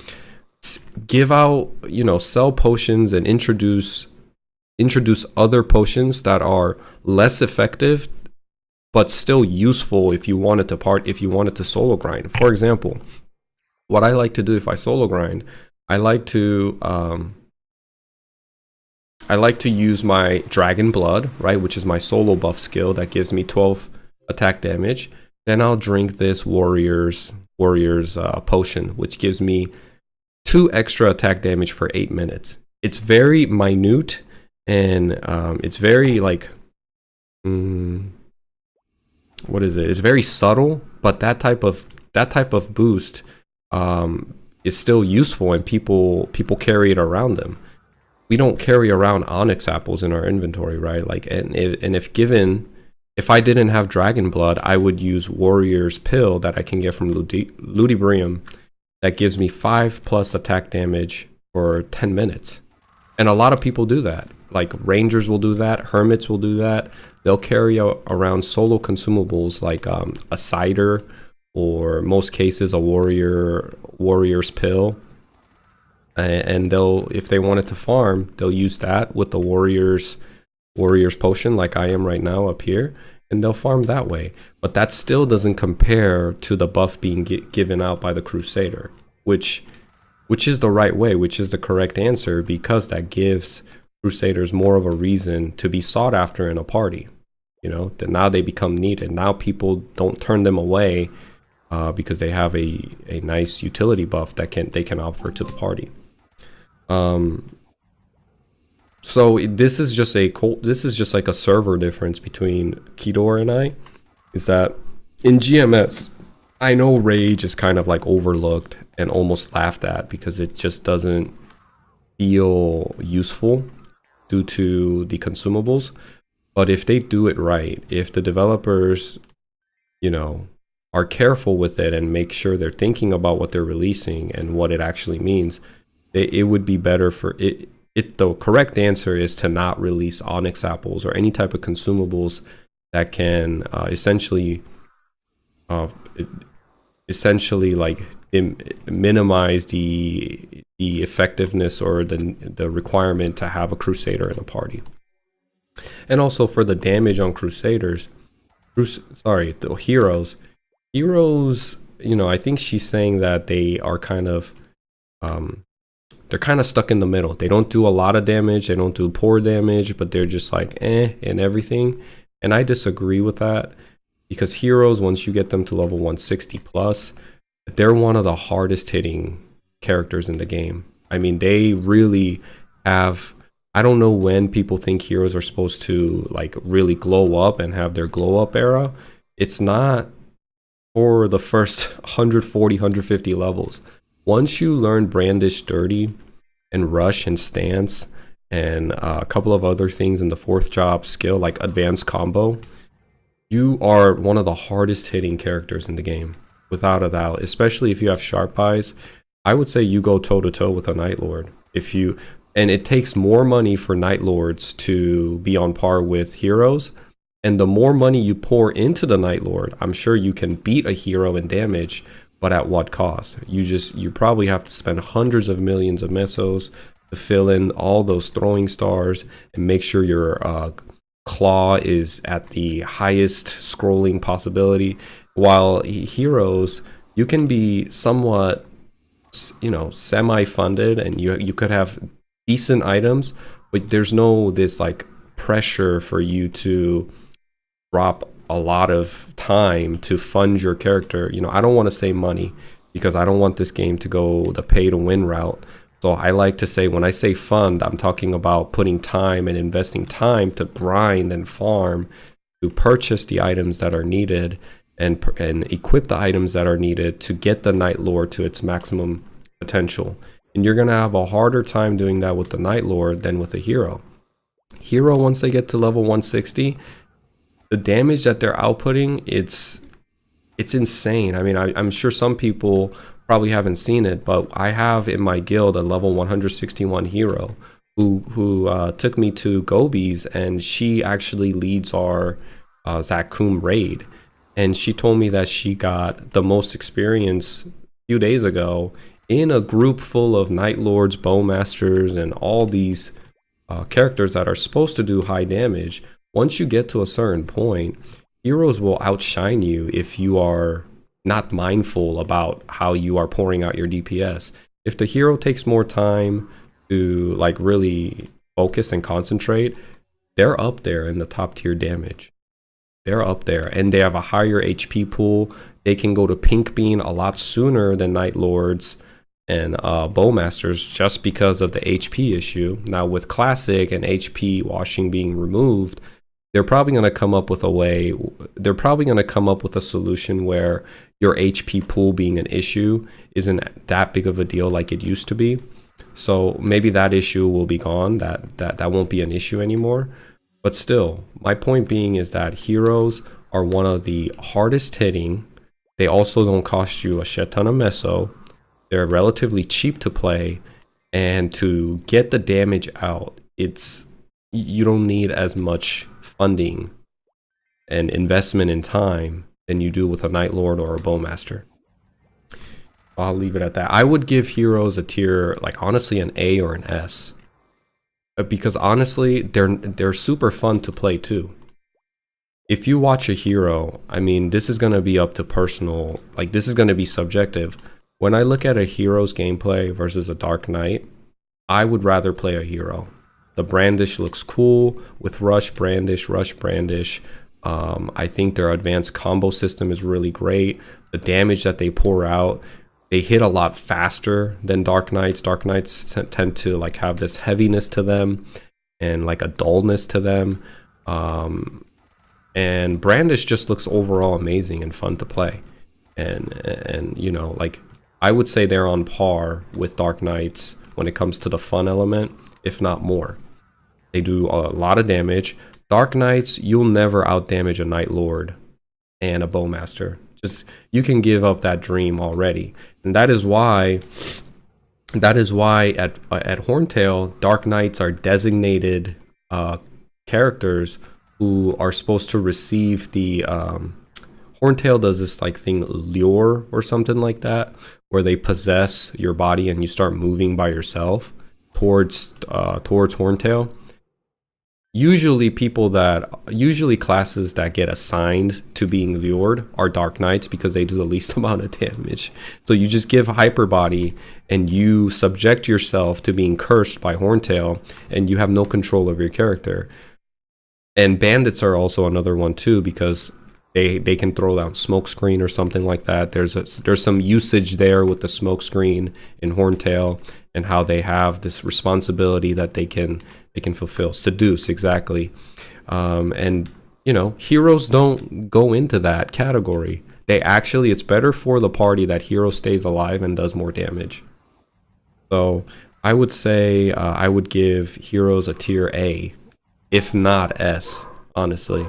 give out, you know, sell potions and introduce other potions that are less effective but still useful if you wanted to solo grind. For example, what I like to do if I solo grind, I like to use my Dragon Blood, right, which is my solo buff skill that gives me 12 attack damage. Then I'll drink this warrior's potion, which gives me 2 extra attack damage for 8 minutes. It's very minute, and it's very like what is it? It's very subtle, but that type of boost is still useful, and people carry it around them. We don't carry around onyx apples in our inventory, right? Like, and if I didn't have Dragon Blood, I would use Warrior's Pill that I can get from Ludibrium that gives me 5+ attack damage for 10 minutes. And a lot of people do that. Like Rangers will do that, Hermits will do that. They'll carry around solo consumables like a cider, or most cases a warrior's pill, and they'll, if they wanted to farm, they'll use that with the warrior's potion like I am right now up here, and they'll farm that way. But that still doesn't compare to the buff being given out by the Crusader, which is the right way, which is the correct answer, because that gives Crusaders more of a reason to be sought after in a party. You know, that now they become needed. Now people don't turn them away because they have a nice utility buff that they can offer to the party. So this is just like a server difference between Kidor and I, is that in GMS, I know rage is kind of like overlooked and almost laughed at because it just doesn't feel useful due to the consumables. But if they do it right, if the developers, you know, are careful with it and make sure they're thinking about what they're releasing and what it actually means, it would be better for it. The correct answer is to not release onyx apples or any type of consumables that can essentially like minimize the effectiveness or the requirement to have a Crusader in a party. And also for the damage on Crusaders, the heroes, you know, I think she's saying that they are kind of they're kind of stuck in the middle. They don't do a lot of damage, they don't do poor damage, but they're just like and everything. And I disagree with that, because heroes, once you get them to level 160 plus, they're one of the hardest hitting characters in the game. I mean, they really have, I don't know when people think heroes are supposed to like really glow up and have their glow up era. It's not for the first 140, 150 levels. Once you learn Brandish Dirty and Rush and Stance and a couple of other things in the 4th job skill like Advanced Combo, you are one of the hardest hitting characters in the game, without a doubt. Especially if you have Sharp Eyes, I would say you go toe to toe with a Night Lord. And it takes more money for Night Lords to be on par with heroes. And the more money you pour into the Night Lord, I'm sure you can beat a hero in damage, but at what cost? You probably have to spend hundreds of millions of mesos to fill in all those throwing stars and make sure your claw is at the highest scrolling possibility, while heroes, you can be somewhat, you know, semi-funded, and you could have decent items, but there's no this like pressure for you to drop a lot of time to fund your character. You know, I don't want to say money because I don't want this game to go the pay to win route. So I like to say, when I say fund, I'm talking about putting time and investing time to grind and farm to purchase the items that are needed and equip the items that are needed to get the Night Lord to its maximum potential. And you're going to have a harder time doing that with the Night Lord than with a hero. Hero, once they get to level 160, the damage that they're outputting, it's insane. I mean, I'm sure some people probably haven't seen it, but I have in my guild a level 161 hero who took me to Gobi's, and she actually leads our Zakum raid. And she told me that she got the most experience a few days ago in a group full of Night Lords, Bowmasters, and all these characters that are supposed to do high damage. Once you get to a certain point, heroes will outshine you if you are not mindful about how you are pouring out your DPS. If the hero takes more time to like really focus and concentrate, they're up there in the top tier damage. They're up there, and they have a higher HP pool. They can go to Pink Bean a lot sooner than Night Lords and Bowmasters just because of the HP issue. Now with Classic and HP washing being removed, they're probably going to come up with a way, they're probably going to come up with a solution where your HP pool being an issue isn't that big of a deal like it used to be. So maybe that issue will be gone, that won't be an issue anymore. But still, my point being is that heroes are one of the hardest hitting. They also don't cost you a shit ton of meso. They're relatively cheap to play, and to get the damage out, you don't need as much funding and investment in time than you do with a Night Lord or a Bowmaster. I'll leave it at that. I would give heroes a tier, like honestly an A or an S, because honestly they're super fun to play too. If you watch a hero, I mean, this is going to be up to personal, like this is going to be subjective. When I look at a hero's gameplay versus a Dark Knight, I would rather play a hero. The brandish looks cool with rush, brandish, rush, brandish. I think their advanced combo system is really great. The damage that they pour out, they hit a lot faster than Dark Knights. Dark Knights tend to like have this heaviness to them and like a dullness to them. And brandish just looks overall amazing and fun to play. And you know, like I would say they're on par with Dark Knights when it comes to the fun element, if not more. They do a lot of damage. Dark Knights, you'll never outdamage a Night Lord and a Bowmaster. Just, you can give up that dream already. And that is why at Horntail, Dark Knights are designated characters who are supposed to receive the Horntail does this like thing, lure or something like that, where they possess your body and you start moving by yourself towards Horntail. Usually classes that get assigned to being lured are Dark Knights because they do the least amount of damage. So you just give hyper body and you subject yourself to being cursed by Horntail, and you have no control of your character. And bandits are also another one too, because they can throw down smoke screen or something like that. There's some usage there with the smoke screen in Horntail and how they have this responsibility that they can fulfill. Seduce, exactly. And you know, heroes don't go into that category. It's better for the party that hero stays alive and does more damage. So I would say I would give heroes a tier A, if not S, honestly.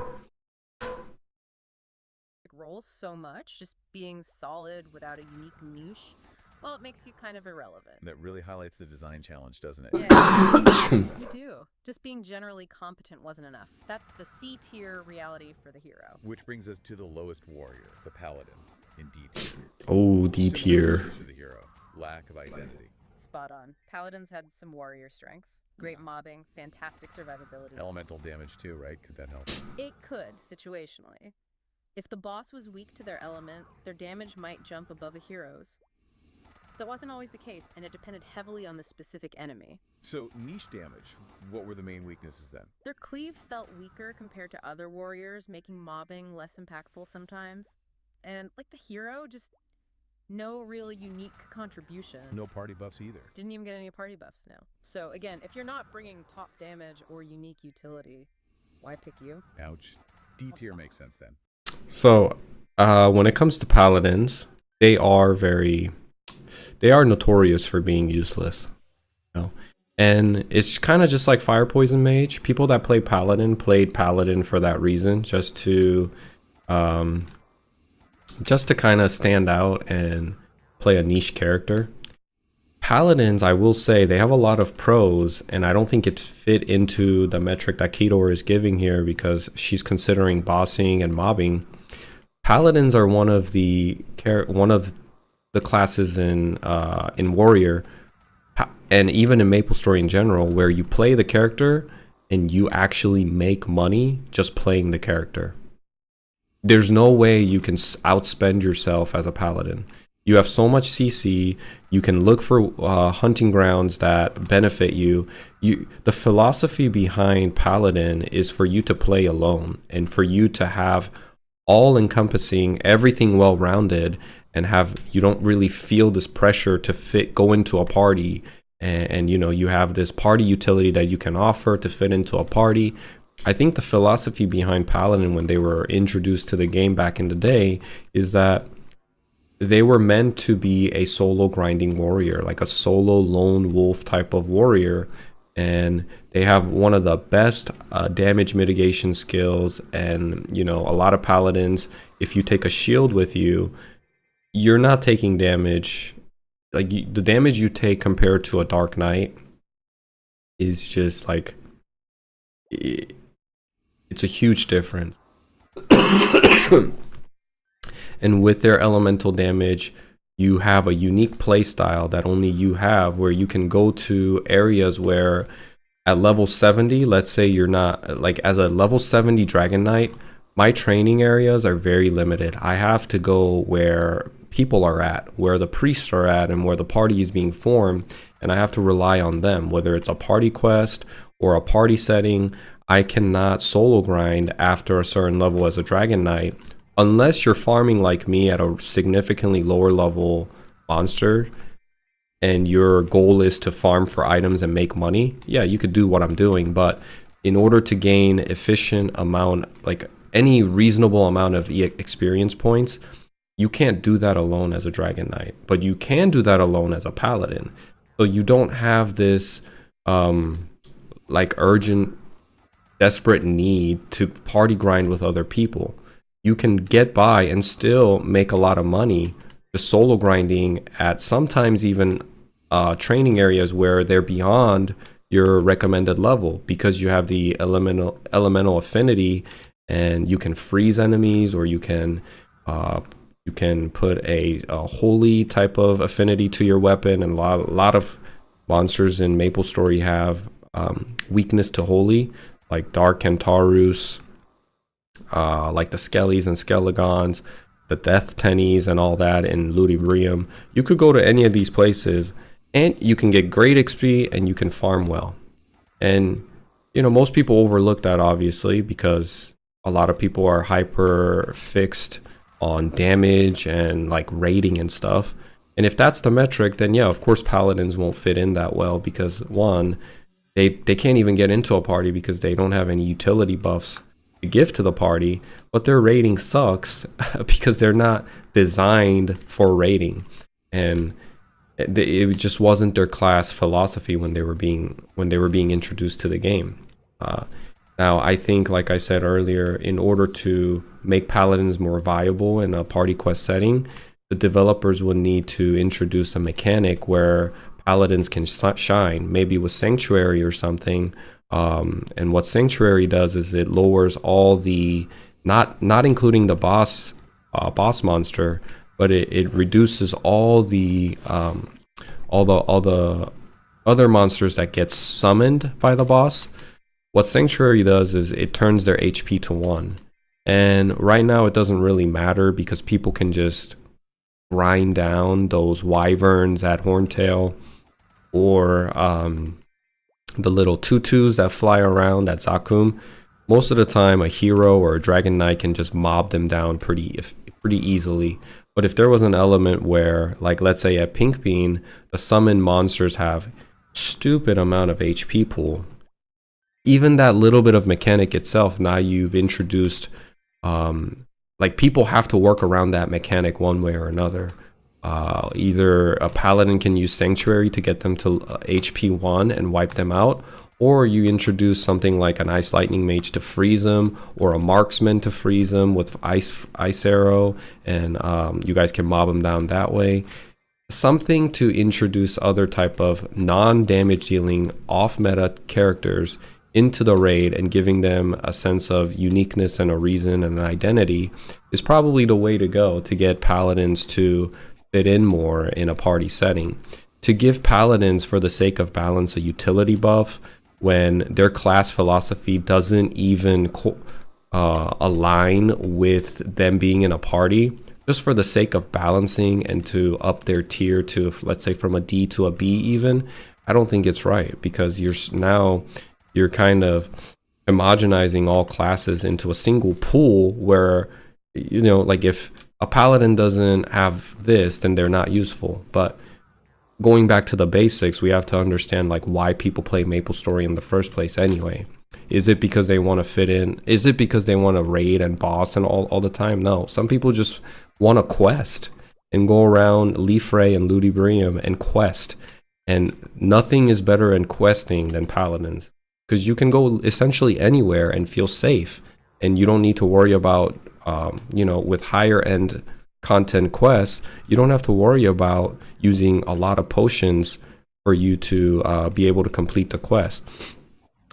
Roles so much, just being solid without a unique niche, well, it makes you kind of irrelevant. That really highlights the design challenge, doesn't it? Yeah, you do. Just being generally competent wasn't enough. That's the C tier reality for the hero. Which brings us to the lowest warrior, the paladin, in D tier. Oh, D tier. For the hero, lack of identity. spot on. Paladins had some warrior strengths, great mobbing, fantastic survivability. Elemental damage too, right? Could that help? It could, situationally. If the boss was weak to their element, their damage might jump above a hero's. That wasn't always the case, and it depended heavily on the specific enemy. So niche damage, what were the main weaknesses then? Their cleave felt weaker compared to other warriors, making mobbing less impactful sometimes. And like the hero, just no real unique contribution. No party buffs either. Didn't even get any party buffs, no. So again, if you're not bringing top damage or unique utility, why pick you? Ouch. D tier makes sense then. So, when it comes to paladins, they are notorious for being useless, you know? And it's kind of just like Fire Poison Mage. People that play Paladin played Paladin for that reason, just to kind of stand out and play a niche character. Paladins, I will say, they have a lot of pros, and I don't think it fit into the metric that Kedor is giving here because she's considering bossing and mobbing. Paladins are one of the classes in Warrior, and even in Maplestory in general, where you play the character and you actually make money just playing the character. There's no way you can outspend yourself as a paladin. You have so much CC. You can look for hunting grounds that benefit you. The philosophy behind paladin is for you to play alone and for you to have all-encompassing, everything well-rounded, and you don't really feel this pressure to go into a party, and you know, you have this party utility that you can offer to fit into a party. I think the philosophy behind Paladin when they were introduced to the game back in the day is that they were meant to be a solo grinding warrior, like a solo lone wolf type of warrior, and they have one of the best damage mitigation skills. And you know, a lot of paladins, if you take a shield with you, you're not taking damage. Like the damage you take compared to a Dark Knight is just like, it's a huge difference. And with their elemental damage, you have a unique play style that only you have, where you can go to areas where at level 70, let's say you're not, like as a level 70 Dragon Knight, my training areas are very limited. I have to go where people are at, where the priests are at, and where the party is being formed, and I have to rely on them, whether it's a party quest or a party setting. I cannot solo grind after a certain level as a Dragon Knight, unless you're farming like me at a significantly lower level monster, and your goal is to farm for items and make money. Yeah, you could do what I'm doing, but in order to gain efficient amount, like any reasonable amount of experience points, you can't do that alone as a Dragon Knight, but you can do that alone as a Paladin. So you don't have this like urgent, desperate need to party grind with other people. You can get by and still make a lot of money just solo grinding at sometimes even training areas where they're beyond your recommended level, because you have the elemental affinity, and you can freeze enemies, or you can put a holy type of affinity to your weapon. And a lot of monsters in Maplestory have weakness to holy, like Dark Kentarus, like the Skellies and Skelegons, the Death Tennies and all that in Ludibrium. You could go to any of these places and you can get great XP and you can farm well. And you know, most people overlook that, obviously, because a lot of people are hyper fixed on damage and like rating and stuff. And if that's the metric, then yeah, of course paladins won't fit in that well, because one, they can't even get into a party because they don't have any utility buffs to give to the party, but their rating sucks because they're not designed for rating, and it just wasn't their class philosophy when they were being introduced to the game. Now I think, like I said earlier, in order to make paladins more viable in a party quest setting, the developers would need to introduce a mechanic where paladins can shine, maybe with Sanctuary or something. And what Sanctuary does is it lowers all the, not including the boss monster, but it reduces all the all the other monsters that get summoned by the boss, what Sanctuary does is it turns their HP to 1. And right now it doesn't really matter because people can just grind down those wyverns at Horntail, or the little tutus that fly around at Zakum. Most of the time a hero or a Dragon Knight can just mob them down pretty easily. But if there was an element where, like let's say at Pink Bean, the summoned monsters have stupid amount of HP pool, even that little bit of mechanic itself, now you've introduced like people have to work around that mechanic one way or another. Either a paladin can use Sanctuary to get them to HP 1 and wipe them out, or you introduce something like an Ice Lightning Mage to freeze them, or a Marksman to freeze them with Ice Arrow, and you guys can mob them down that way. Something to introduce other type of non-damage dealing off-meta characters into the raid and giving them a sense of uniqueness and a reason and an identity is probably the way to go to get paladins to fit in more in a party setting. To give paladins, for the sake of balance, a utility buff when their class philosophy doesn't even align with them being in a party, just for the sake of balancing and to up their tier to, let's say, from a D to a B even, I don't think it's right, because you're kind of homogenizing all classes into a single pool where, you know, like if a paladin doesn't have this, then they're not useful. But going back to the basics, we have to understand like why people play Maplestory in the first place anyway. Is it because they want to fit in? Is it because they want to raid and boss and all the time? No, some people just want to quest and go around Leafray and Ludibrium and quest. And nothing is better in questing than paladins, because you can go essentially anywhere and feel safe, and you don't need to worry about you know, with higher end content quests, you don't have to worry about using a lot of potions for you to be able to complete the quest.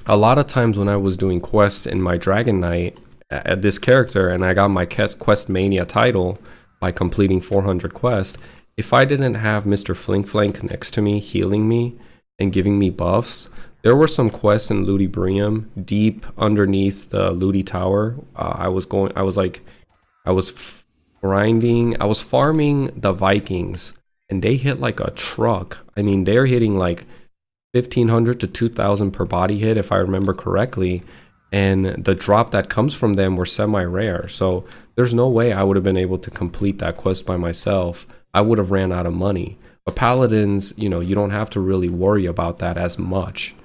A lot of times when I was doing quests in my Dragon Knight at this character, and I got my Quest Mania title by completing 400 quests, if I didn't have Mr. Flink Flank next to me healing me and giving me buffs, there were some quests in Ludibrium deep underneath the Ludi Tower. I was farming the Vikings, and they hit like a truck. I mean, they're hitting like 1,500 to 2,000 per body hit, if I remember correctly. And the drop that comes from them were semi-rare. So there's no way I would have been able to complete that quest by myself. I would have ran out of money. But Paladins, you know, you don't have to really worry about that as much.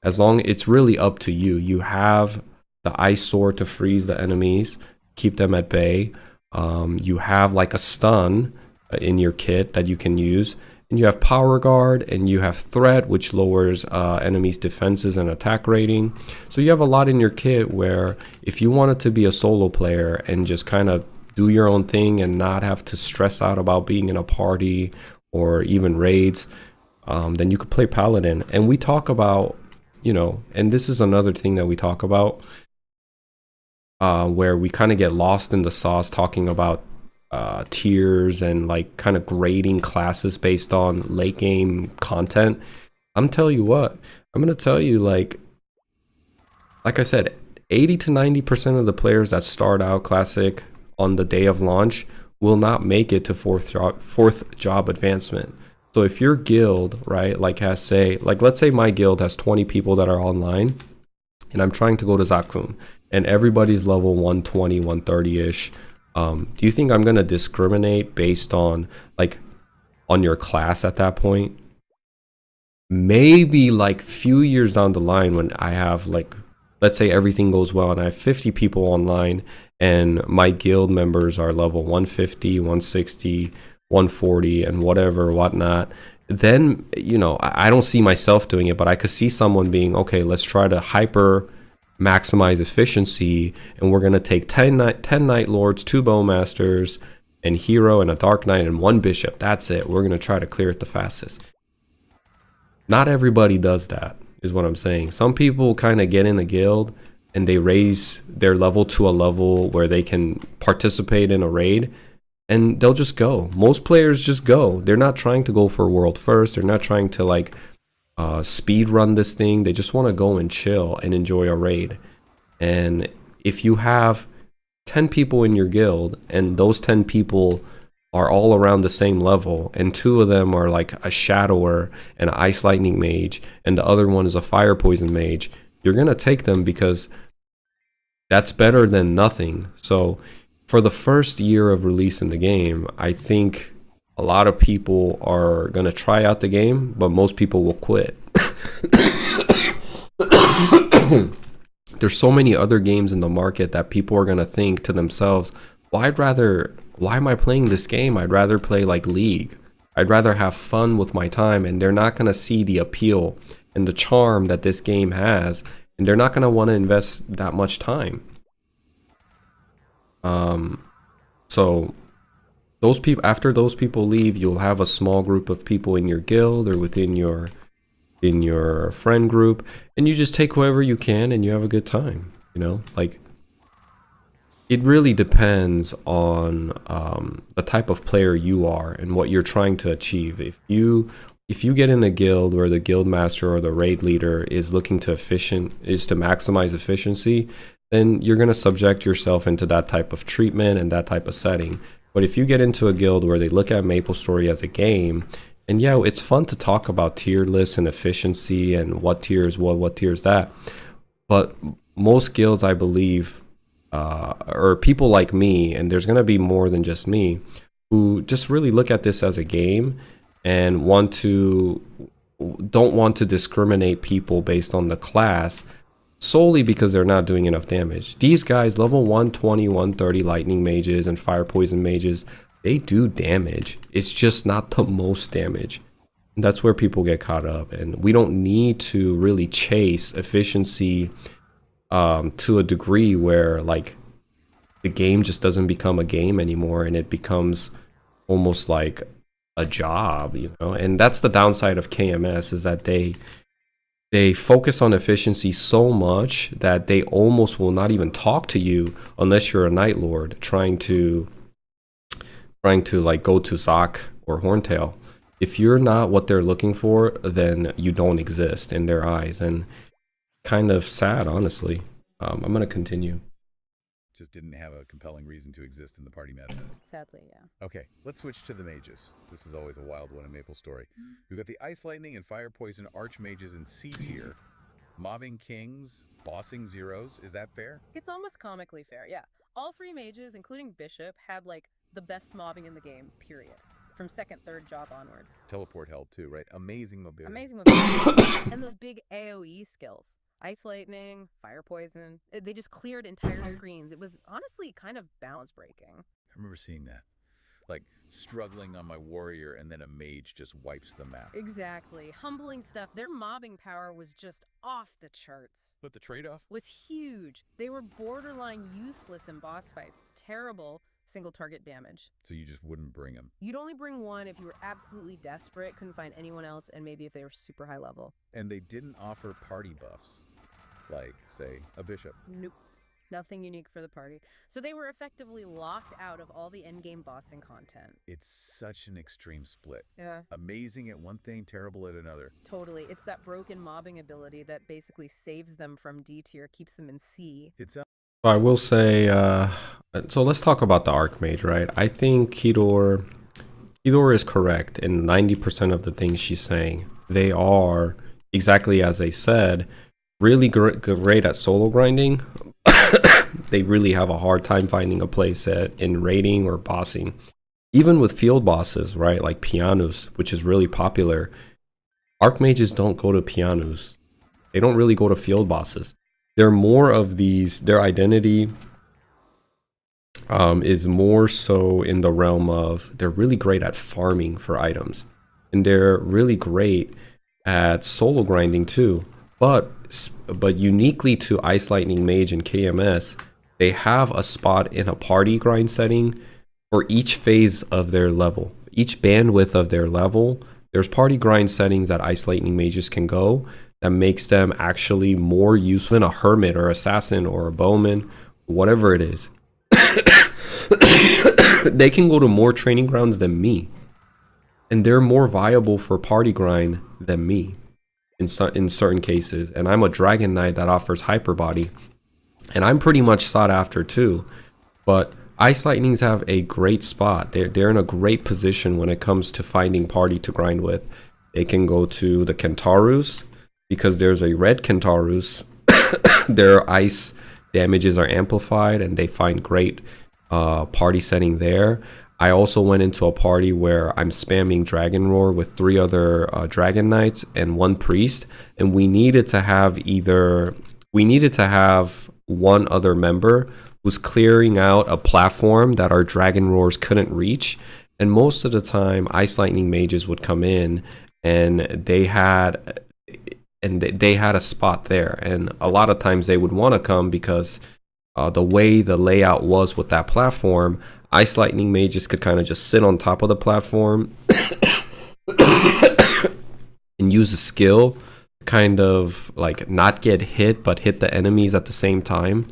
As long it's really up to you. You have the Ice Sword to freeze the enemies, keep them at bay. You have like a stun in your kit that you can use. And you have Power Guard, and you have Threat, which lowers enemies' defenses and attack rating. So you have a lot in your kit where if you wanted to be a solo player and just kind of do your own thing and not have to stress out about being in a party or even raids, then you could play Paladin. And we talk about, you know, and this is another thing that we talk about, where we kind of get lost in the sauce talking about tiers and like kind of grading classes based on late game content. I'm telling you what, I'm gonna tell you, like I said, 80 to 90% of the players that start out Classic on the day of launch will not make it to fourth job advancement. So if your guild, right, like has say, like let's say my guild has 20 people that are online, and I'm trying to go to Zakum, and everybody's level 120, 130-ish. Do you think I'm gonna discriminate based on like on your class at that point? Maybe like few years down the line when I have like, let's say everything goes well and I have 50 people online and my guild members are level 150, 160, 140 and whatnot, then, you know, I don't see myself doing it, but I could see someone being, okay, let's try to hyper maximize efficiency, and we're going to take 10 Night Lords, 2 Bowmasters, and Hero, and a Dark Knight, and 1 Bishop. That's it. We're going to try to clear it the fastest. Not everybody does that, is what I'm saying. Some people kind of get in a guild, and they raise their level to a level where they can participate in a raid, and they'll just go. Most players just go. They're not trying to go for world first. They're not trying to like speed run this thing. They just want to go and chill and enjoy a raid. And if you have 10 people in your guild and those 10 people are all around the same level, and 2 of them are like a shadower and an ice lightning mage, and the other one is a fire poison mage, you're gonna take them because that's better than nothing. So for the first year of releasing the game, I think a lot of people are gonna try out the game, but most people will quit. There's so many other games in the market that people are gonna think to themselves, well, why am I playing this game? I'd rather play like League. I'd rather have fun with my time, and they're not gonna see the appeal and the charm that this game has, and they're not gonna want to invest that much time. So those people, after those people leave, you'll have a small group of people in your guild or within your friend group, and you just take whoever you can and you have a good time, you know? Like, it really depends on the type of player you are and what you're trying to achieve. If you get in a guild where the guild master or the raid leader is looking to maximize efficiency, then you're going to subject yourself into that type of treatment and that type of setting. But if you get into a guild where they look at MapleStory as a game, and yeah, it's fun to talk about tier lists and efficiency and what tier is what tier is that. But most guilds, I believe, or people like me, and there's going to be more than just me, who just really look at this as a game and don't want to discriminate people based on the class solely because they're not doing enough damage. These guys, level 120, 130 lightning mages and fire poison mages, they do damage. It's just not the most damage. And that's where people get caught up, and we don't need to really chase efficiency to a degree where like the game just doesn't become a game anymore and it becomes almost like a job, you know. And that's the downside of KMS, is that they focus on efficiency so much that they almost will not even talk to you unless you're a Night Lord trying to like go to Zoc or Horntail. If you're not what they're looking for, then you don't exist in their eyes, and kind of sad, honestly. I'm gonna continue. Just didn't have a compelling reason to exist in the party meta. Sadly, yeah. Okay, let's switch to the mages. This is always a wild one in MapleStory. We've got the Ice Lightning and Fire Poison Archmages in C tier, mobbing kings, bossing zeros. Is that fair? It's almost comically fair, yeah. All 3 mages, including Bishop, had like the best mobbing in the game, period. From 2nd, 3rd job onwards. Teleport help too, right? Amazing mobility. Amazing mobility. And those big AoE skills. Ice Lightning, Fire Poison. They just cleared entire screens. It was honestly kind of balance breaking. I remember seeing that. Like, struggling on my warrior and then a mage just wipes the map. Exactly. Humbling stuff. Their mobbing power was just off the charts. But the trade-off? Was huge. They were borderline useless in boss fights. Terrible single target damage. So you just wouldn't bring them? You'd only bring one if you were absolutely desperate, couldn't find anyone else, and maybe if they were super high level. And they didn't offer party buffs, like, say, a bishop? Nope. Nothing unique for the party. So they were effectively locked out of all the endgame bossing content. It's such an extreme split. Yeah. Amazing at one thing, terrible at another. Totally. It's that broken mobbing ability that basically saves them from D tier, keeps them in C. I will say, so let's talk about the Archmage, right? I think Kidor is correct in 90% of the things she's saying. They are, exactly as they said, really great at solo grinding. They really have a hard time finding a place in raiding or bossing. Even with field bosses, right, like Pianus, which is really popular, Archmages don't go to Pianus. They don't really go to field bosses. They're more of these, their identity is more so in the realm of they're really great at farming for items. And they're really great at solo grinding too. But uniquely to Ice Lightning Mage and KMS, they have a spot in a party grind setting for each phase of their level. Each bandwidth of their level, there's party grind settings that Ice Lightning Mages can go that makes them actually more useful than a hermit or assassin or a bowman, whatever it is. they can go to more training grounds than me, and they're more viable for party grind than me in certain cases. And I'm a Dragon Knight that offers hyper body, and I'm pretty much sought after too. But Ice Lightnings have a great spot. They're in a great position when it comes to finding party to grind with. They can go to the Kentarus because there's a red Kentarus. Their ice damages are amplified, and they find great party setting there. I also went into a party where I'm spamming Dragon Roar with 3 other Dragon Knights and 1 Priest, and we needed to have one other member who's clearing out a platform that our Dragon Roars couldn't reach. And most of the time, Ice Lightning mages would come in, and they had a spot there. And a lot of times they would want to come because the way the layout was with that platform, Ice Lightning mages could kind of just sit on top of the platform and use a skill, kind of like not get hit, but hit the enemies at the same time.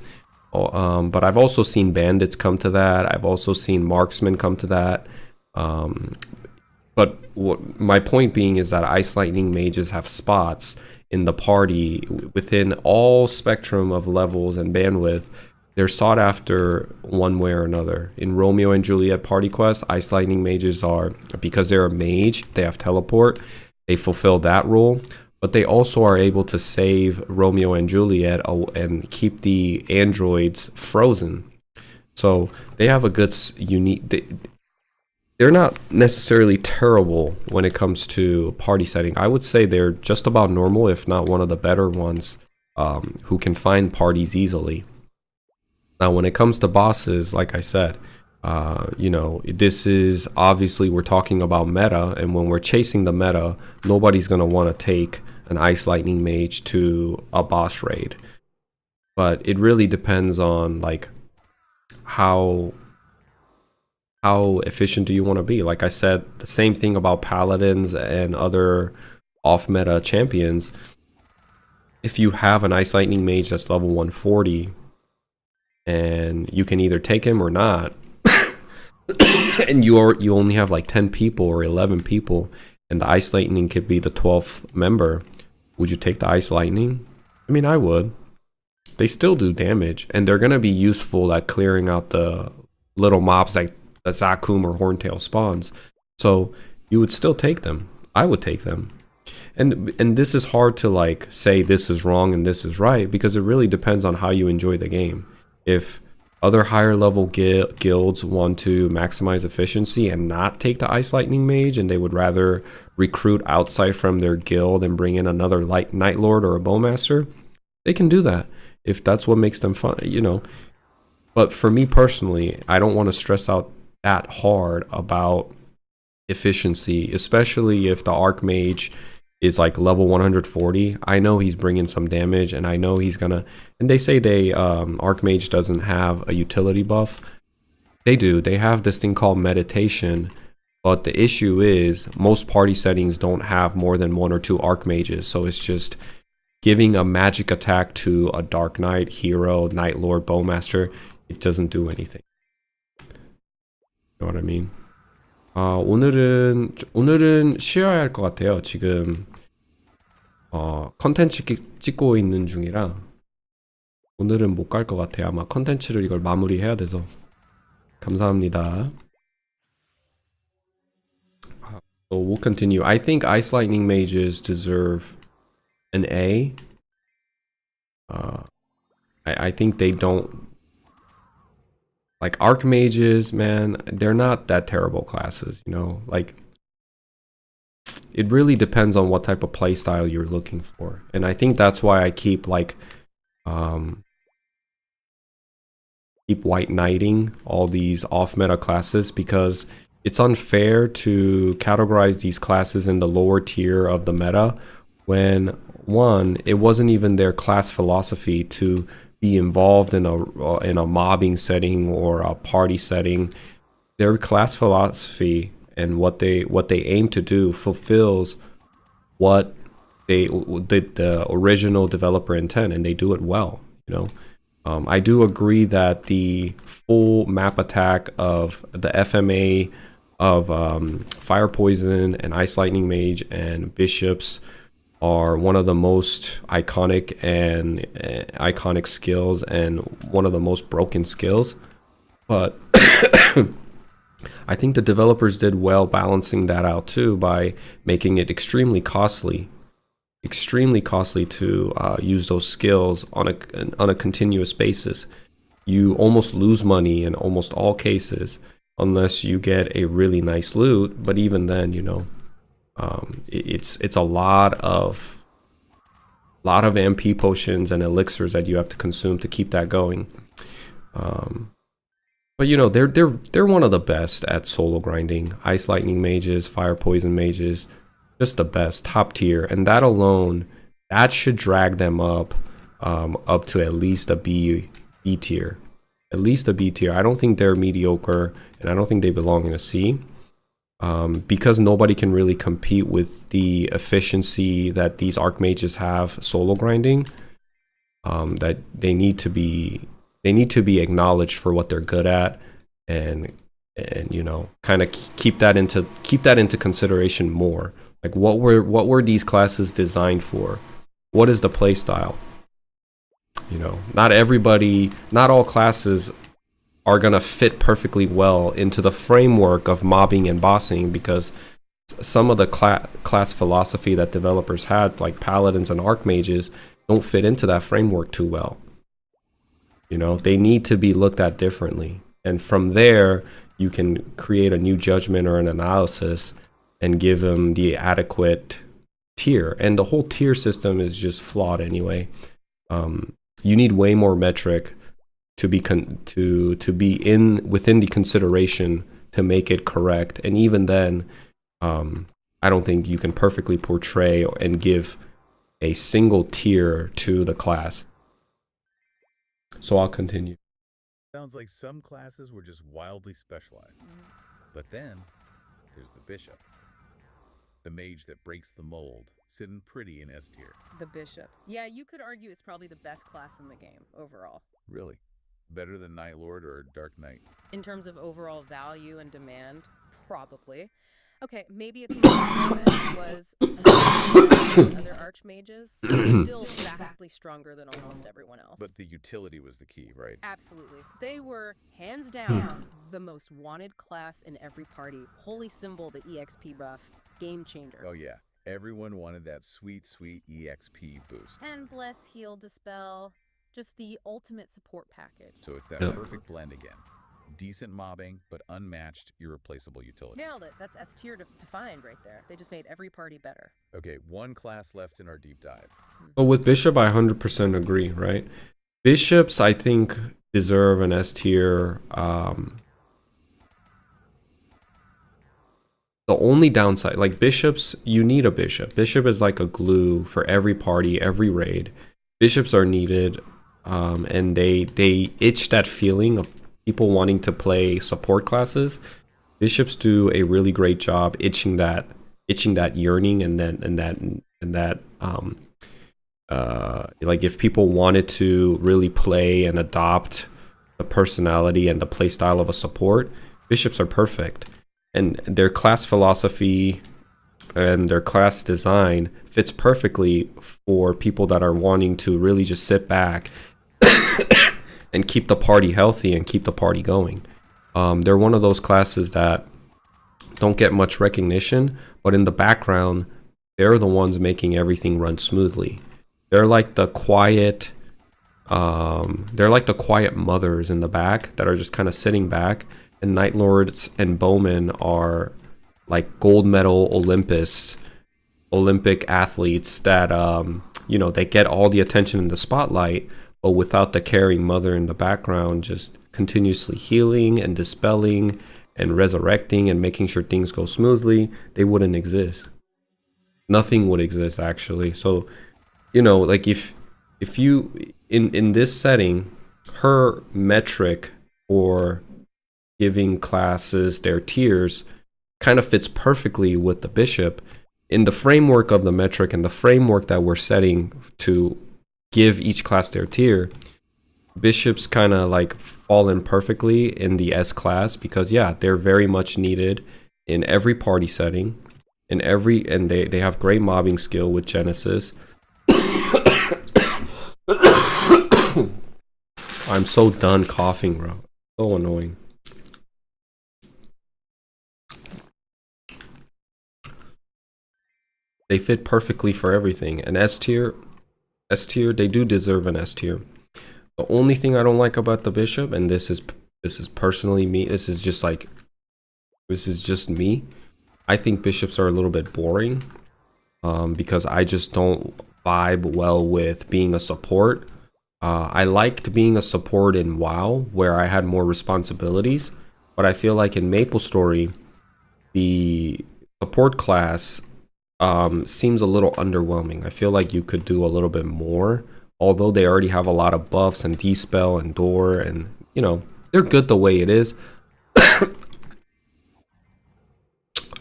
But I've also seen bandits come to that. I've also seen marksmen come to that. But my point being is that Ice Lightning mages have spots in the party within all spectrum of levels and bandwidth. They're sought after one way or another. In Romeo and Juliet party quest, Ice Lightning mages are, because they're a mage, they have teleport, they fulfill that role, but they also are able to save Romeo and Juliet and keep the androids frozen. So they have a good unique. They're not necessarily terrible when it comes to party setting. I would say they're just about normal, if not one of the better ones, who can find parties easily. Now, when it comes to bosses, like I said, this is obviously we're talking about meta, and when we're chasing the meta, nobody's going to want to take an Ice Lightning mage to a boss raid. But it really depends on like how efficient do you want to be. Like I said, the same thing about paladins and other off-meta champions. If you have an Ice Lightning mage that's level 140, and you can either take him or not, and you only have like 10 people or 11 people, and the Ice Lightning could be the 12th member, would you take the Ice Lightning? I mean, I would. They still do damage, and they're gonna be useful at clearing out the little mobs like the Zakum or Horntail spawns. So you would still take them. I would take them. And this is hard to like say this is wrong and this is right, because it really depends on how you enjoy the game. If other higher level guilds want to maximize efficiency and not take the Ice Lightning mage, and they would rather recruit outside from their guild and bring in another Night Lord or a Bowmaster, they can do that if that's what makes them fun, But for me personally, I don't want to stress out that hard about efficiency, especially if the Archmage is like level 140. I know he's bringing some damage, and I know he's gonna, and they say Archmage doesn't have a utility buff. They do. They have this thing called meditation, but the issue is most party settings don't have more than 1 or 2 Archmages, so it's just giving a magic attack to a Dark Knight, Hero, Night Lord, Bowmaster. It doesn't do anything. You know what I mean? 오늘은 쉬어야 할 것 같아요. 지금 컨텐츠 찍고 있는 중이라 오늘은 못 갈 것 같아요. 아마 컨텐츠를 이걸 마무리해야 돼서. 감사합니다. So we'll continue. I think Ice Lightning mages deserve an A. I think they don't. Like Archmages, man, they're not that terrible classes, Like, it really depends on what type of playstyle you're looking for, and I think that's why I keep keep white knighting all these off-meta classes, because it's unfair to categorize these classes in the lower tier of the meta when, one, it wasn't even their class philosophy to be involved in a mobbing setting or a party setting. Their class philosophy and what they aim to do fulfills what the original developer intent, and they do it well. I do agree that the full map attack of the FMA of Fire Poison and Ice Lightning Mage and Bishops are one of the most iconic and iconic skills and one of the most broken skills. But I think the developers did well balancing that out too by making it extremely costly to use those skills on a continuous basis. You almost lose money in almost all cases unless you get a really nice loot. But even then, you know, it's a lot of MP potions and elixirs that you have to consume to keep that going. But you know, they're one of the best at solo grinding. Ice Lightning Mages, Fire Poison Mages, just the best, top tier, and that alone, that should drag them up to at least a B tier, at least a B tier. I don't think they're mediocre, and I don't think they belong in a C, because nobody can really compete with the efficiency that these archmages have solo grinding. That they need to be acknowledged for what they're good at, and you know, kind of keep that into consideration more. Like, what were these classes designed for? What is the play style? You know, not all classes are gonna fit perfectly well into the framework of mobbing and bossing, because some of the class philosophy that developers had, like paladins and archmages, don't fit into that framework too well. You know, they need to be looked at differently, and from there you can create a new judgment or an analysis and give them the adequate tier. And the whole tier system is just flawed anyway. You need way more metric to be within the consideration to make it correct, and even then, I don't think you can perfectly portray and give a single tier to the class. So I'll continue. Sounds like some classes were just wildly specialized. But then there's the bishop, the mage that breaks the mold, sitting pretty in S tier. The Bishop. Yeah, you could argue it's probably the best class in the game overall. Really? Better than Night Lord or Dark Knight? In terms of overall value and demand, probably. Okay, maybe it's more than it was other archmages, but still vastly stronger than almost everyone else. But the utility was the key, right? Absolutely. They were, hands down, the most wanted class in every party. Holy symbol, the EXP buff. Game changer. Oh yeah, everyone wanted that sweet, sweet EXP boost. And bless, heal, dispel. Just the ultimate support package. So it's that perfect blend again. Decent mobbing, but unmatched, irreplaceable utility. Nailed it. That's S tier to find right there. They just made every party better. Okay, one class left in our deep dive. But with Bishop, I 100% agree, right? Bishops, I think, deserve an S tier. The only downside, like Bishops, you need a Bishop. Bishop is like a glue for every party, every raid. Bishops are needed, and they itch that feeling of people wanting to play support classes. Bishops do a really great job itching that yearning, and that like if people wanted to really play and adopt the personality and the play style of a support, Bishops are perfect. And their class philosophy and their class design fits perfectly for people that are wanting to really just sit back and keep the party healthy and keep the party going. They're one of those classes that don't get much recognition, but in the background, they're the ones making everything run smoothly. They're like the quiet mothers in the back that are just kind of sitting back. And Night Lords and Bowmen are like gold medal Olympic athletes that you know, they get all the attention in the spotlight, but without the caring mother in the background just continuously healing and dispelling and resurrecting and making sure things go smoothly, they wouldn't exist. Nothing would exist, actually. So, you know, like if you in this setting, her metric for giving classes their tiers kind of fits perfectly with the Bishop in the framework of the metric and the framework that we're setting to give each class their tier. bishops kind of like fall in perfectly in the S class because yeah, they're very much needed in every party setting, and they have great mobbing skill with Genesis. I'm so done coughing, bro. So annoying. They fit perfectly for everything. An S tier, they do deserve an S tier. The only thing I don't like about the bishop, and this is personally me, this is just me. I think bishops are a little bit boring because I just don't vibe well with being a support. I liked being a support in WoW where I had more responsibilities, but I feel like in Maplestory, the support class seems a little underwhelming. I feel like you could do a little bit more, although they already have a lot of buffs and dispel and door, and you know, they're good the way it is.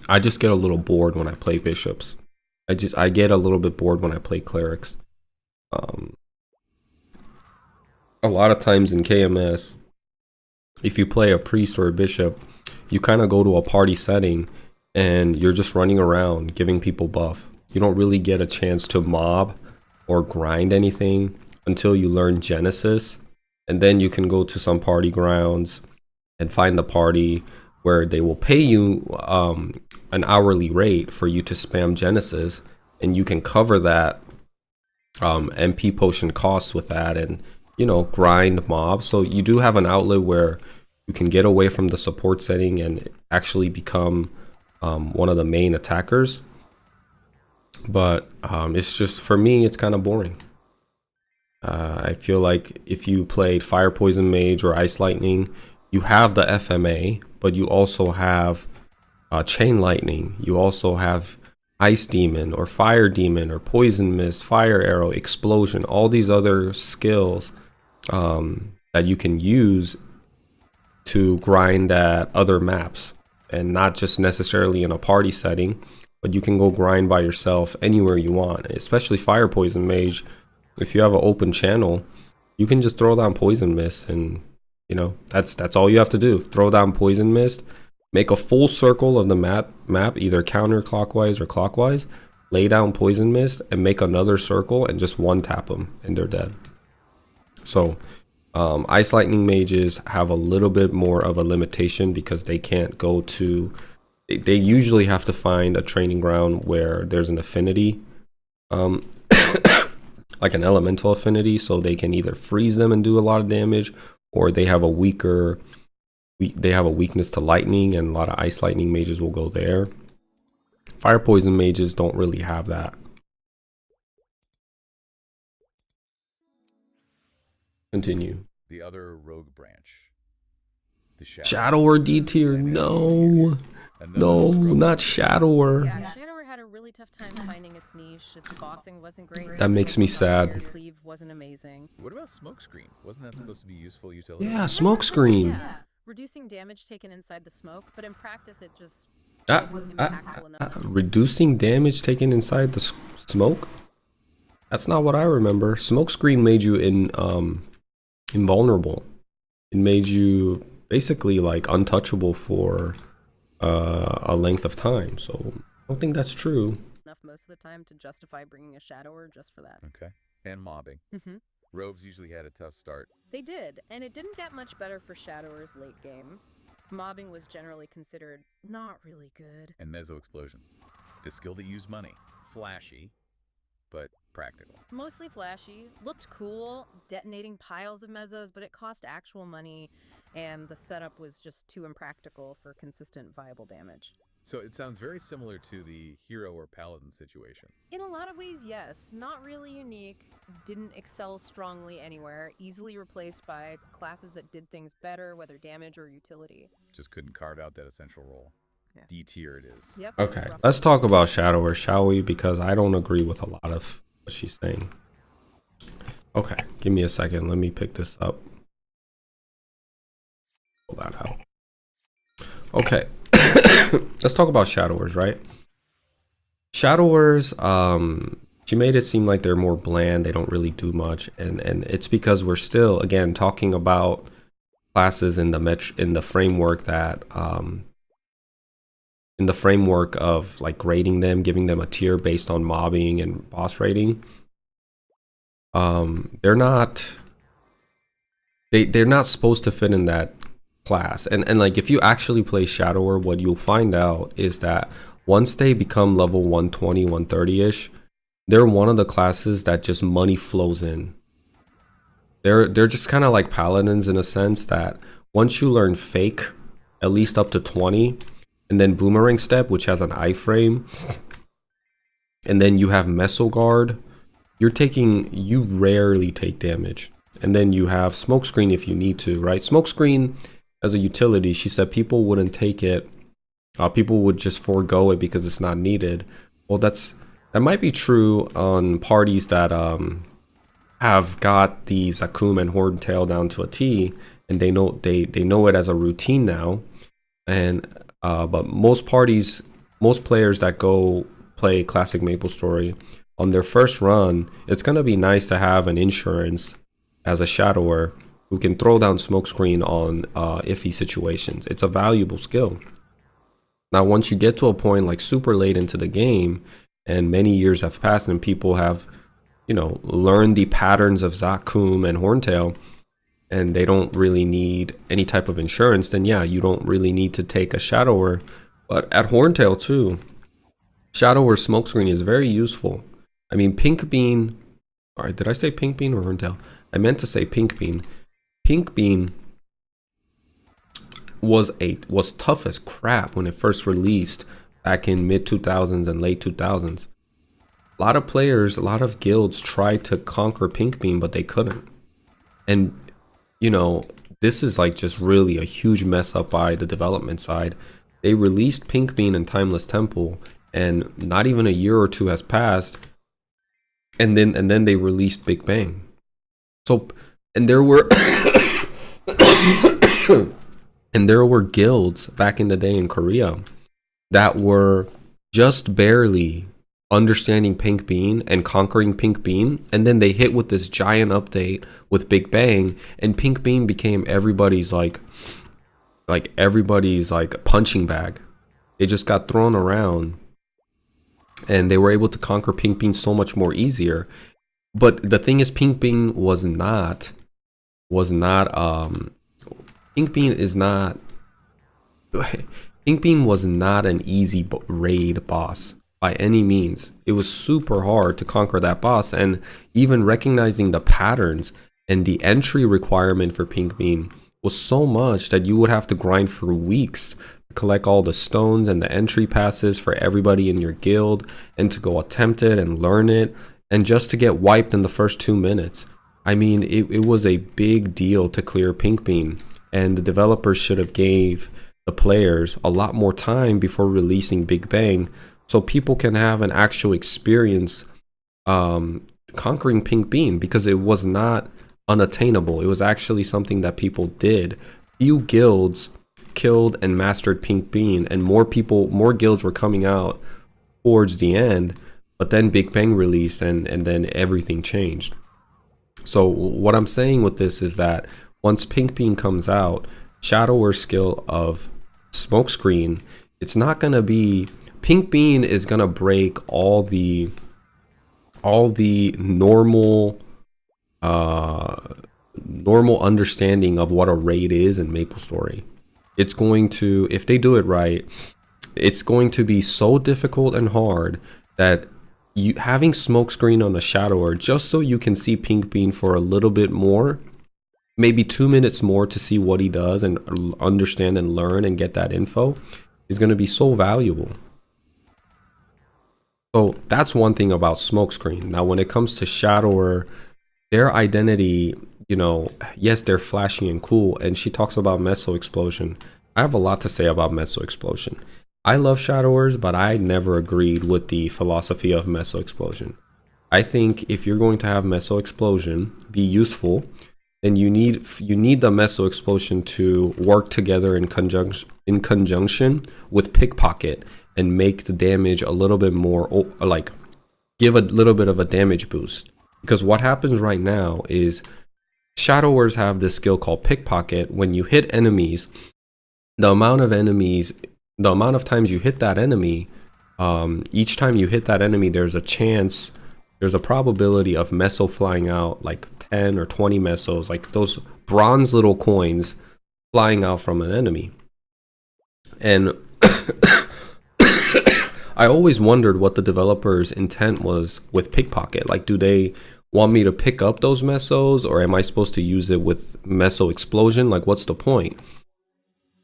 I just get a little bored when I play bishops. I get a little bit bored when I play clerics. A lot of times in KMS, if you play a priest or a bishop, you kind of go to a party setting and you're just running around giving people buff. You don't really get a chance to mob or grind anything until you learn Genesis, and then you can go to some party grounds and find the party where they will pay you an hourly rate for you to spam Genesis, and you can cover that MP potion costs with that, and you know, grind mobs. So you do have an outlet where you can get away from the support setting and actually become one of the main attackers. But it's just, for me, it's kind of boring. I feel like if you played Fire Poison Mage or Ice Lightning, you have the FMA, but you also have Chain Lightning. You also have Ice Demon or Fire Demon or Poison Mist, Fire Arrow, Explosion, all these other skills that you can use to grind at other maps, and not just necessarily in a party setting, but you can go grind by yourself anywhere you want. Especially Fire Poison Mage, if you have an open channel, you can just throw down Poison Mist, and you know, that's all you have to do. Throw down Poison Mist, make a full circle of the map either counterclockwise or clockwise, lay down Poison Mist, and make another circle and just one tap them and they're dead. So Ice Lightning mages have a little bit more of a limitation because they can't go to, they usually have to find a training ground where there's an affinity, like an elemental affinity, so they can either freeze them and do a lot of damage, or they have a weakness to lightning, and a lot of Ice Lightning mages will go there. Fire Poison mages don't really have that. Continue. The other rogue branch. The Shadower D tier, no. No, not Shadower. Yeah, Shadower had a really tough time finding its niche. Its bossing wasn't great. That makes me sad. Cleave wasn't amazing. What about Smokescreen? Wasn't that supposed to be useful utility? Yeah, Smokescreen. Yeah, reducing damage taken inside the smoke, but in practice it just wasn't impactful enough. Reducing damage taken inside the smoke? That's not what I remember. Smokescreen made you invulnerable. It made you basically like untouchable for a length of time. So I don't think that's true. Enough most of the time to justify bringing a Shadower just for that. Okay. And mobbing. Rogues usually had a tough start. They did, and it didn't get much better for Shadowers late game. Mobbing was generally considered not really good. And Mezzo Explosion. The skill that used money. Flashy, but practical. Mostly flashy, looked cool, detonating piles of mezzos, but it cost actual money, and the setup was just too impractical for consistent viable damage. So it sounds very similar to the hero or paladin situation. In a lot of ways, yes. Not really unique, didn't excel strongly anywhere, easily replaced by classes that did things better, whether damage or utility. Just couldn't carve out that essential role. Yeah. D tier it is. Yep. Okay, let's talk about Shadower, shall we? Because I don't agree with a lot of what she's saying. Okay, give me a second. Let me pick this up. Pull that out. Okay. Let's talk about Shadowers, right? Shadowers, she made it seem like they're more bland, they don't really do much, and it's because we're still, again, talking about classes in the framework that in the framework of like grading them, giving them a tier based on mobbing and boss rating. They're not supposed to fit in that class. And like if you actually play Shadower, what you'll find out is that once they become level 120, 130-ish, they're one of the classes that just money flows in. They're just kind of like paladins in a sense that once you learn fake, at least up to 20, and then boomerang step, which has an iframe, and then you have meso guard, you rarely take damage. And then you have smokescreen if you need to, right? Smokescreen as a utility, she said people wouldn't take it. People would just forego it because it's not needed. Well, that might be true on parties that have got the Zakum and Horntail down to a T, and they know it as a routine now. And but most players that go play Classic Maplestory, on their first run, it's gonna be nice to have an insurance as a shadower who can throw down smokescreen on iffy situations. It's a valuable skill. Now, once you get to a point like super late into the game, and many years have passed, and people have, learned the patterns of Zakum and Horntail, and they don't really need any type of insurance, then yeah, you don't really need to take a shadower. But at Horntail too, shadower smokescreen is very useful. I mean, Pink Bean, all right, did I say Pink Bean or Horntail? I meant to say Pink Bean. Pink Bean was tough as crap when it first released back in mid 2000s and late 2000s. A lot of players, a lot of guilds tried to conquer Pink Bean, but they couldn't. And this is like just really a huge mess up by the development side. They released Pink Bean and Timeless Temple, and not even a year or two has passed, and then they released Big Bang. So, and there were and there were guilds back in the day in Korea that were just barely understanding Pink Bean and conquering Pink Bean, and then they hit with this giant update with Big Bang, and Pink Bean became everybody's punching bag. They just got thrown around, and they were able to conquer Pink Bean so much more easier. But the thing is, Pink Bean was not an easy raid boss by any means. It was super hard to conquer that boss, and even recognizing the patterns and the entry requirement for Pink Bean was so much that you would have to grind for weeks to collect all the stones and the entry passes for everybody in your guild, and to go attempt it and learn it, and just to get wiped in the first 2 minutes. I mean, it was a big deal to clear Pink Bean, and the developers should have gave the players a lot more time before releasing Big Bang, so people can have an actual experience conquering Pink Bean, because it was not unattainable. It was actually something that people did. Few guilds killed and mastered Pink Bean, and more guilds were coming out towards the end, but then Big Bang released, and then everything changed. So what I'm saying with this is that once Pink Bean comes out, shadower skill of smokescreen, it's not gonna be, Pink Bean is gonna break all the normal understanding of what a raid is in Maplestory. It's going to, if they do it right, it's going to be so difficult and hard that having smokescreen on a shadower just so you can see Pink Bean for a little bit more, maybe 2 minutes more to see what he does and understand and learn and get that info, is going to be so valuable. So that's one thing about smokescreen. Now, when it comes to shadower, their identity, yes, they're flashy and cool, and she talks about Meso Explosion. I have a lot to say about Meso Explosion. I love shadowers, but I never agreed with the philosophy of Meso Explosion. I think if you're going to have Meso Explosion be useful, then you need the Meso Explosion to work together in conjunction with Pickpocket and make the damage a little bit more give a little bit of a damage boost. Because what happens right now is shadowers have this skill called pickpocket. When you hit enemies, the amount of times you hit that enemy, each time you hit that enemy, there's a probability of meso flying out, like 10 or 20 mesos, like those bronze little coins flying out from an enemy. And I always wondered what the developer's intent was with pickpocket. Like, do they want me to pick up those mesos, or am I supposed to use it with meso explosion? Like, what's the point?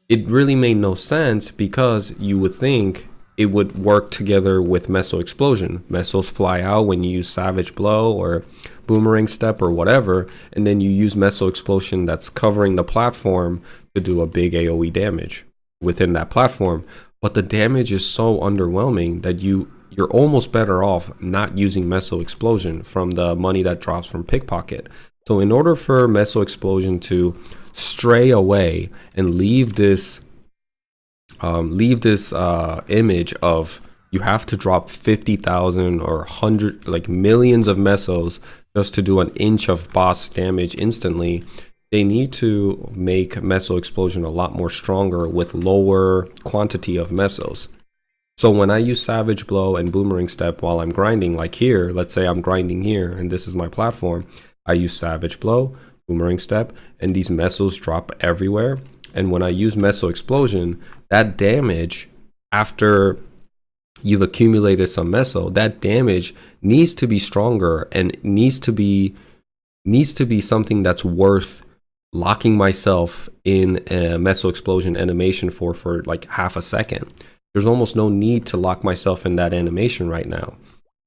It really made no sense, because you would think it would work together with meso explosion. Mesos fly out when you use savage blow or boomerang step or whatever, and then you use meso explosion that's covering the platform to do a big AoE damage within that platform. But the damage is so underwhelming that you're almost better off not using meso explosion from the money that drops from pickpocket. So in order for meso explosion to stray away and leave this image of you have to drop 50,000 or 100, like millions of mesos just to do an inch of boss damage instantly, they need to make meso explosion a lot more stronger with lower quantity of mesos. So when I use savage blow and boomerang step while I'm grinding, like here, let's say I'm grinding here and this is my platform, I use savage blow, boomerang step, and these mesos drop everywhere. And when I use meso explosion, that damage, after you've accumulated some meso, that damage needs to be stronger and needs to be something that's worth locking myself in a meso explosion animation for like half a second. There's almost no need to lock myself in that animation right now.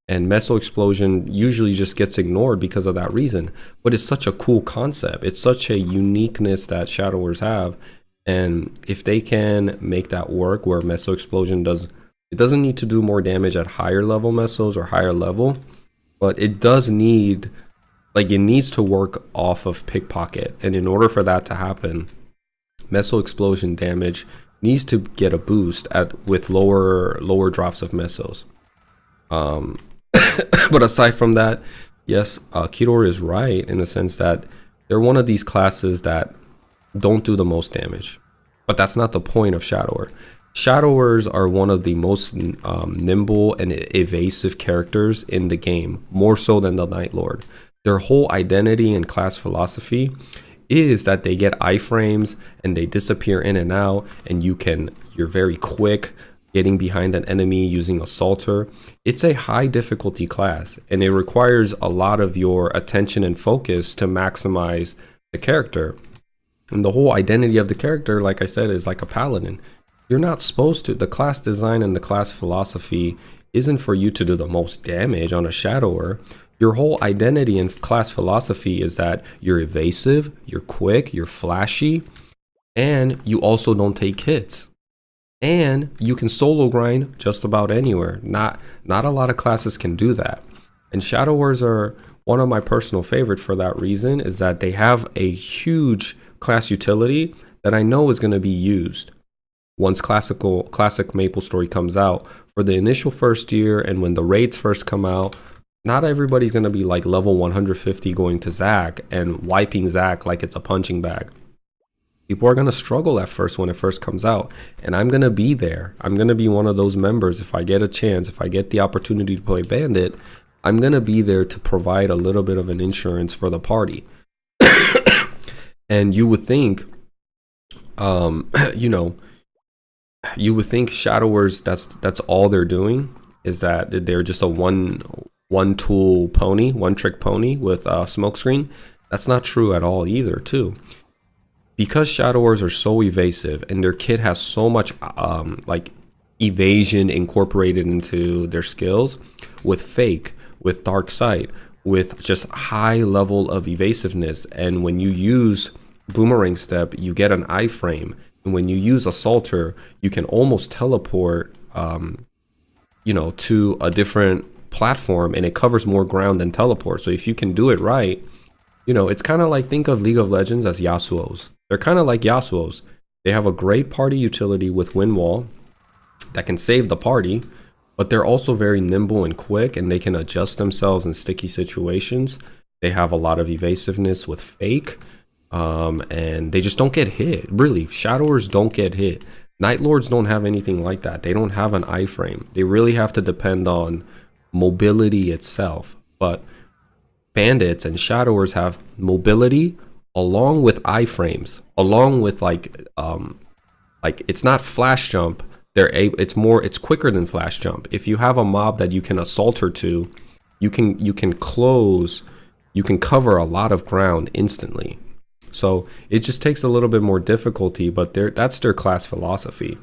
And meso explosion usually just gets ignored because of that reason. But it's such a cool concept. It's such a uniqueness that shadowers have. And if they can make that work where meso explosion doesn't need to do more damage at higher level mesos or higher level, but it does need, like, it needs to work off of pickpocket. And in order for that to happen, meso explosion damage needs to get a boost with lower drops of mesos. But aside from that, yes, Kidor is right in the sense that they're one of these classes that don't do the most damage. But that's not the point of Shadower. Shadowers are one of the most nimble and evasive characters in the game, more so than the Night Lord. Their whole identity and class philosophy is that they get iframes and they disappear in and out, and you're very quick getting behind an enemy using Assaulter. It's a high difficulty class, and it requires a lot of your attention and focus to maximize the character. And the whole identity of the character, like I said, is like a paladin. You're not supposed to, the class design and the class philosophy isn't for you to do the most damage on a Shadower. Your whole identity and class philosophy is that you're evasive, you're quick, you're flashy, and you also don't take hits. And you can solo grind just about anywhere. Not a lot of classes can do that. And Shadowers are one of my personal favorite for that reason, is that they have a huge class utility that I know is going to be used once Classic Maplestory comes out. For the initial first year and when the raids first come out, not everybody's going to be like level 150 going to Zac and wiping Zac like it's a punching bag. People are going to struggle at first when it first comes out, and I'm going to be there. I'm going to be one of those members. If I get a chance, if I get the opportunity to play Bandit, I'm going to be there to provide a little bit of an insurance for the party. And you would think, you would think Shadowers, that's all they're doing, is that they're just a one tool pony, one trick pony with a smokescreen. That's not true at all either, too. Because Shadowers are so evasive and their kit has so much like evasion incorporated into their skills, with fake, with dark sight, with just high level of evasiveness. And when you use boomerang step, you get an iframe. And when you use assaulter, you can almost teleport to a different platform, and it covers more ground than teleport. So if you can do it right, it's kind of like, think of League of Legends as Yasuo's. They're kind of like Yasuo's. They have a great party utility with Wind Wall that can save the party, but they're also very nimble and quick, and they can adjust themselves in sticky situations. They have a lot of evasiveness with fake, and they just don't get hit. Really, Shadowers don't get hit. Night Lords don't have anything like that. They don't have an iframe. They really have to depend on mobility itself. But Bandits and Shadowers have mobility along with iframes, along with like it's not flash jump. It's quicker than flash jump. If you have a mob that you can assault her to, you can cover a lot of ground instantly. So it just takes a little bit more difficulty, but that's their class philosophy.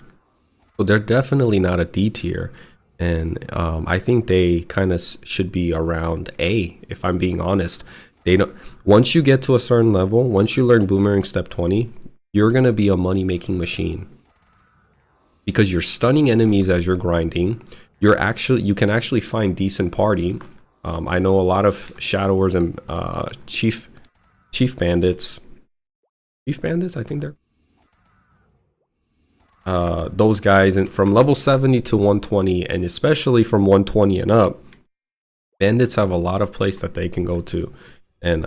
So they're definitely not a D tier, and I think they kind of should be around A, if I'm being honest. They don't. Once you get to a certain level, once you learn Boomerang Step 20, you're gonna be a money-making machine, because you're stunning enemies as you're grinding. You can actually find decent party. I know a lot of Shadowers and Chief Bandits. Chief Bandits, I think they're those guys, and from level 70 to 120, and especially from 120 and up, Bandits have a lot of place that they can go to and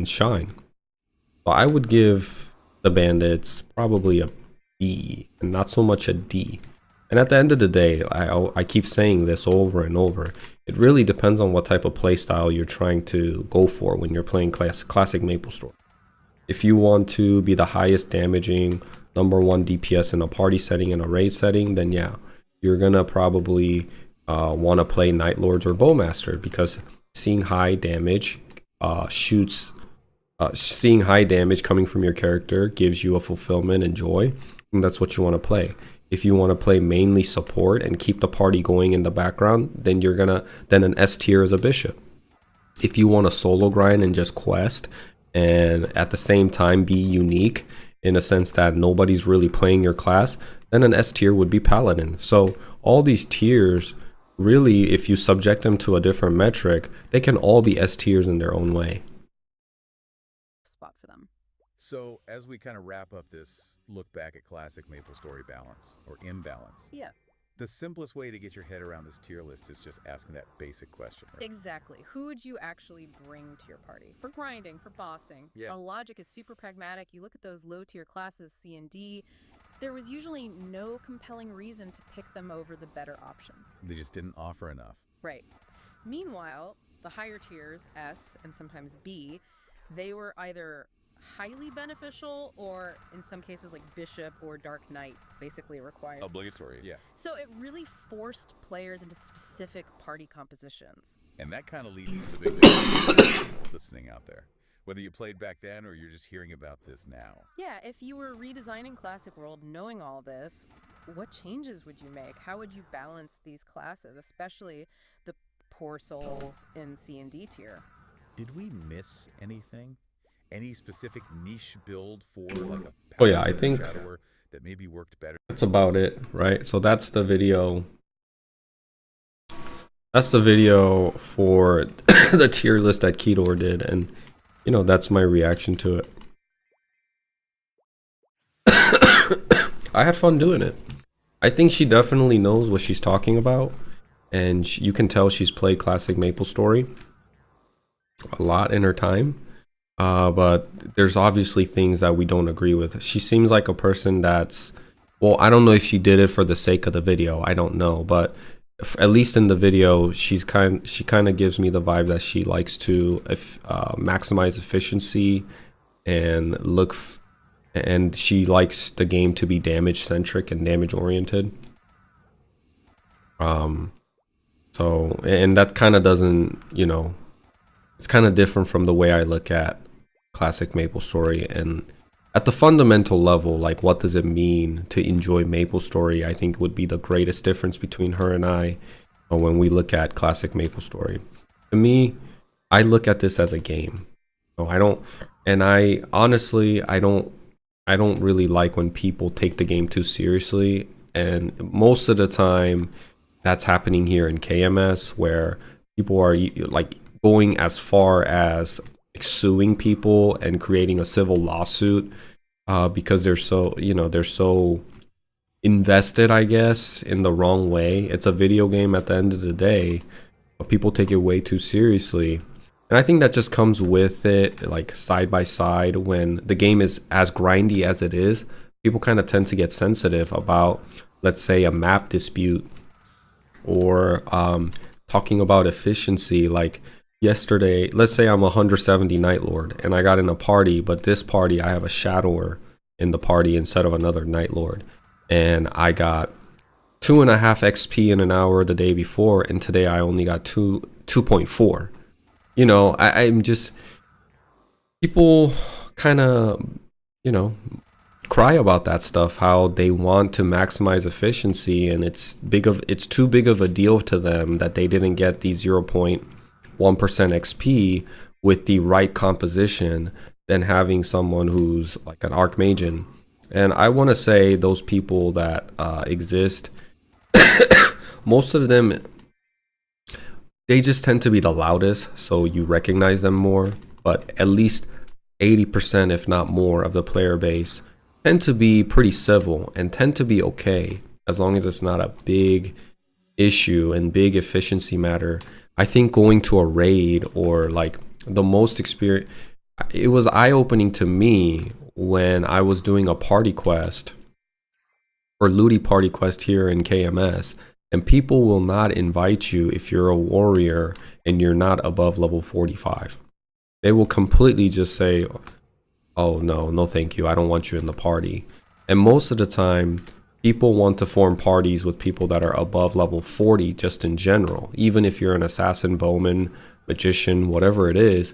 shine. So I would give the Bandits probably a B and not so much a D. And at the end of the day, I keep saying this over and over, it really depends on what type of playstyle you're trying to go for when you're playing Classic Maplestory. If you want to be the highest damaging #1 DPS in a party setting and a raid setting, then yeah, you're gonna probably want to play Night Lords or Bowmaster, because seeing high damage seeing high damage coming from your character gives you a fulfillment and joy, and that's what you want to play. If you want to play mainly support and keep the party going in the background, then then an S tier is a bishop. If you want to solo grind and just quest, and at the same time be unique in a sense that nobody's really playing your class, then an S tier would be paladin. So all these tiers, really, if you subject them to a different metric, they can all be S tiers in their own way. Spot for them. So as we kind of wrap up this look back at Classic Maplestory balance or imbalance, Yeah. the simplest way to get your head around this tier list is just asking that basic question. Right? Exactly. Who would you actually bring to your party? For grinding, for bossing. Yeah. The logic is super pragmatic. You look at those low tier classes, C and D, there was usually no compelling reason to pick them over the better options. They just didn't offer enough. Right. Meanwhile, the higher tiers, S and sometimes B, they were either highly beneficial or in some cases like Bishop or Dark Knight basically required. Obligatory, yeah. So it really forced players into specific party compositions. And that kind of leads to the big difference listening out there. Whether you played back then or you're just hearing about this now. Yeah, if you were redesigning Classic World knowing all this, what changes would you make? How would you balance these classes, especially the poor souls in C and D tier? Did we miss anything? Any specific niche build for like a Oh yeah, I think Shadower that maybe worked better? that's about it, right? So that's the video. That's the video for the tier list that Kedor did, and you know, that's my reaction to it. I had fun doing it. I think she definitely knows what she's talking about, and you can tell she's played Classic Maplestory a lot in her time. But there's obviously things that we don't agree with. She seems like a person that's, well, I don't know if she did it for the sake of the video. I don't know, but at least in the video, she kind of gives me the vibe that she likes to maximize efficiency and and she likes the game to be damage centric and damage oriented. So, and that kind of doesn't, you know, it's kind of different from the way I look at Classic Maplestory. And at the fundamental level, like, what does it mean to enjoy Maplestory, I think would be the greatest difference between her and I when we look at Classic Maplestory. To me, I look at this as a game. No, I don't, and I honestly, I don't really like when people take the game too seriously. And most of the time, that's happening here in KMS, where people are like going as far as suing people and creating a civil lawsuit because they're so, you know, they're so invested, I guess, in the wrong way. It's a video game at the end of the day, but people take it way too seriously. And I think that just comes with it, like side by side, when the game is as grindy as it is, people kind of tend to get sensitive about, let's say, a map dispute or talking about efficiency. Like yesterday, let's say I'm a 170 Night Lord and I got in a party, but this party I have a Shadower in the party instead of another Night Lord. And I got 2.5 XP in an hour the day before, and today I only got 2.4. You know, I'm just, people kind of, you know, cry about that stuff, how they want to maximize efficiency, and it's too big of a deal to them that they didn't get the 0.1% XP with the right composition than having someone who's like an Archmagian. And I want to say those people that exist, most of them, they just tend to be the loudest, so you recognize them more. But at least 80%, if not more, of the player base tend to be pretty civil and tend to be okay as long as it's not a big issue and big efficiency matter. I think going to a raid or like the most experience, it was eye-opening to me when I was doing a party quest or looty party quest here in KMS, and people will not invite you if you're a warrior and you're not above level 45. They will completely just say, oh no thank you, I don't want you in the party. And most of the time people want to form parties with people that are above level 40 just in general. Even if you're an assassin, bowman, magician, whatever it is,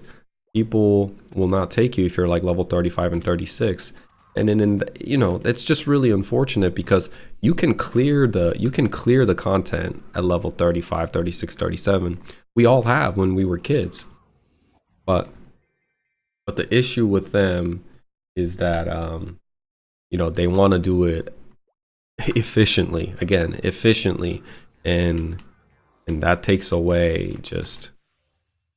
people will not take you if you're like level 35 and 36. And then, you know, it's just really unfortunate because you can clear the content at level 35, 36, 37. We all have when we were kids. But the issue with them is that you know, they want to do it efficiently, and that takes away just,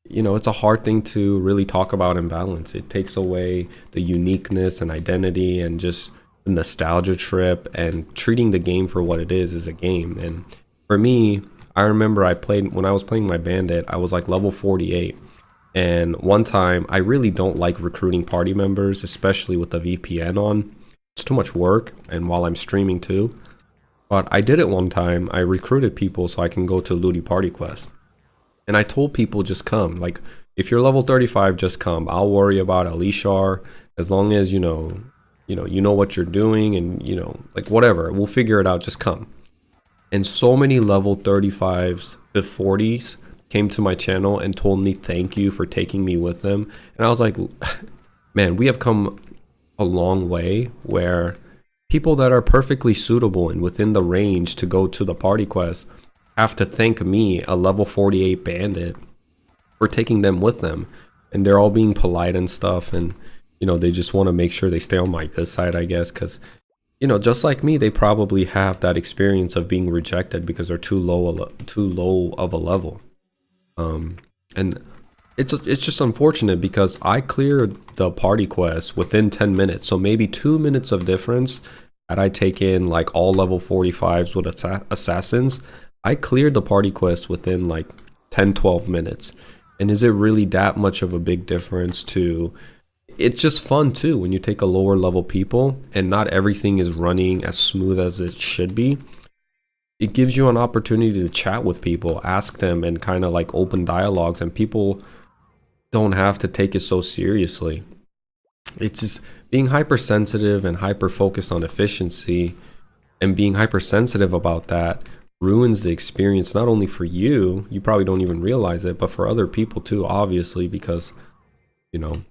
you know, it's a hard thing to really talk about and balance. It takes away the uniqueness and identity and just the nostalgia trip and treating the game for what it is a game. And for me, I remember when I was playing my bandit, I was like level 48. And one time, I really don't like recruiting party members, especially with the VPN on. It's too much work, and while I'm streaming too. But I did it one time. I recruited people so I can go to looty party quest. And I told people, just come. Like, if you're level 35, just come. I'll worry about Alishar as long as you know what you're doing, and you know, like whatever, we'll figure it out. Just come. And so many level 35s to 40s came to my channel and told me thank you for taking me with them. And I was like, man, we have come a long way where people that are perfectly suitable and within the range to go to the party quest have to thank me, a level 48 bandit, for taking them with them. And they're all being polite and stuff, and you know, they just want to make sure they stay on my good side, I guess, because you know, just like me, they probably have that experience of being rejected because they're too low of a level. And it's just unfortunate because I cleared the party quest within 10 minutes, so maybe 2 minutes of difference. Had I taken like all level 45s with assassins, I cleared the party quest within like 10-12 minutes. And is it really that much of a big difference to... It's just fun too when you take a lower level people and not everything is running as smooth as it should be. It gives you an opportunity to chat with people, ask them, and kind of like open dialogues, and people don't have to take it so seriously. It's just being hypersensitive and hyper focused on efficiency, and being hypersensitive about that ruins the experience, not only for you, you probably don't even realize it, but for other people too, obviously, because you know,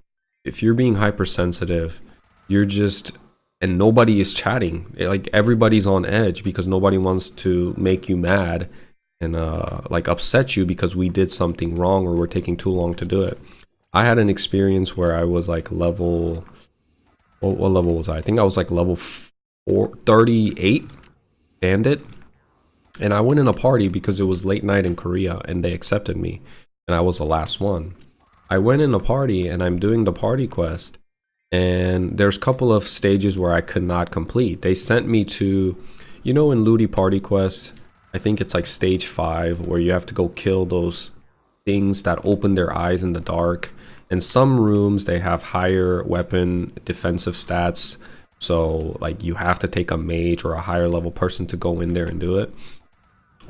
if you're being hypersensitive, you're just, and nobody is chatting, like everybody's on edge because nobody wants to make you mad and like upset you because we did something wrong or we're taking too long to do it. I had an experience where I was like level, what level was I? I think I was like level 38 bandit, and I went in a party because it was late night in Korea and they accepted me, and I was the last one. I went in a party and I'm doing the party quest, and there's a couple of stages where I could not complete. They sent me to, You know, in Ludi Party Quest, I think it's like stage 5 where you have to go kill those things that open their eyes in the dark. In some rooms, they have higher weapon defensive stats. So like you have to take a mage or a higher level person to go in there and do it.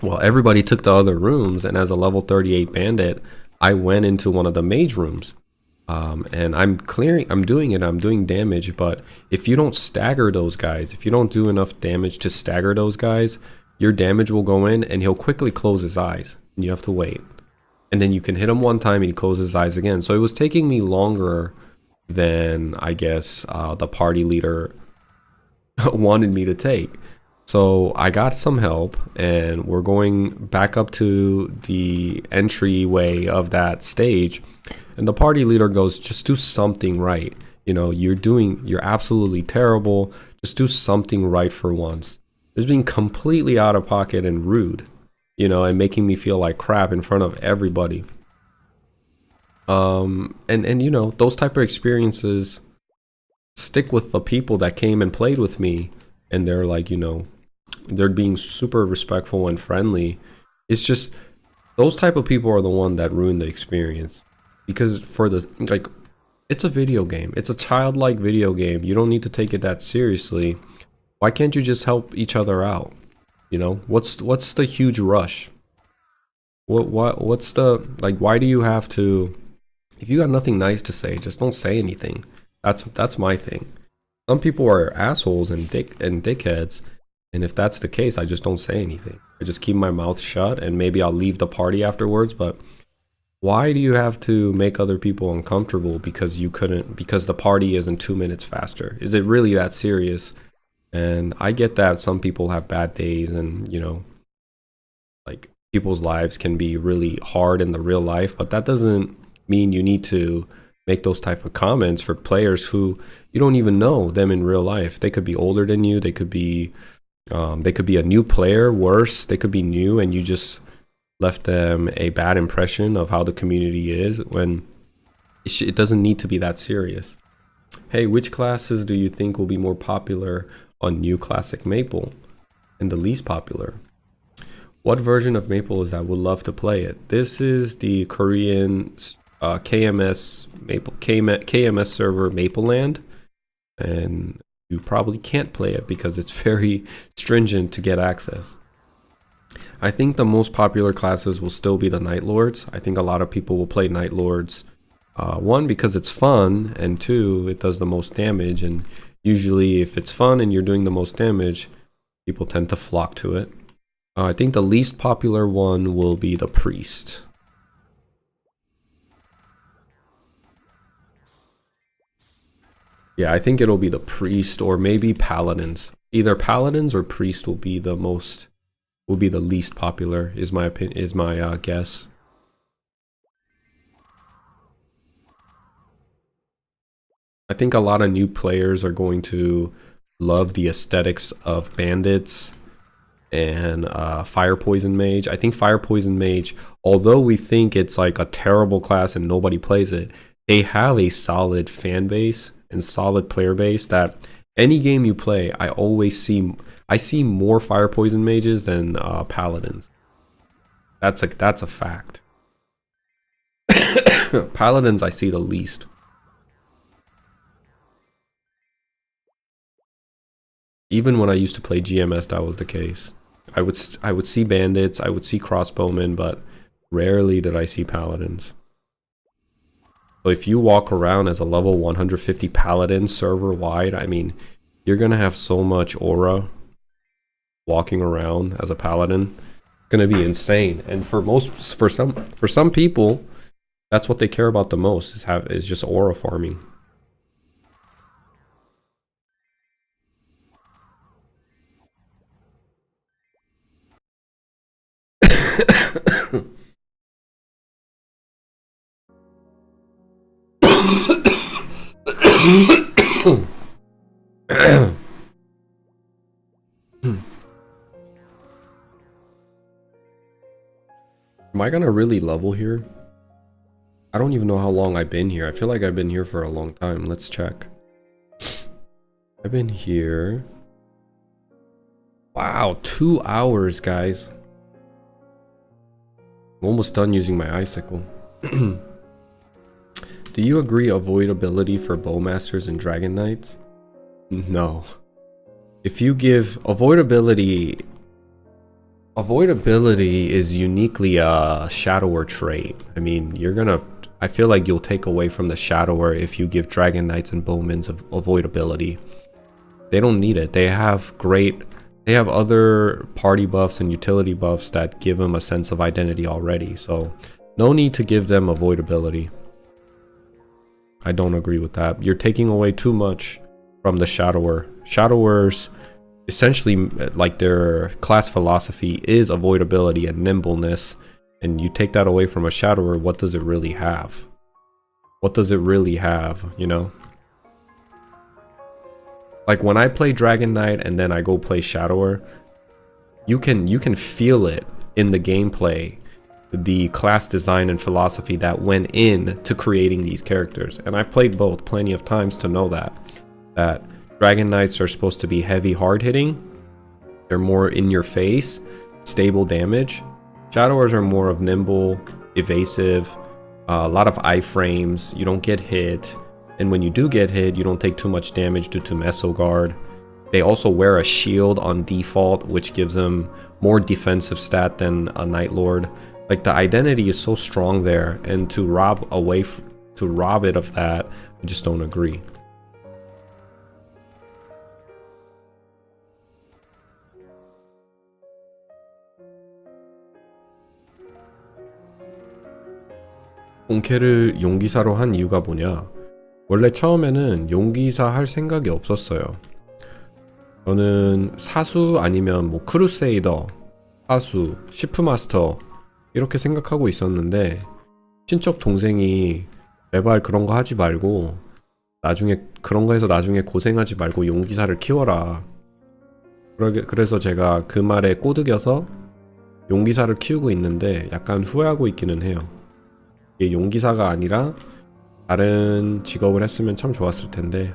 Well, everybody took the other rooms, and as a level 38 bandit, I went into one of the mage rooms. And I'm doing damage, but if you don't stagger those guys, if you don't do enough damage to stagger those guys, your damage will go in and he'll quickly close his eyes and you have to wait. And then you can hit him one time and he closes his eyes again. So it was taking me longer than I guess the party leader wanted me to take. So I got some help and we're going back up to the entryway of that stage. And the party leader goes, just do something right. You know, you're absolutely terrible. Just do something right for once. It's being completely out of pocket and rude, you know, and making me feel like crap in front of everybody. And you know, those type of experiences stick with the people that came and played with me, and they're like, you know, they're being super respectful and friendly. It's just those type of people are the one that ruin the experience. Because for the, like, it's a video game. It's a childlike video game. You don't need to take it that seriously. Why can't you just help each other out? You know, what's the huge rush? What's the, like, why do you have to, if you got nothing nice to say, just don't say anything. That's my thing. Some people are assholes and dickheads, and if that's the case, I just don't say anything. I just keep my mouth shut, and maybe I'll leave the party afterwards. But why do you have to make other people uncomfortable because the party isn't 2 minutes faster? Is it really that serious? And I get that some people have bad days, and you know, like, people's lives can be really hard in the real life, but that doesn't mean you need to make those type of comments for players who you don't even know them in real life. They could be older than you. They could be a new player. Worse, they could be new, and you just left them a bad impression of how the community is, when it doesn't need to be that serious. Hey, which classes do you think will be more popular on new Classic Maple, and the least popular? What version of Maple is that? Would love to play it. This is the Korean KMS server Mapleland, and you probably can't play it because it's very stringent to get access. I think the most popular classes will still be the Night Lords. I think a lot of people will play Night Lords. One, because it's fun, and two, it does the most damage. And usually if it's fun and you're doing the most damage, people tend to flock to it. I think the least popular one will be the Priest. Yeah, I think it'll be the Priest, or maybe Paladins. Either Paladins or Priest will be the least popular, is my opinion, is my guess. I think a lot of new players are going to love the aesthetics of Bandits and Fire Poison Mage. I think Fire Poison Mage, although we think it's like a terrible class and nobody plays it, they have a solid fan base and solid player base that any game you play, I see more Fire Poison Mages than Paladins. That's a fact. Paladins I see the least. Even when I used to play GMS, that was the case. I would see bandits, I would see crossbowmen, but rarely did I see paladins. So if you walk around as a level 150 paladin server wide, I mean, you're gonna have so much aura walking around as a paladin. It's gonna be insane. And for some people, that's what they care about the most, is just aura farming. Am I gonna really level here? I don't even know how long I've been here. I feel like I've been here for a long time. Let's check. I've been here Wow, 2 hours, guys. I'm almost done using my icicle. Do you agree avoidability for bowmasters and dragon knights? No. If you give avoidability is uniquely a shadower trait. I mean, I feel like you'll take away from the shadower if you give dragon knights and bowmans of avoidability. They don't need it. They have other party buffs and utility buffs that give them a sense of identity already. So no need to give them avoidability. I don't agree with that. You're taking away too much from the shadower. Shadowers, essentially, like their class philosophy is avoidability and nimbleness, and you take that away from a shadower, what does it really have? What does it really have, you know? Like when I play Dragon Knight and then I go play Shadower, you can feel it in the gameplay, the class design and philosophy that went in to creating these characters. And I've played both plenty of times to know that Dragon Knights are supposed to be heavy, hard hitting. They're more in your face, stable damage. Shadowers are more of nimble, evasive, a lot of iframes. You don't get hit. And when you do get hit, you don't take too much damage due to Meso Guard. They also wear a shield on default, which gives them more defensive stat than a Night Lord. Like, the identity is so strong there, and to rob it of that, I just don't agree. 본캐를 용기사로 한 이유가 뭐냐? 원래 처음에는 용기사 할 생각이 없었어요. 저는 사수 아니면 뭐 크루세이더, 사수, 시프마스터 이렇게 생각하고 있었는데, 친척 동생이 제발 그런 거 하지 말고 나중에 그런 거 해서 나중에 고생하지 말고 용기사를 키워라. 그래서 제가 그 말에 꼬드겨서 용기사를 키우고 있는데 약간 후회하고 있기는 해요. 이게 용기사가 아니라 다른 직업을 했으면 참 좋았을 텐데.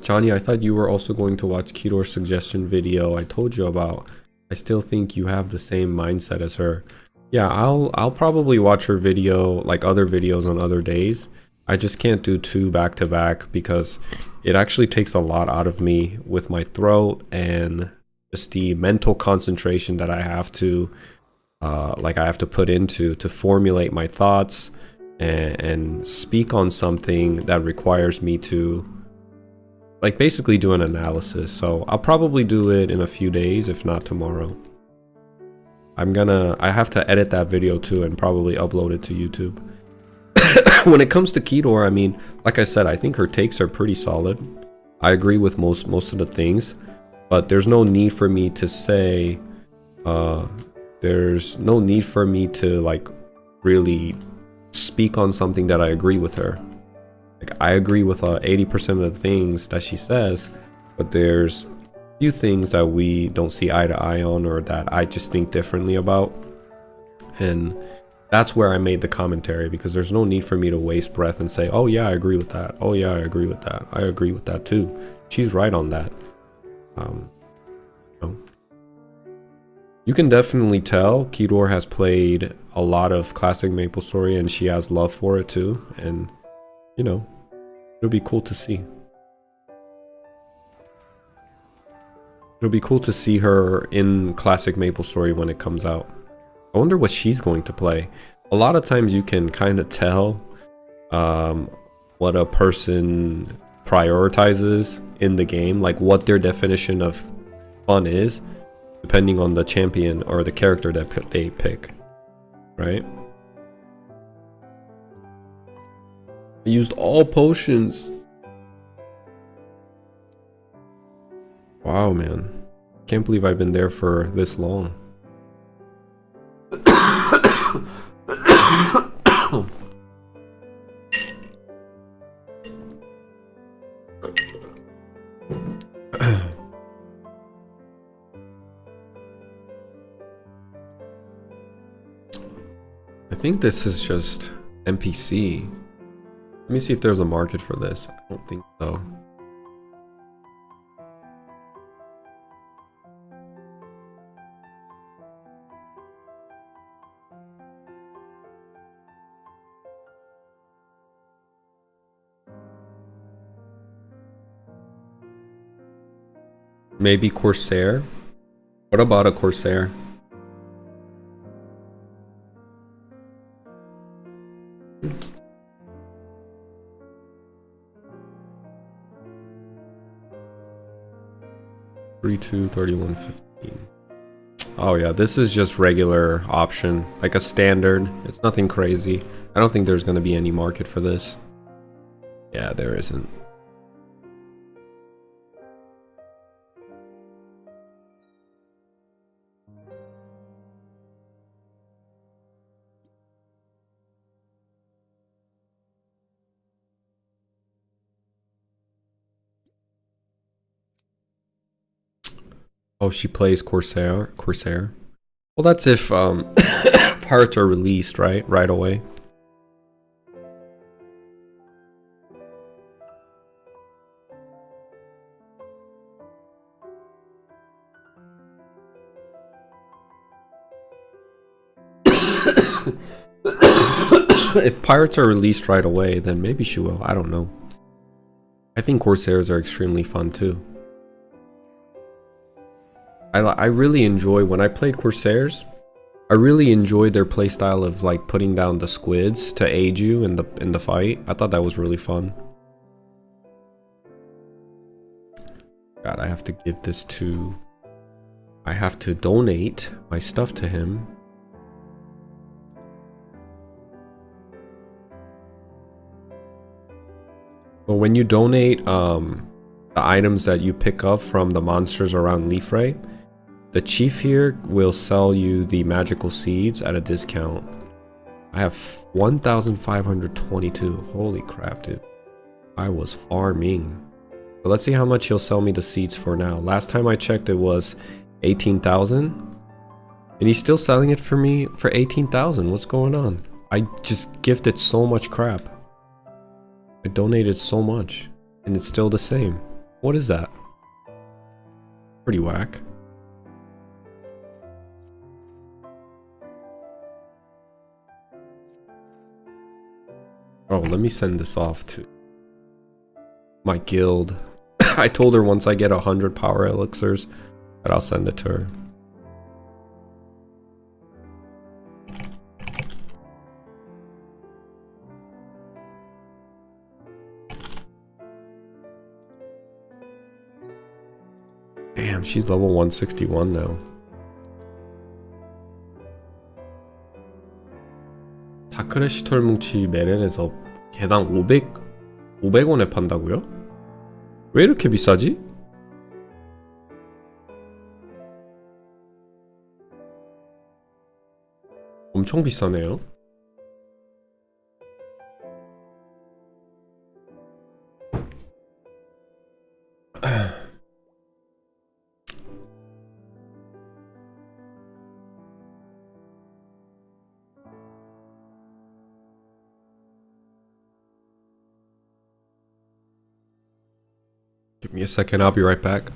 Johnny, I thought you were also going to watch Kido's suggestion video I told you about. I still think you have the same mindset as her. Yeah, I'll probably watch her video, like other videos on other days. I just can't do 2 back to back because it actually takes a lot out of me with my throat and just the mental concentration that I have to put into to formulate my thoughts and speak on something that requires me to like basically do an analysis. So I'll probably do it in a few days, if not tomorrow. I have to edit that video too and probably upload it to YouTube. When it comes to Kido, I mean, like I said, I think her takes are pretty solid. I agree with most of the things, but there's no need for me to say there's no need for me to like really speak on something that I agree with her. Like, I agree with 80% of the things that she says, but there's a few things that we don't see eye to eye on, or that I just think differently about. And that's where I made the commentary, because there's no need for me to waste breath and say, oh yeah, I agree with that. Oh yeah, I agree with that. I agree with that too. She's right on that. You can definitely tell Kido has played a lot of Classic Maplestory and she has love for it too. And, you know, it'll be cool to see. It'll be cool to see her in Classic Maplestory when it comes out. I wonder what she's going to play. A lot of times you can kind of tell what a person prioritizes in the game, like what their definition of fun is, depending on the champion or the character that they pick, right? I used all potions. Wow, man. Can't believe I've been there for this long. I think this is just NPC. Let me see if there's a market for this. I don't think so. Maybe Corsair? What about a Corsair? $32, $31.15. Oh yeah, this is just regular option, like a standard. It's nothing crazy. I don't think there's gonna be any market for this. Yeah, there isn't. Oh, she plays Corsair. Corsair. Well, that's if parts are released, right? Right away. If pirates are released right away, then maybe she will. I don't know. I think Corsairs are extremely fun too. I really enjoy when I played Corsairs. I really enjoyed their playstyle of like putting down the squids to aid you in the fight. I thought that was really fun. God, I have to give this to. I have to donate my stuff to him. But when you donate the items that you pick up from the monsters around Leafray, the chief here will sell you the magical seeds at a discount. I have 1,522. Holy crap, dude. I was farming. So let's see how much he'll sell me the seeds for now. Last time I checked, it was 18,000. And he's still selling it for me for 18,000. What's going on? I just gifted so much crap. I donated so much. And it's still the same. What is that? Pretty whack. Oh, let me send this off to my guild. I told her once I get 100 power elixirs that I'll send it to her. Damn, she's level 161 now. 다크래시 털뭉치 메렌에서 개당 500원에 판다고요? 왜 이렇게 비싸지? 엄청 비싸네요. Give me a second, I'll be right back.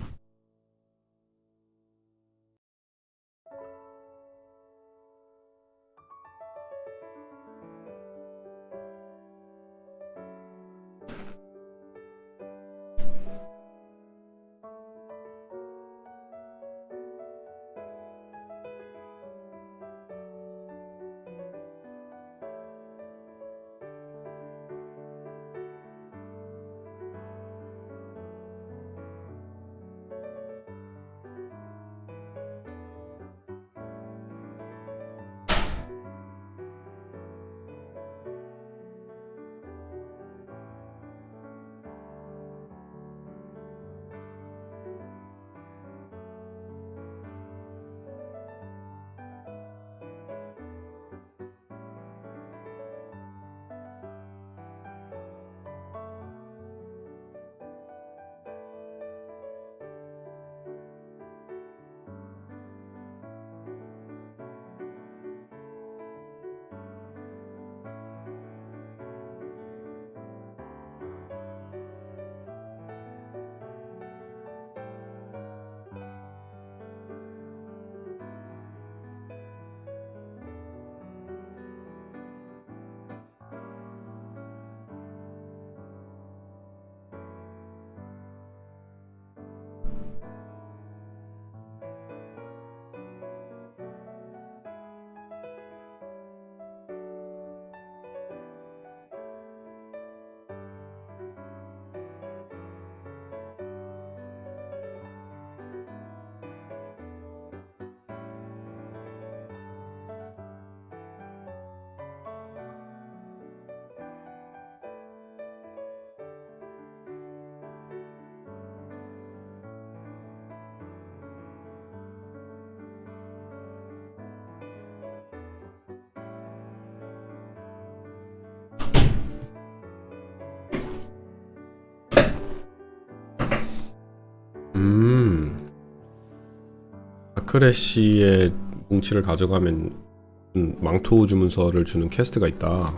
아크레시의 뭉치를 가져가면 망토 주문서를 주는 퀘스트가 있다.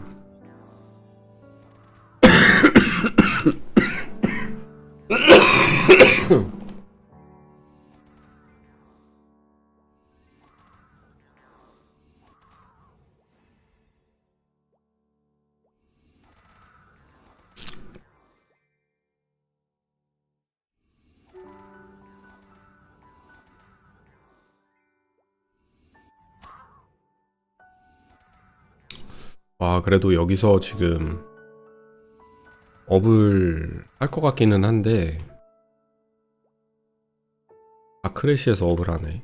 와, 그래도 여기서 지금 업을 할 것 같기는 한데 아크레시에서 업을 하네.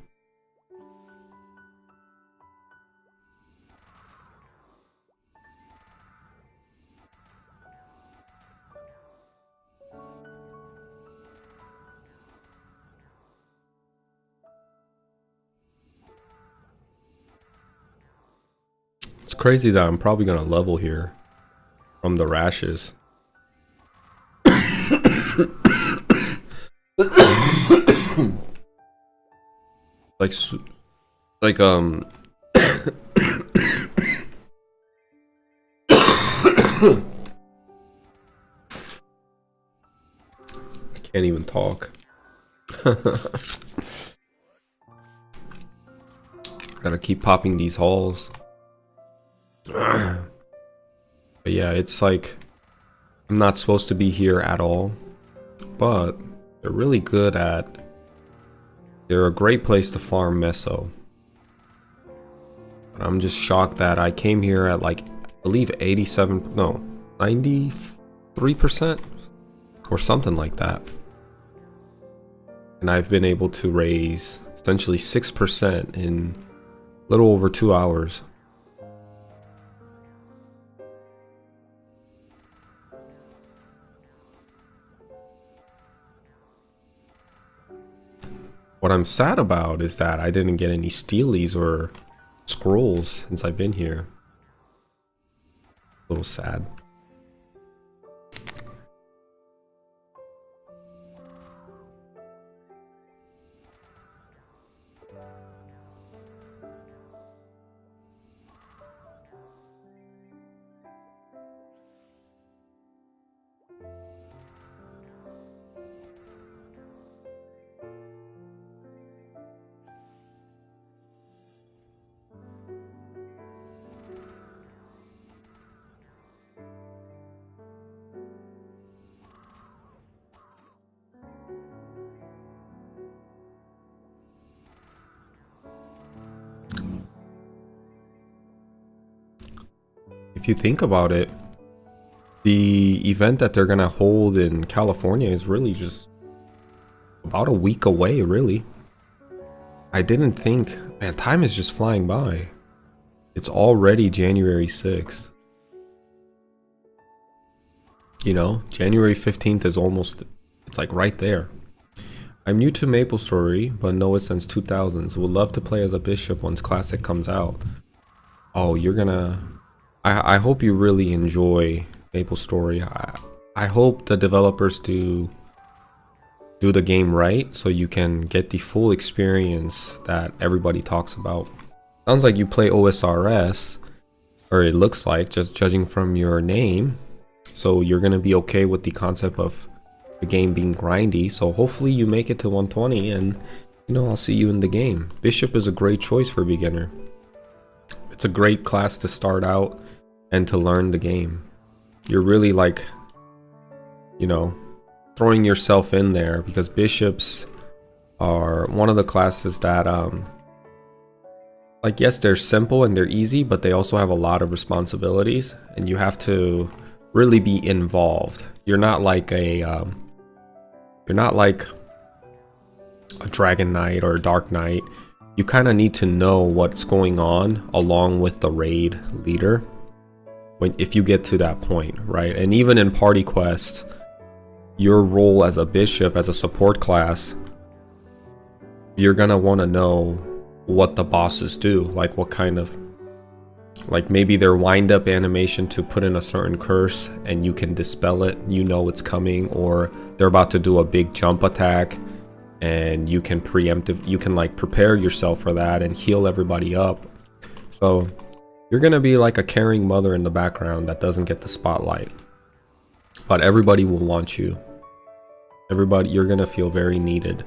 It's crazy that I'm probably gonna level here from the rashes. like I can't even talk. Gotta keep popping these halls. But yeah, it's like I'm not supposed to be here at all, but they're really good at. They're a great place to farm meso. But I'm just shocked that I came here at like, I believe 93% or something like that. And I've been able to raise essentially 6% in a little over 2 hours. What I'm sad about is that I didn't get any steelies or scrolls since I've been here. A little sad. If you think about it, the event that they're gonna hold in California is really just about a week away, really. I didn't think, man, time is just flying by. It's already January 6th. You know, January 15th is almost, it's like right there. I'm new to Maplestory, but know it since 2000s. Would love to play as a bishop once Classic comes out. Oh, you're gonna... I hope you really enjoy Maplestory. I hope the developers do the game right so you can get the full experience that everybody talks about. Sounds like you play OSRS, or it looks like, just judging from your name. So you're gonna be okay with the concept of the game being grindy. So hopefully you make it to 120 and, you know, I'll see you in the game. Bishop is a great choice for a beginner. It's a great class to start out and to learn the game. You're really like, you know, throwing yourself in there because bishops are one of the classes that like, yes, they're simple and they're easy, but they also have a lot of responsibilities and you have to really be involved. You're not like a Dragon Knight or a Dark Knight. You kind of need to know what's going on along with the raid leader if you get to that point, right? And even in party quests, your role as a bishop, as a support class, you're gonna want to know what the bosses do, like what kind of, like maybe their wind up animation to put in a certain curse and you can dispel it, you know it's coming, or they're about to do a big jump attack and you can like prepare yourself for that and heal everybody up. So you're gonna be like a caring mother in the background that doesn't get the spotlight, but everybody will want you. You're gonna feel very needed.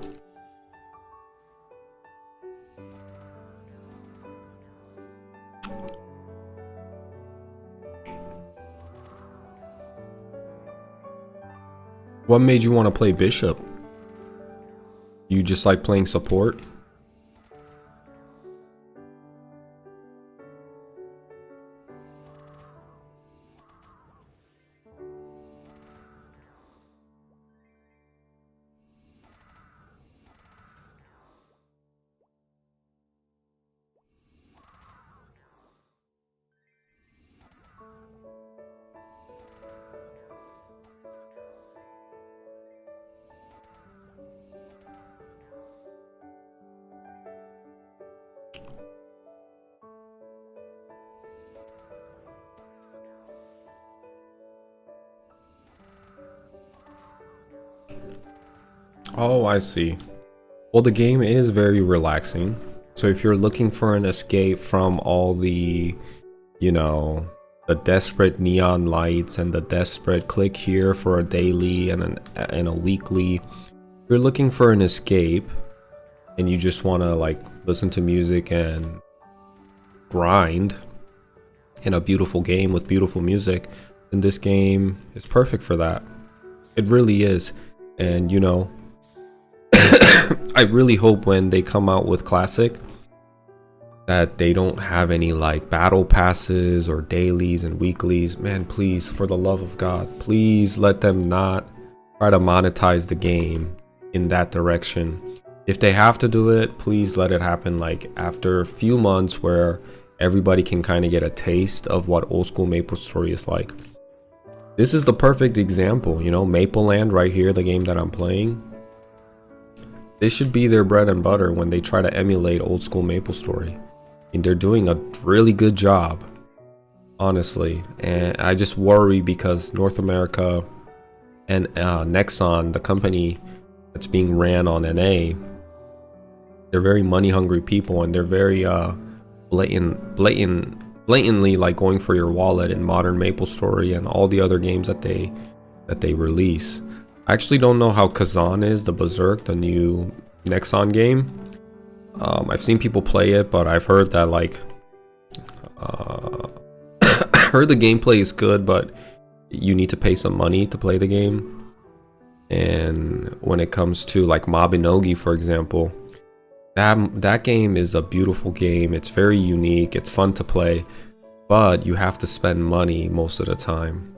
What made you want to play Bishop? You just like playing support? Oh, I see. Well, the game is very relaxing. So if you're looking for an escape from all the, you know, the desperate neon lights and the desperate click here for a daily and a weekly, if you're looking for an escape and you just want to like listen to music and grind in a beautiful game with beautiful music, then this game is perfect for that. It really is. And you know, I really hope when they come out with Classic that they don't have any like battle passes or dailies and weeklies. Man, please, for the love of God, please let them not try to monetize the game in that direction. If they have to do it, please let it happen like after a few months where everybody can kind of get a taste of what old school Maplestory is like. This is the perfect example, you know, Maple Land right here, the game that I'm playing. This should be their bread and butter when they try to emulate old school Maplestory. And they're doing a really good job, honestly. And I just worry because North America and Nexon, the company that's being ran on NA, they're very money hungry people, and they're very blatantly like going for your wallet in modern Maplestory and all the other games that they release. I actually don't know how Kazan is, the Berserk, the new Nexon game. I've seen people play it, but I've heard that like I heard the gameplay is good, but you need to pay some money to play the game. And when it comes to like Mabinogi, for example, that game is a beautiful game. It's very unique, it's fun to play, but you have to spend money most of the time,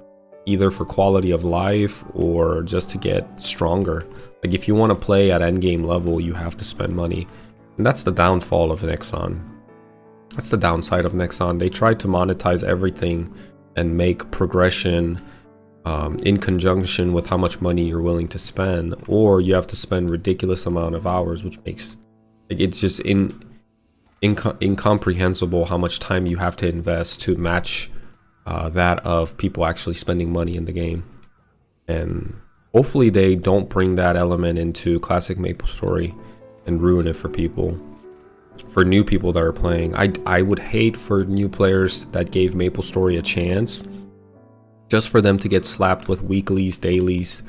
either for quality of life or just to get stronger. Like if you want to play at endgame level, you have to spend money. And that's the downfall of Nexon. That's the downside of Nexon. They try to monetize everything and make progression in conjunction with how much money you're willing to spend, or you have to spend ridiculous amount of hours, which makes like it's just incomprehensible how much time you have to invest to match that of people actually spending money in the game. And hopefully they don't bring that element into Classic Maplestory and ruin it for people, for new people that are playing. I would hate for new players that gave Maplestory a chance just for them to get slapped with weeklies, dailies,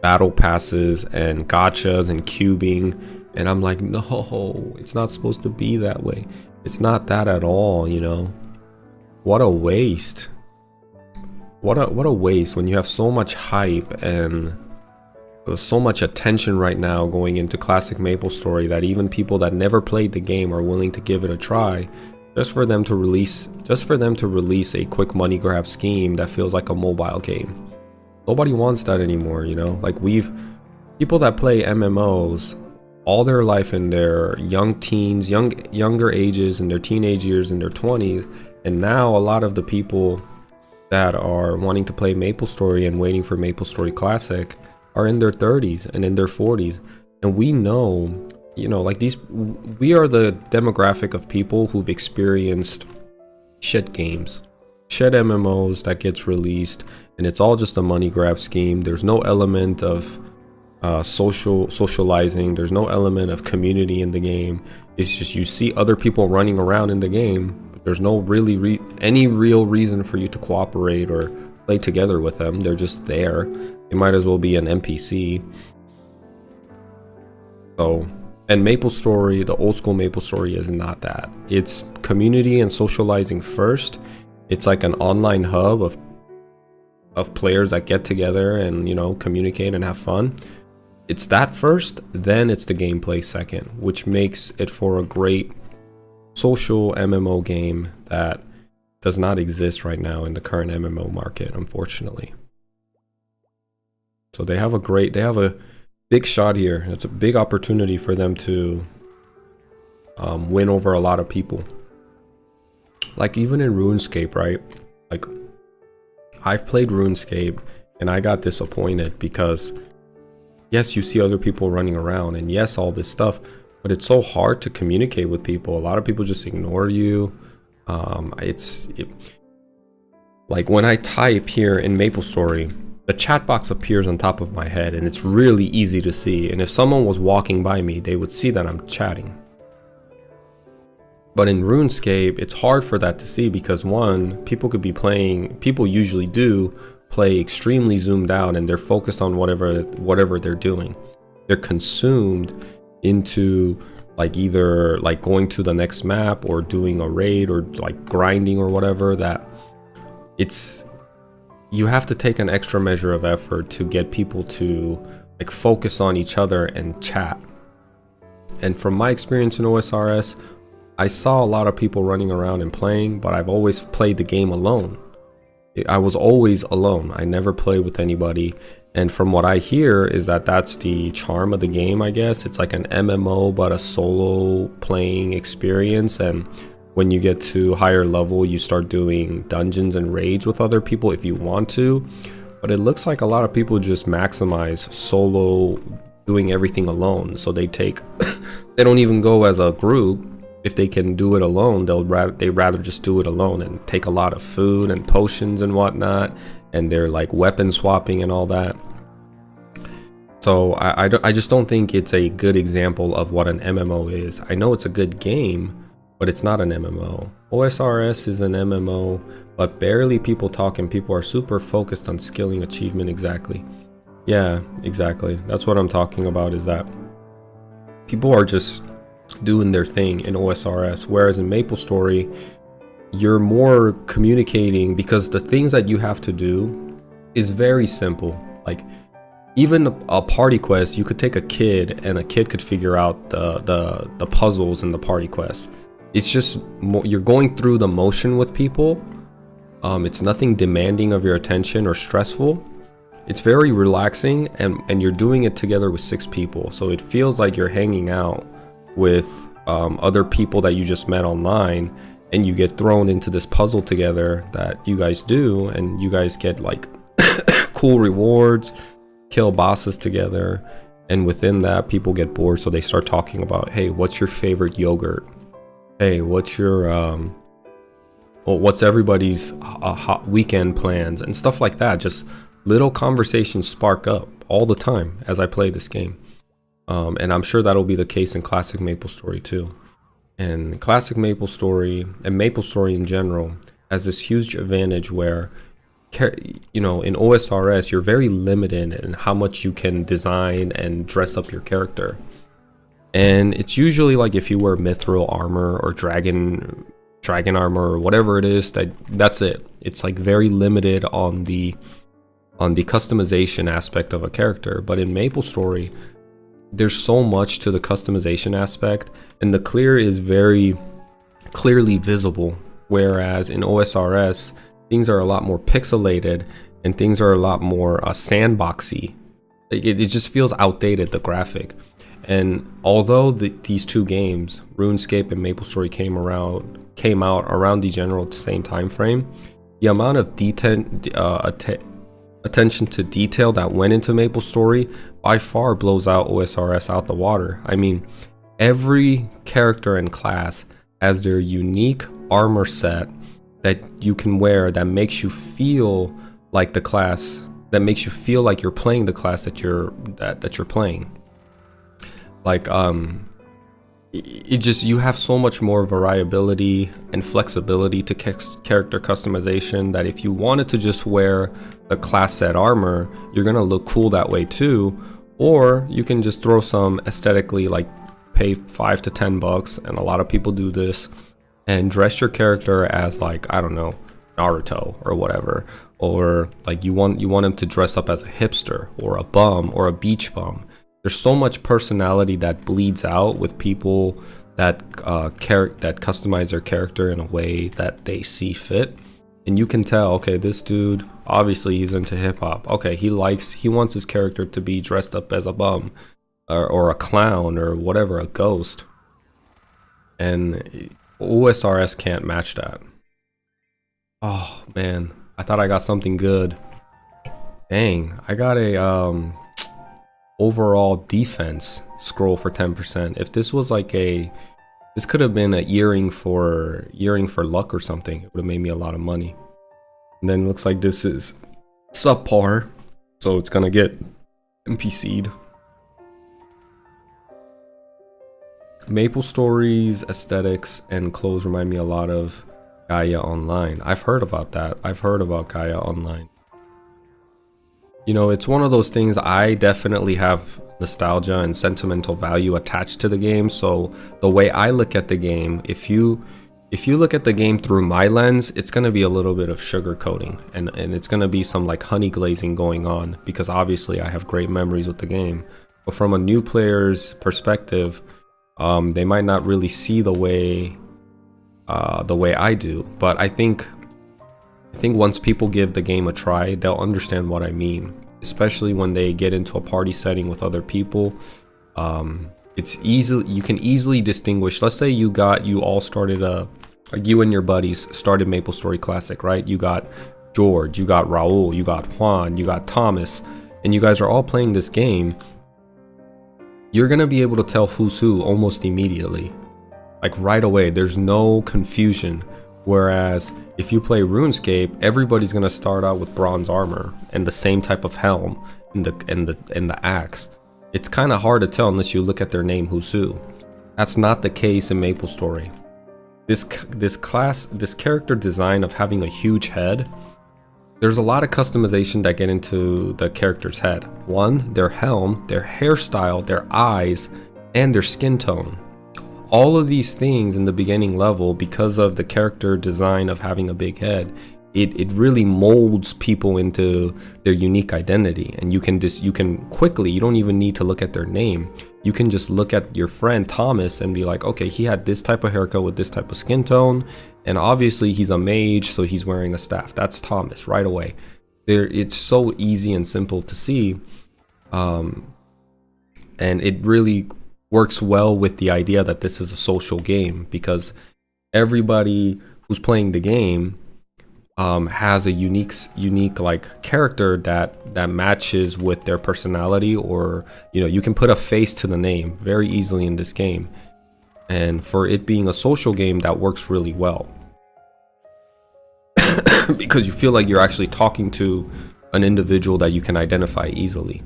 battle passes, and gachas and cubing. And I'm like, no, it's not supposed to be that way. It's not that at all, you know. What a waste. What a waste when you have so much hype and so much attention right now going into Classic Maplestory that even people that never played the game are willing to give it a try just for them to release a quick money grab scheme that feels like a mobile game. Nobody wants that anymore, you know. Like people that play MMOs all their life in their young teens, younger ages, in their teenage years, in their 20s, and now a lot of the people that are wanting to play Maplestory and waiting for Maplestory Classic are in their 30s and in their 40s. And we know, you know, like we are the demographic of people who've experienced shit games, shit MMOs that gets released, and it's all just a money grab scheme. There's no element of socializing. There's no element of community in the game. It's just you see other people running around in the game, but there's no really any real reason for you to cooperate or play together with them. They're just there. They might as well be an NPC. So, and Maplestory, the old school Maplestory, is not that. It's community and socializing first. It's like an online hub of players that get together and, you know, communicate and have fun. It's that first, then it's the gameplay second, which makes it for a great social MMO game that does not exist right now in the current MMO market, unfortunately. So they have a big shot here. It's a big opportunity for them to win over a lot of people. Like even in RuneScape, right? Like I've played RuneScape and I got disappointed because yes, you see other people running around and yes, all this stuff, but it's so hard to communicate with people. A lot of people just ignore you. Like when I type here in Maplestory, the chat box appears on top of my head and it's really easy to see. And if someone was walking by me, they would see that I'm chatting. But in RuneScape, it's hard for that to see because one, people usually do play extremely zoomed out and they're focused on whatever they're doing. They're consumed into like either like going to the next map or doing a raid or like grinding or whatever, that you have to take an extra measure of effort to get people to like focus on each other and chat. And from my experience in OSRS, I saw a lot of people running around and playing, but I've always played the game alone. I was always alone. I never played with anybody. And from what I hear is that that's the charm of the game, I guess. It's like an MMO, but a solo playing experience. And when you get to higher level, you start doing dungeons and raids with other people if you want to. But it looks like a lot of people just maximize solo, doing everything alone. So they don't even go as a group. If they can do it alone, they rather just do it alone and take a lot of food and potions and whatnot, and they're like weapon swapping and all that. So I just don't think it's a good example of what an MMO is. I know it's a good game, but it's not an MMO. OSRS is an MMO, but barely people talk and people are super focused on skilling achievement. Exactly. Yeah, exactly. That's what I'm talking about, is that people are just doing their thing in OSRS, whereas in Maplestory you're more communicating because the things that you have to do is very simple. Like even a party quest, you could take a kid and a kid could figure out the puzzles in the party quest. It's just you're going through the motion with people. It's nothing demanding of your attention or stressful. It's very relaxing, and you're doing it together with 6 people, so it feels like you're hanging out with other people that you just met online, and you get thrown into this puzzle together that you guys do, and you guys get like cool rewards, kill bosses together, and within that people get bored, so they start talking about, hey, what's your favorite yogurt? Hey, what's everybody's hot weekend plans and stuff like that. Just little conversations spark up all the time as I play this game. And I'm sure that'll be the case in Classic Maplestory too. And Classic Maplestory and Maplestory in general has this huge advantage where, you know, in OSRS you're very limited in how much you can design and dress up your character. And it's usually like if you wear mithril armor or dragon armor or whatever it is, that's it. It's like very limited on the customization aspect of a character. But in Maplestory, there's so much to the customization aspect, and the clear is very clearly visible, whereas in OSRS things are a lot more pixelated and things are a lot more sandboxy. It just feels outdated, the graphic. And although these two games, RuneScape and Maplestory, came out around the general same time frame, the amount of attention to detail that went into Maplestory by far blows out OSRS out the water. I mean, every character and class has their unique armor set that you can wear that makes you feel like the class that makes you feel like you're playing the class that you're playing. Like it just, you have so much more variability and flexibility to character customization that if you wanted to just wear the class set armor, you're gonna look cool that way too. Or you can just throw some aesthetically, like pay $5 to $10, and a lot of people do this, and dress your character as, like, I don't know, Naruto or whatever, or like you want him to dress up as a hipster or a bum or a beach bum. There's so much personality that bleeds out with people that that customize their character in a way that they see fit, and you can tell, okay, this dude obviously he's into hip hop. Okay, he wants his character to be dressed up as a bum or a clown or whatever, a ghost, and OSRS can't match that. Oh man, I thought I got something good. Dang, I got a overall defense scroll for 10%. If this was like this could have been a earring for luck or something. It would have made me a lot of money. And then it looks like this is subpar, so it's gonna get NPC'd. Maplestory's aesthetics and clothes remind me a lot of Gaia Online. I've heard about that. I've heard about Gaia Online. You know, it's one of those things, I definitely have nostalgia and sentimental value attached to the game. So the way I look at the game, if you look at the game through my lens, it's going to be a little bit of sugar coating, and it's going to be some like honey glazing going on, because obviously I have great memories with the game. But from a new player's perspective, they might not really see the way I do. But I think once people give the game a try, they'll understand what I mean, especially when they get into a party setting with other people. You can easily distinguish. Let's say you all started you and your buddies started Maplestory Classic, right? You got George, you got Raul, you got Juan, you got Thomas, and you guys are all playing this game. You're gonna be able to tell who's who almost immediately, like right away. There's no confusion. Whereas if you play RuneScape, everybody's gonna start out with bronze armor and the same type of helm and the axe. It's kind of hard to tell unless you look at their name who's who. That's not the case in Maplestory. This character design of having a huge head, there's a lot of customization that get into the character's head. One, their helm, their hairstyle, their eyes, and their skin tone. All of these things in the beginning level, because of the character design of having a big head, it really molds people into their unique identity. And you can quickly, you don't even need to look at their name. You can just look at your friend Thomas and be like, okay, he had this type of haircut with this type of skin tone, and obviously he's a mage, so he's wearing a staff. That's Thomas right away. It's so easy and simple to see, and it really works well with the idea that this is a social game, because everybody who's playing the game has a unique like character that matches with their personality, or you can put a face to the name very easily in this game. And for it being a social game, that works really well because you feel like you're actually talking to an individual that you can identify easily.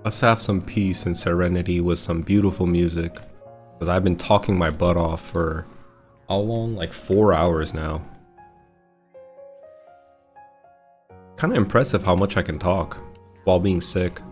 Let's have some peace and serenity with some beautiful music. Because I've been talking my butt off for how long? Like 4 hours now. Kind of impressive how much I can talk while being sick.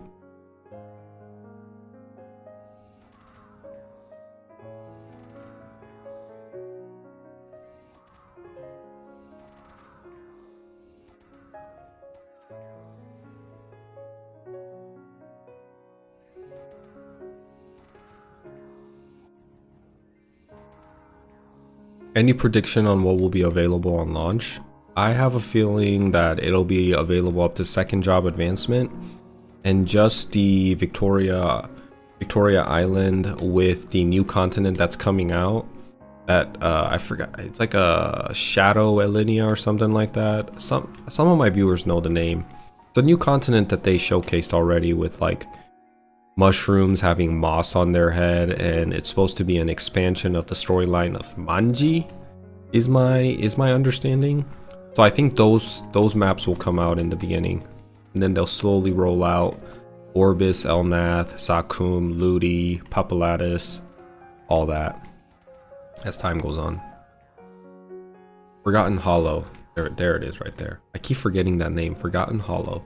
Any prediction on what will be available on launch? I have a feeling that it'll be available up to second job advancement, and just the Victoria Island with the new continent that's coming out. That I forgot. It's like a Shadow Elinea or something like that. Some of my viewers know the name. It's a new continent that they showcased already with like mushrooms having moss on their head, and it's supposed to be an expansion of the storyline of Manji, is my understanding. So I think those maps will come out in the beginning, and then they'll slowly roll out Orbis, Elnath, Sakum, Ludi, Papalatus, all that as time goes on. Forgotten Hollow. There it is right there. I keep forgetting that name. Forgotten Hollow.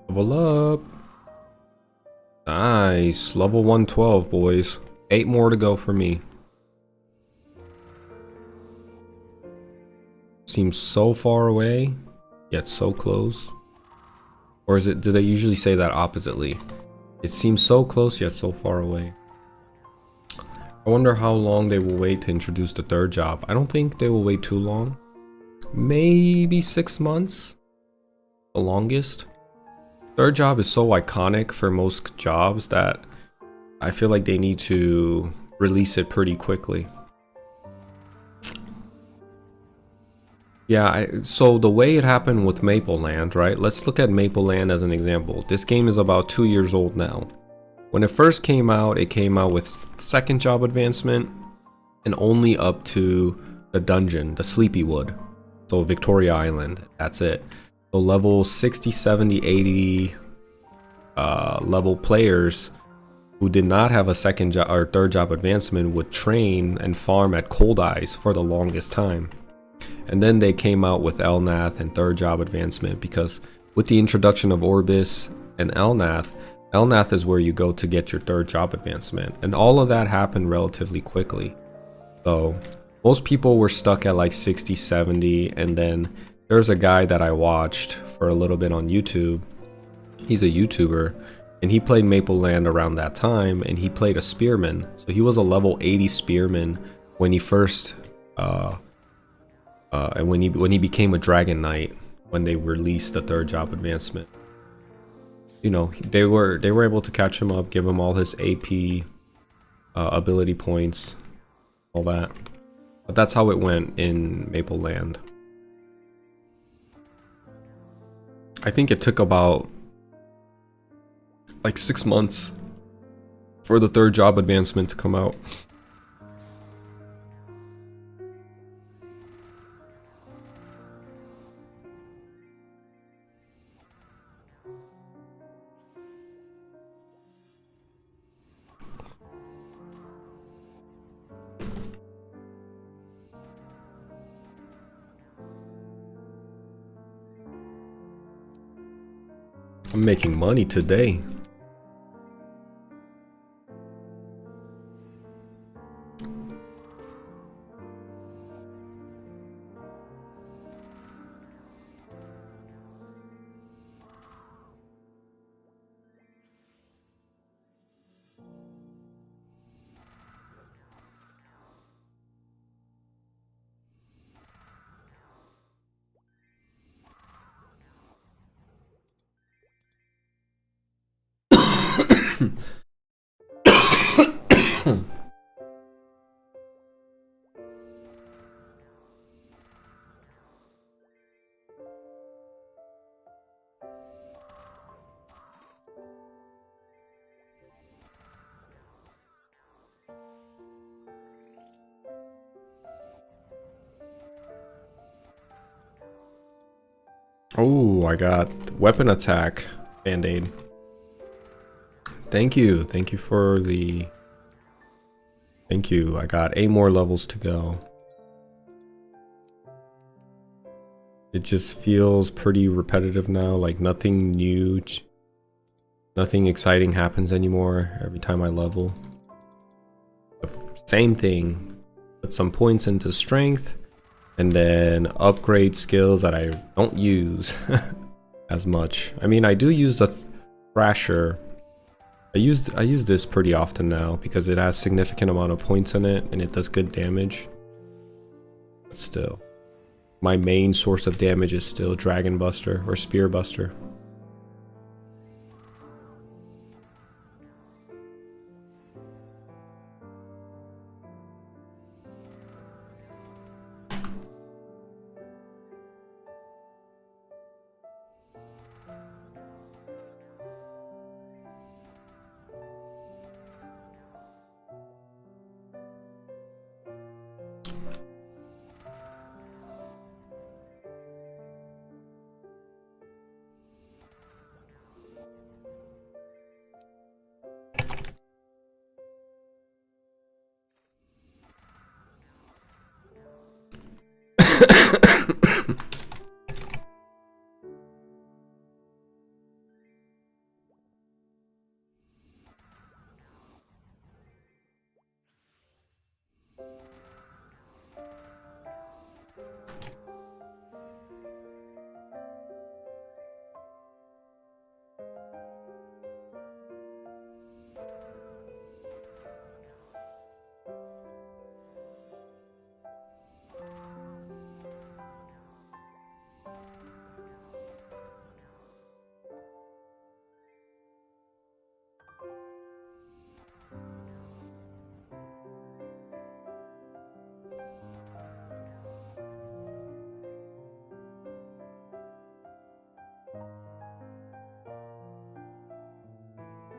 Level up. Nice. Level 112, boys. 8 more to go for me. Seems so far away, yet so close. Or is it, do they usually say that oppositely? It seems so close, yet so far away. I wonder how long they will wait to introduce the third job. I don't think they will wait too long. Maybe 6 months? The longest? Third job is so iconic for most jobs that I feel like they need to release it pretty quickly. Yeah, so the way it happened with Maple Land, right? Let's look at Maple Land as an example. This game is about 2 years old now. When it first came out, it came out with second job advancement and only up to the dungeon, the Sleepywood. So Victoria Island, that's it. So level 60, 70, 80 level players who did not have a second job or third job advancement would train and farm at Cold Eyes for the longest time. And then they came out with Elnath and third job advancement, because with the introduction of Orbis and Elnath is where you go to get your third job advancement. And all of that happened relatively quickly. So most people were stuck at like 60, 70, and then there's a guy that I watched for a little bit on YouTube. He's a YouTuber, and he played Maple Land around that time, and he played a spearman. So he was a level 80 spearman when he first and when he became a Dragon Knight, when they released the third job advancement. You know, they were able to catch him up, give him all his AP ability points, all that. But that's how it went in Maple Land. I think it took about like 6 months for the third job advancement to come out. I'm making money today. Oh, I got weapon attack band-aid. Thank you for the... Thank you, I got 8 more levels to go. It just feels pretty repetitive now, like nothing new, nothing exciting happens anymore every time I level. Same thing, put some points into strength, and then upgrade skills that I don't use as much. I mean, I do use the Thrasher. I use this pretty often now because it has significant amount of points in it and it does good damage. But still, my main source of damage is still Dragon Buster or Spear Buster.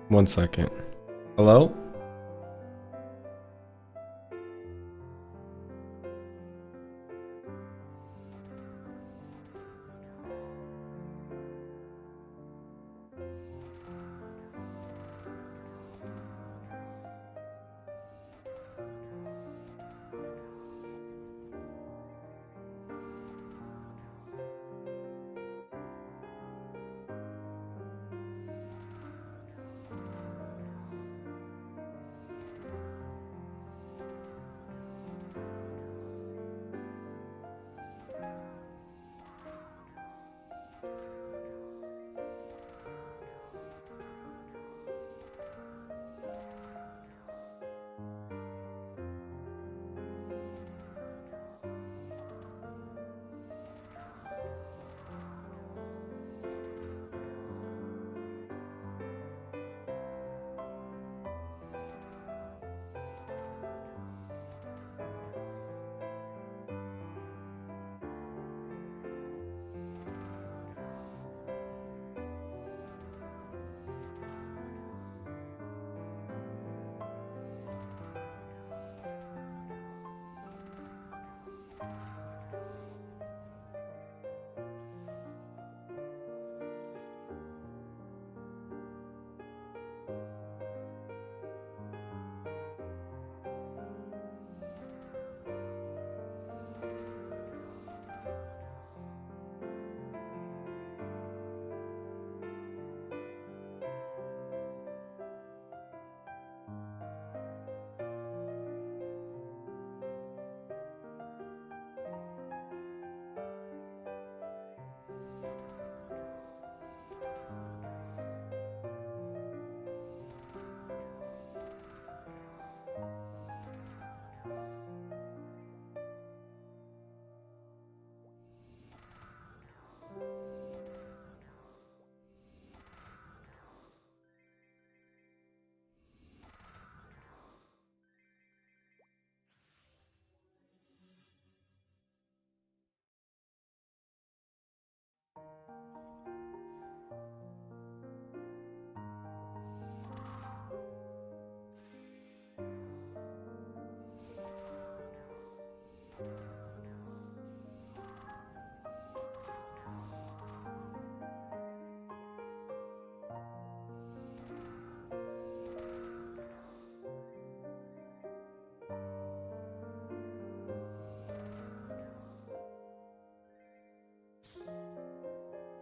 One second. Hello?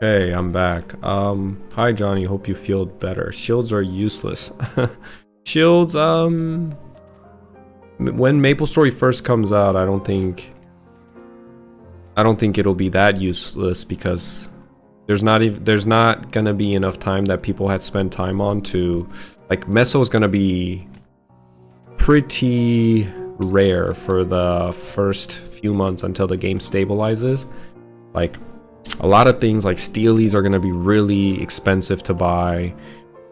Hey, I'm back. Hi Johnny, hope you feel better. Shields are useless. Shields, when Maplestory first comes out, I don't think it'll be that useless because there's not gonna be enough time that people had spent time on to, like, Meso is gonna be pretty rare for the first few months until the game stabilizes. Like, a lot of things like steelies are gonna be really expensive to buy.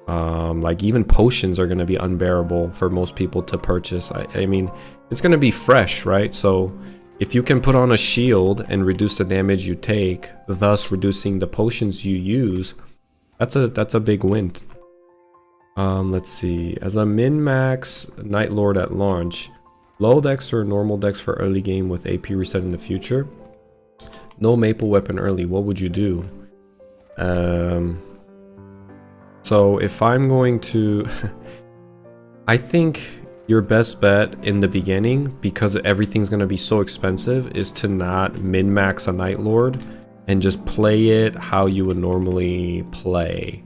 Like even potions are gonna be unbearable for most people to purchase. I mean, it's gonna be fresh, right? So if you can put on a shield and reduce the damage you take, thus reducing the potions you use, that's a big win. Let's see. As a min-max Night Lord at launch, low dex or normal dex for early game with AP reset in the future. No maple weapon early, what would you do? So if I'm going to I think your best bet in the beginning, because everything's going to be so expensive, is to not min-max a Night Lord and just play it how you would normally play.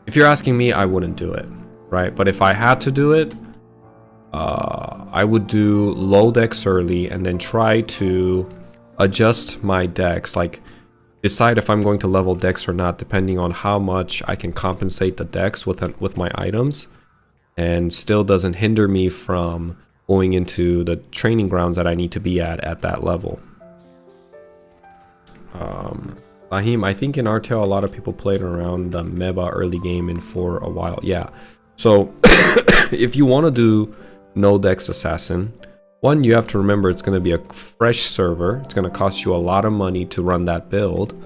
If you're asking me, I wouldn't do it, right? But if I had to do it, I would do low dex early and then try to adjust my dex, like decide if I'm going to level dex or not depending on how much I can compensate the dex with my items, and still doesn't hinder me from going into the training grounds that I need to be at that level. Lahim, I think in Artel a lot of people played around the Meba early game and for a while. Yeah, so if you want to do no dex assassin, one, you have to remember it's going to be a fresh server. It's going to cost you a lot of money to run that build.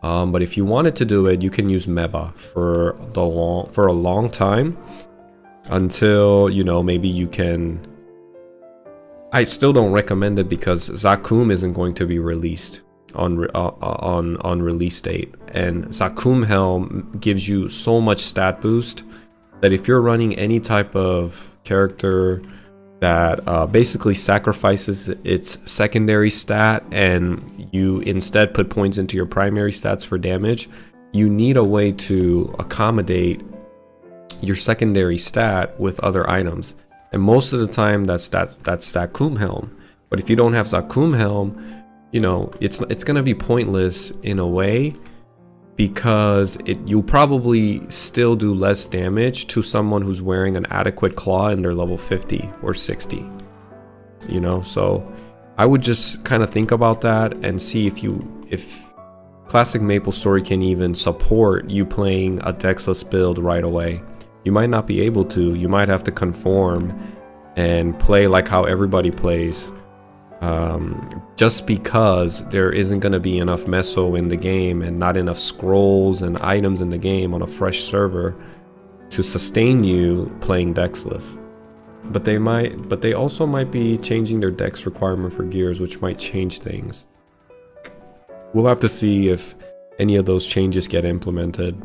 But if you wanted to do it, you can use Meba for a long time until, you know, maybe you can. I still don't recommend it because Zakum isn't going to be released on release date, and Zakum Helm gives you so much stat boost that if you're running any type of character that basically sacrifices its secondary stat and you instead put points into your primary stats for damage, you need a way to accommodate your secondary stat with other items. And most of the time that's Zakum Helm. But if you don't have Zakum Helm, you know, it's gonna be pointless in a way, because you'll probably still do less damage to someone who's wearing an adequate claw and they're level 50 or 60, you know. So I would just kind of think about that and see if Classic Maplestory can even support you playing a dexless build right away. You might not be able to. You might have to conform and play like how everybody plays, just because there isn't going to be enough meso in the game and not enough scrolls and items in the game on a fresh server to sustain you playing dexless. But they also might be changing their dex requirement for gears, which might change things. We'll have to see if any of those changes get implemented.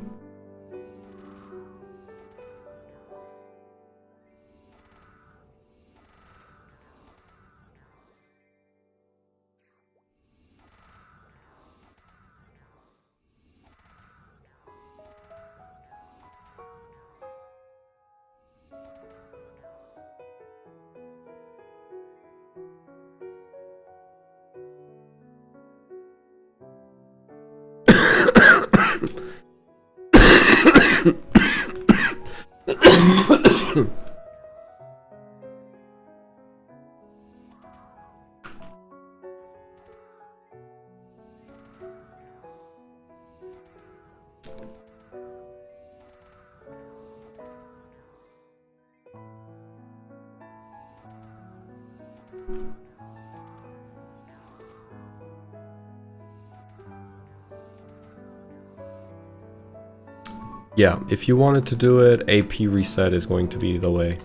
Yeah, if you wanted to do it, AP reset is going to be the way.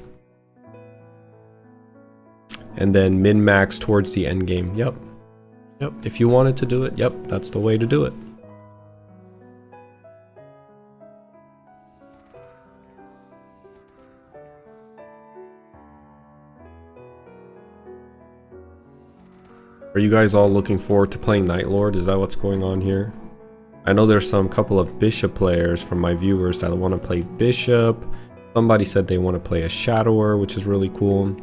And then min-max towards the end game. Yep. If you wanted to do it, yep, that's the way to do it. Are you guys all looking forward to playing Night Lord? Is that what's going on here? I know there's some couple of Bishop players from my viewers that want to play Bishop. Somebody said they want to play a Shadower, which is really cool.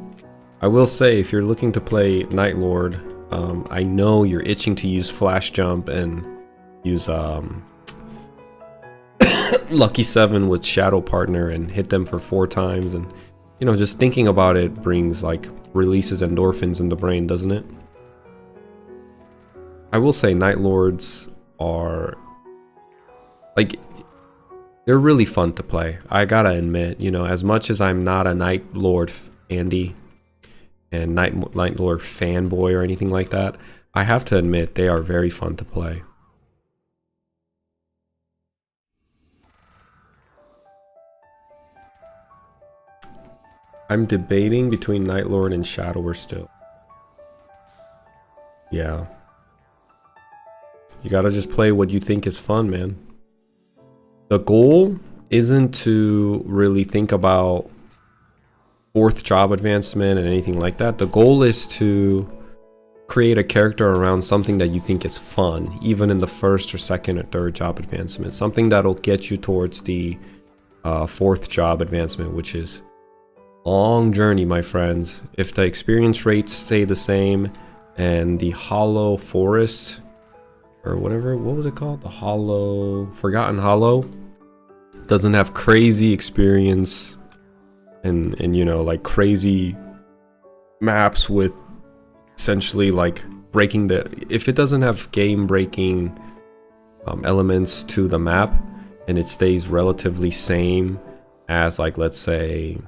I will say, if you're looking to play Night Lord, I know you're itching to use Flash Jump and use Lucky 7 with Shadow Partner and hit them for 4 times. And, you know, just thinking about it brings, like, releases endorphins in the brain, doesn't it? I will say Night Lords are, like, they're really fun to play. I gotta admit, you know, as much as I'm not a Night Lord Andy and Night Lord fanboy or anything like that, I have to admit they are very fun to play. I'm debating between Night Lord and Shadower still. Yeah. You gotta just play what you think is fun, man. The goal isn't to really think about 4th job advancement and anything like that. The goal is to create a character around something that you think is fun, even in the 1st or 2nd or 3rd job advancement. Something that'll get you towards the 4th job advancement, which is long journey, my friends. If the experience rates stay the same and the Hollow Forest or whatever, what was it called? The Forgotten Hollow doesn't have crazy experience and you know, like crazy maps with essentially like breaking if it doesn't have game breaking elements to the map and it stays relatively same as, like, let's say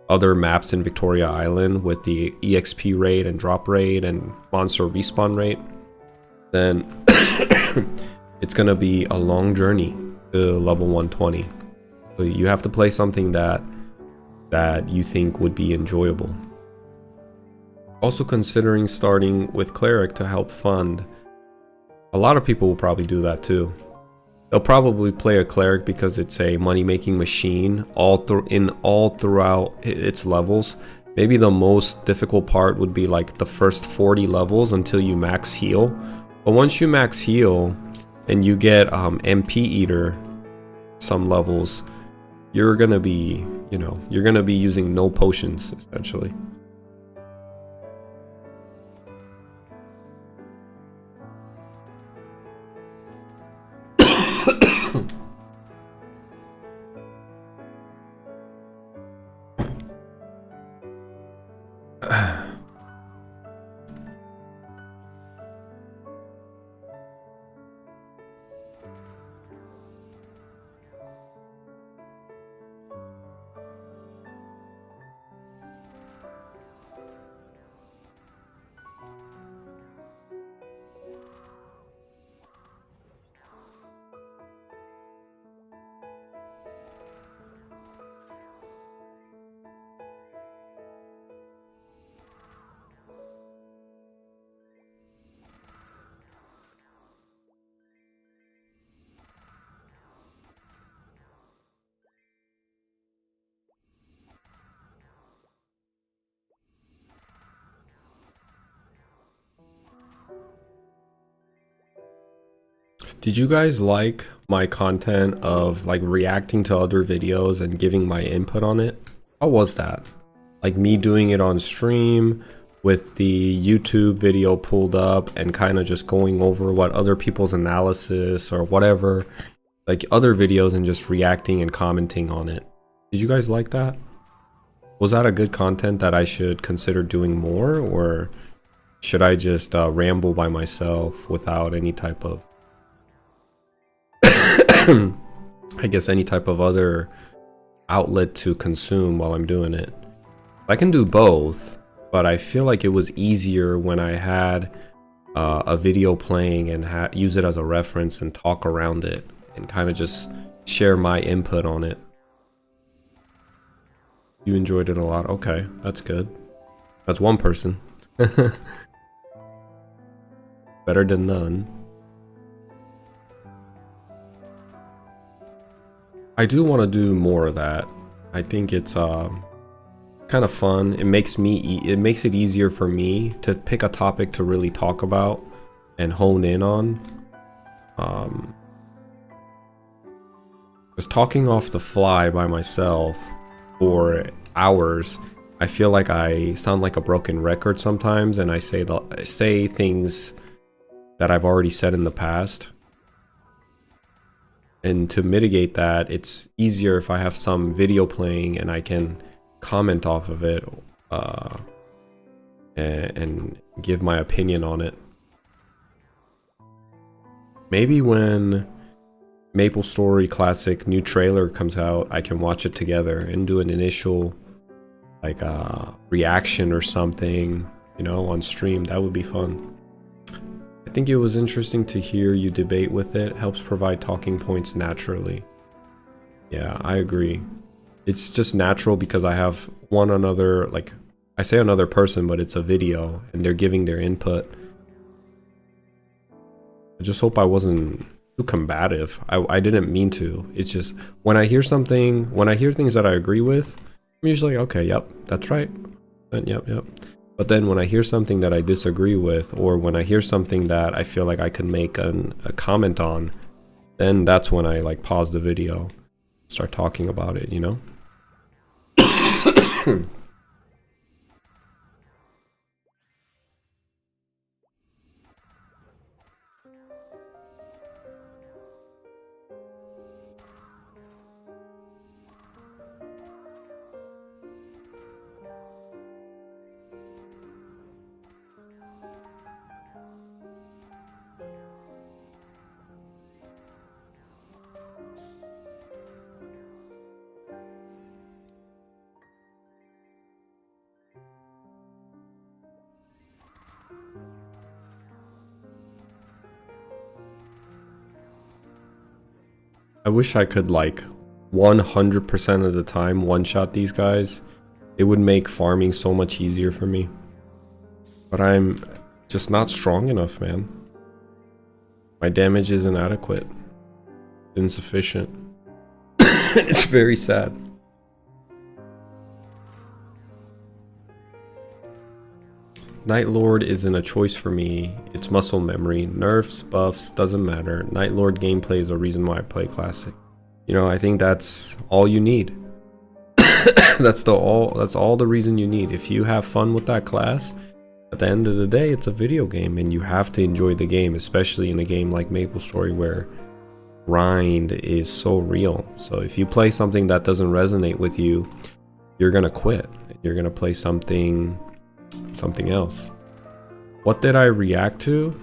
other maps in Victoria Island with the EXP rate and drop rate and monster respawn rate, then it's gonna be a long journey to level 120. So you have to play something that you think would be enjoyable. Also considering starting with Cleric to help fund. A lot of people will probably do that too. They'll probably play a Cleric because it's a money-making machine all throughout its levels. Maybe the most difficult part would be like the first 40 levels until you max heal. But once you max heal and you get MP Eater some levels, you're gonna be, you know, you're gonna be using no potions essentially. Did you guys like my content of like reacting to other videos and giving my input on it? How was that? Like me doing it on stream with the YouTube video pulled up and kind of just going over what other people's analysis or whatever, like other videos, and just reacting and commenting on it. Did you guys like that? Was that a good content that I should consider doing more, or should I just ramble by myself without any type of I guess any type of other outlet to consume while I'm doing it? I can do both, but I feel like it was easier when I had a video playing and use it as a reference and talk around it and kind of just share my input on it. You enjoyed it a lot? Okay, that's good. That's one person. Better than none. I do want to do more of that. I think it's kind of fun. It makes it easier for me to pick a topic to really talk about and hone in on. Just talking off the fly by myself for hours, I feel like I sound like a broken record sometimes, and I say things that I've already said in the past. And to mitigate that, it's easier if I have some video playing and I can comment off of it and give my opinion on it. Maybe when Maplestory Classic new trailer comes out, I can watch it together and do an initial like reaction or something, you know, on stream. That would be fun. I think it was interesting to hear you debate with it. Helps provide talking points naturally. Yeah, I agree. It's just natural because I have one another, like I say another person, but it's a video and they're giving their input. I just hope I wasn't too combative. I didn't mean to. It's just when I hear things that I agree with, I'm usually okay, yep, that's right. And yep. But then when I hear something that I disagree with, or when I hear something that I feel like I can make a comment on, then that's when I like pause the video, start talking about it, you know? I wish I could like 100% of the time one-shot these guys. It would make farming so much easier for me. But I'm just not strong enough, man. My damage is inadequate. Insufficient. It's very sad. Night Lord isn't a choice for me. It's muscle memory. Nerfs, buffs, doesn't matter. Night Lord gameplay is the reason why I play Classic. You know, I think that's all you need. That's all the reason you need. If you have fun with that class, at the end of the day, it's a video game and you have to enjoy the game, especially in a game like Maplestory where grind is so real. So if you play something that doesn't resonate with you, you're gonna quit. You're gonna play something else. What did I react to?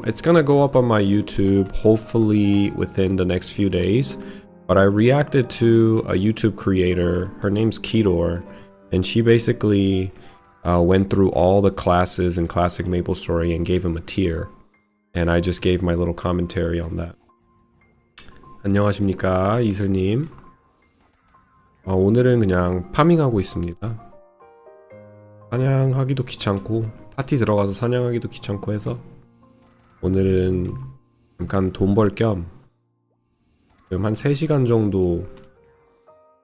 It's gonna go up on my YouTube hopefully within the next few days, but I reacted to a YouTube creator. Her name's Kedor, and she basically went through all the classes in Classic Maplestory and gave him a tier, and I just gave my little commentary on that. 안녕하십니까 이슬님. 오늘은 그냥 파밍하고 있습니다. 사냥하기도 귀찮고 파티 들어가서 사냥하기도 귀찮고 해서 오늘은 잠깐 돈 벌 겸 지금 한 3시간 정도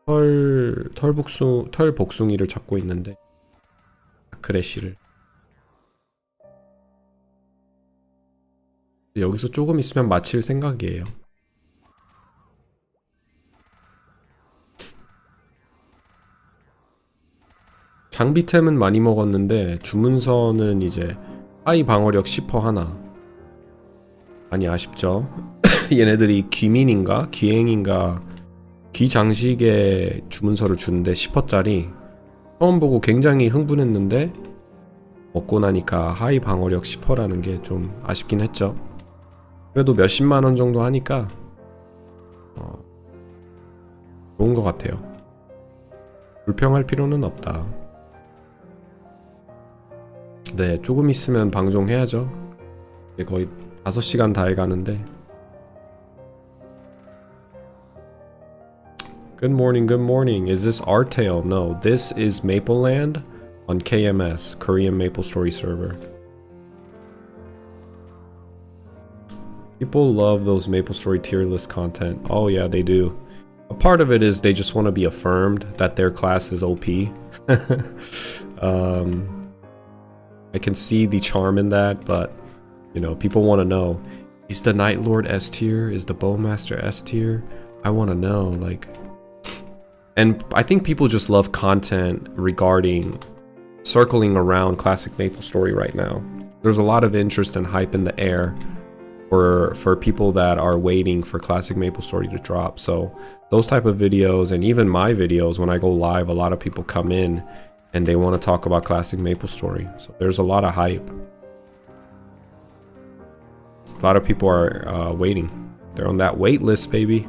털 복숭이를 잡고 있는데 크래쉬를 여기서 조금 있으면 마칠 생각이에요. 장비템은 많이 먹었는데 주문서는 이제 하이 방어력 10% 하나. 많이 아쉽죠? 얘네들이 귀민인가? 귀행인가? 귀 장식에 주문서를 주는데 10%짜리 처음 보고 굉장히 흥분했는데 먹고 나니까 하이 방어력 10%라는 게 좀 아쉽긴 했죠. 그래도 몇십만원 정도 하니까 좋은 것 같아요. 불평할 필요는 없다. 네, 조금 있으면 방송해야죠. 이제 거의 5시간 다 해가는데. Good morning, good morning. Is this our tale? No, this is Mapleland on KMS, Korean Maplestory server. People love those Maplestory tier list content. Oh yeah, they do. A part of it is they just want to be affirmed that their class is OP. I can see the charm in that, but you know, people want to know, is the Night Lord S tier? Is the Bowmaster S tier? I want to know, like, and I think people just love content regarding circling around Classic Maplestory right now. There's a lot of interest and hype in the air for people that are waiting for Classic Maplestory to drop. So those type of videos, and even my videos, when I go live, a lot of people come in and they want to talk about Classic Maplestory. So there's a lot of hype. A lot of people are waiting. They're on that wait list, baby.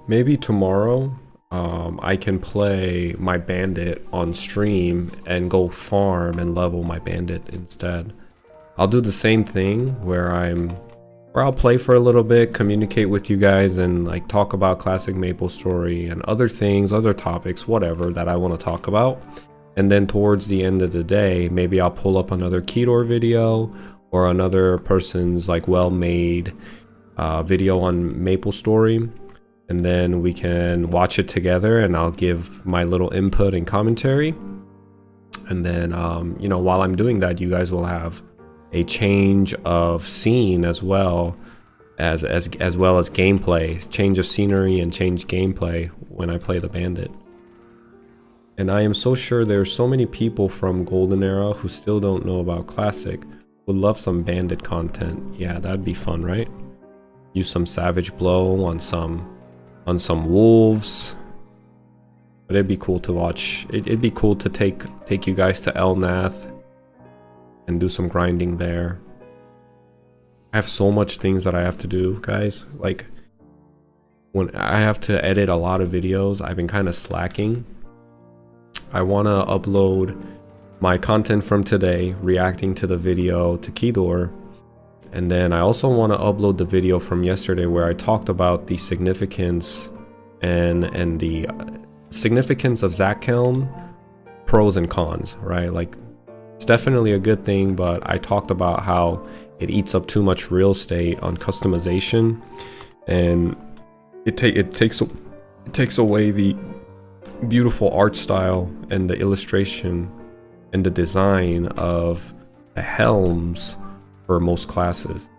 Maybe tomorrow I can play my bandit on stream and go farm and level my bandit instead. I'll do the same thing where I'll play for a little bit, communicate with you guys, and like talk about Classic Maplestory and other things, other topics, whatever that I want to talk about. And then towards the end of the day, maybe I'll pull up another Kedor video or another person's like well-made video on Maplestory. And then we can watch it together and I'll give my little input and commentary. And then, you know, while I'm doing that, you guys will have a change of scene as well as gameplay, change of scenery and change gameplay when I play the bandit. And I am so sure there's so many people from Golden Era who still don't know about Classic, would love some bandit content. Yeah, that'd be fun, right? Use some Savage Blow on some wolves. But it'd be cool to watch. It'd be cool to take you guys to Elnath and do some grinding there. I have so much things that I have to do, guys. Like, when I have to edit a lot of videos, I've been kind of slacking. I want to upload my content from today, reacting to the video to Kedor. And then I also want to upload the video from yesterday where I talked about the significance and the significance of Zakhelm, pros and cons, right? Like, it's definitely a good thing, but I talked about how it eats up too much real estate on customization, and it takes away the beautiful art style and the illustration and the design of the helms for most classes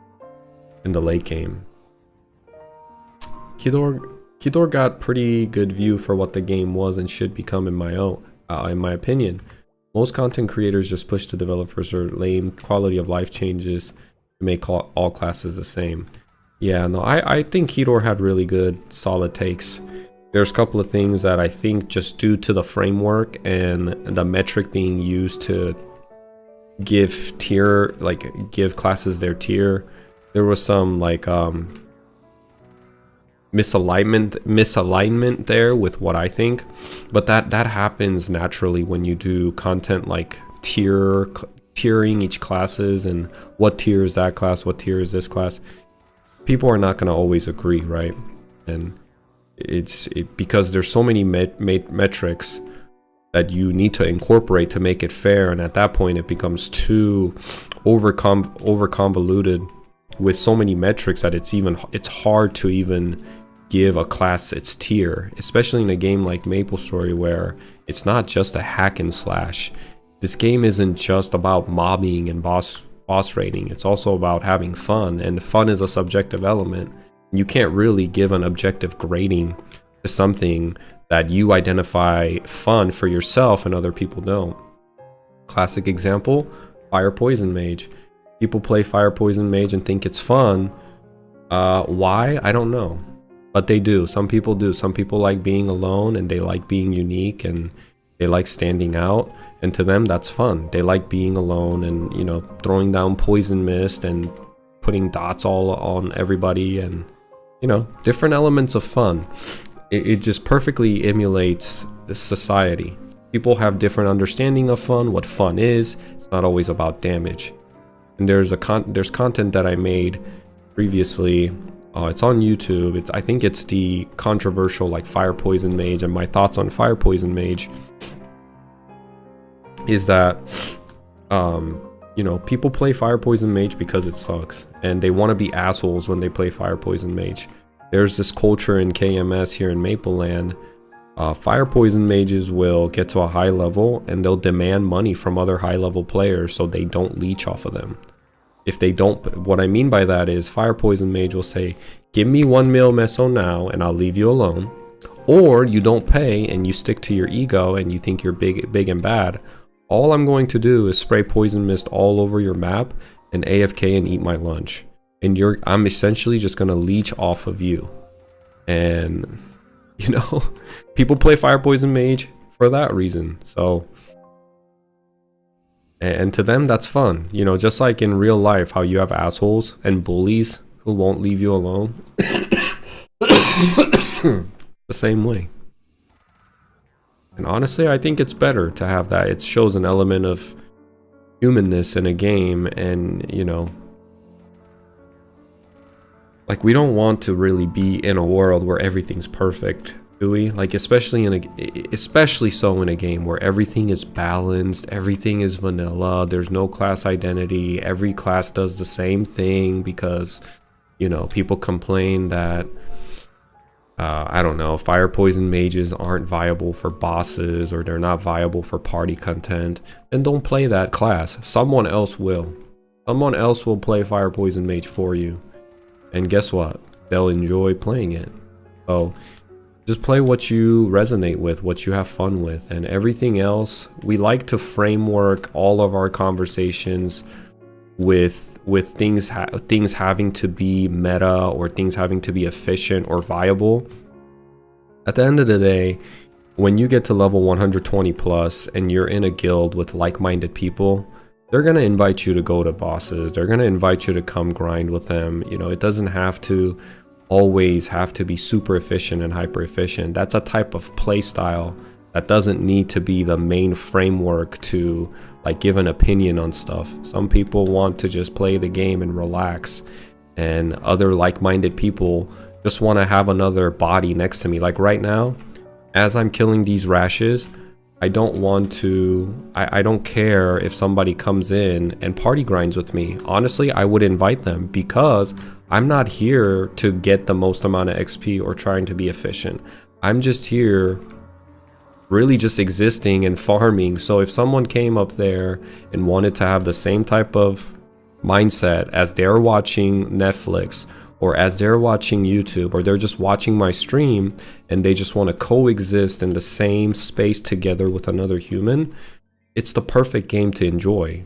in the late game. Kedor got pretty good view for what the game was and should become in my opinion. Most content creators just push the developers or lame quality of life changes to make all classes the same. Yeah, no, I think Kedor had really good, solid takes. There's a couple of things that I think just due to the framework and the metric being used to give classes their tier, there was some like misalignment there with what I think, but that happens naturally when you do content like tiering each classes and what tier is that class, what tier is this class. People are not going to always agree, right? And it's because there's so many metrics that you need to incorporate to make it fair, and at that point it becomes too over convoluted with so many metrics that it's hard to even give a class its tier, especially in a game like MapleStory where it's not just a hack and slash. This game isn't just about mobbing and boss raiding. It's also about having fun, and fun is a subjective element. You can't really give an objective grading to something that you identify fun for yourself and other people don't. Classic example, Fire Poison Mage. People play Fire Poison Mage and think it's fun. Why? I don't know. But they do. Some people do. Some people like being alone and they like being unique and they like standing out. And to them, that's fun. They like being alone and, you know, throwing down poison mist and putting dots all on everybody and, you know, different elements of fun. It just perfectly emulates society. People have different understanding of fun, what fun is. It's not always about damage. And there's content that I made previously. It's on YouTube. I think it's the controversial like Fire Poison Mage, and my thoughts on Fire Poison Mage is that you know, people play Fire Poison Mage because it sucks and they want to be assholes when they play Fire Poison Mage. There's this culture in KMS here in Mapleland. Fire Poison Mages will get to a high level and they'll demand money from other high level players so they don't leech off of them. If they don't, what I mean by that is Fire Poison Mage will say, give me 1 mil meso now and I'll leave you alone. Or you don't pay and you stick to your ego and you think you're big and bad. All I'm going to do is spray poison mist all over your map and AFK and eat my lunch. And I'm essentially just gonna leech off of you. And you know, people play Fire Poison Mage for that reason. So, and to them that's fun. You know, just like in real life how you have assholes and bullies who won't leave you alone. The same way. And honestly, I think it's better to have that. It shows an element of humanness in a game, and you know, like we don't want to really be in a world where everything's perfect, do we? Like especially so in a game where everything is balanced, everything is vanilla, there's no class identity, every class does the same thing because, you know, people complain that I don't know, Fire Poison Mages aren't viable for bosses or they're not viable for party content. Then don't play that class. Someone else will. Someone else will play Fire Poison Mage for you. And guess what? They'll enjoy playing it. So just play what you resonate with, what you have fun with, and everything else. We like to framework all of our conversations with things having to be meta or things having to be efficient or viable. At the end of the day, when you get to level 120 plus and you're in a guild with like-minded people, they're going to invite you to go to bosses. They're going to invite you to come grind with them. You know, it doesn't have to always have to be super efficient and hyper efficient. That's a type of play style that doesn't need to be the main framework to like give an opinion on stuff. Some people want to just play the game and relax, and other like-minded people just want to have another body next to me. Like right now, as I'm killing these rashes, I don't want to, I don't care if somebody comes in and party grinds with me. Honestly, I would invite them because I'm not here to get the most amount of XP or trying to be efficient. I'm just here really just existing and farming. So if someone came up there and wanted to have the same type of mindset as they're watching Netflix or as they're watching YouTube, or they're just watching my stream and they just want to coexist in the same space together with another human, it's the perfect game to enjoy.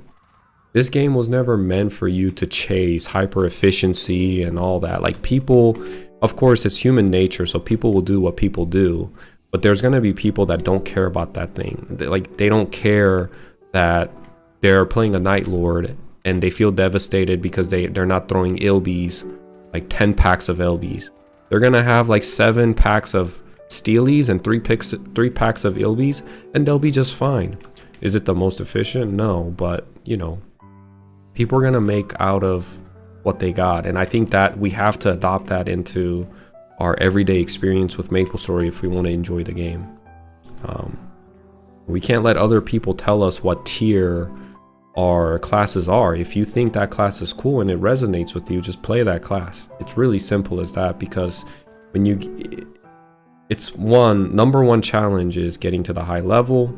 This game was never meant for you to chase hyper efficiency and all that. Like people, of course it's human nature, so people will do what people do. But there's going to be people that don't care about that thing. They don't care that they're playing a Night Lord and they feel devastated because they're not throwing Ilbies, like 10 packs of Ilbies. They're going to have like 7 packs of Steelies and 3 packs of Ilbies, and they'll be just fine. Is it the most efficient? No, but you know, people are going to make out of what they got. And I think that we have to adopt that into our everyday experience with MapleStory if we want to enjoy the game. We can't let other people tell us what tier classes are. If you think that class is cool and it resonates with you, just play that class. It's really simple as that, because when it's number one challenge is getting to the high level,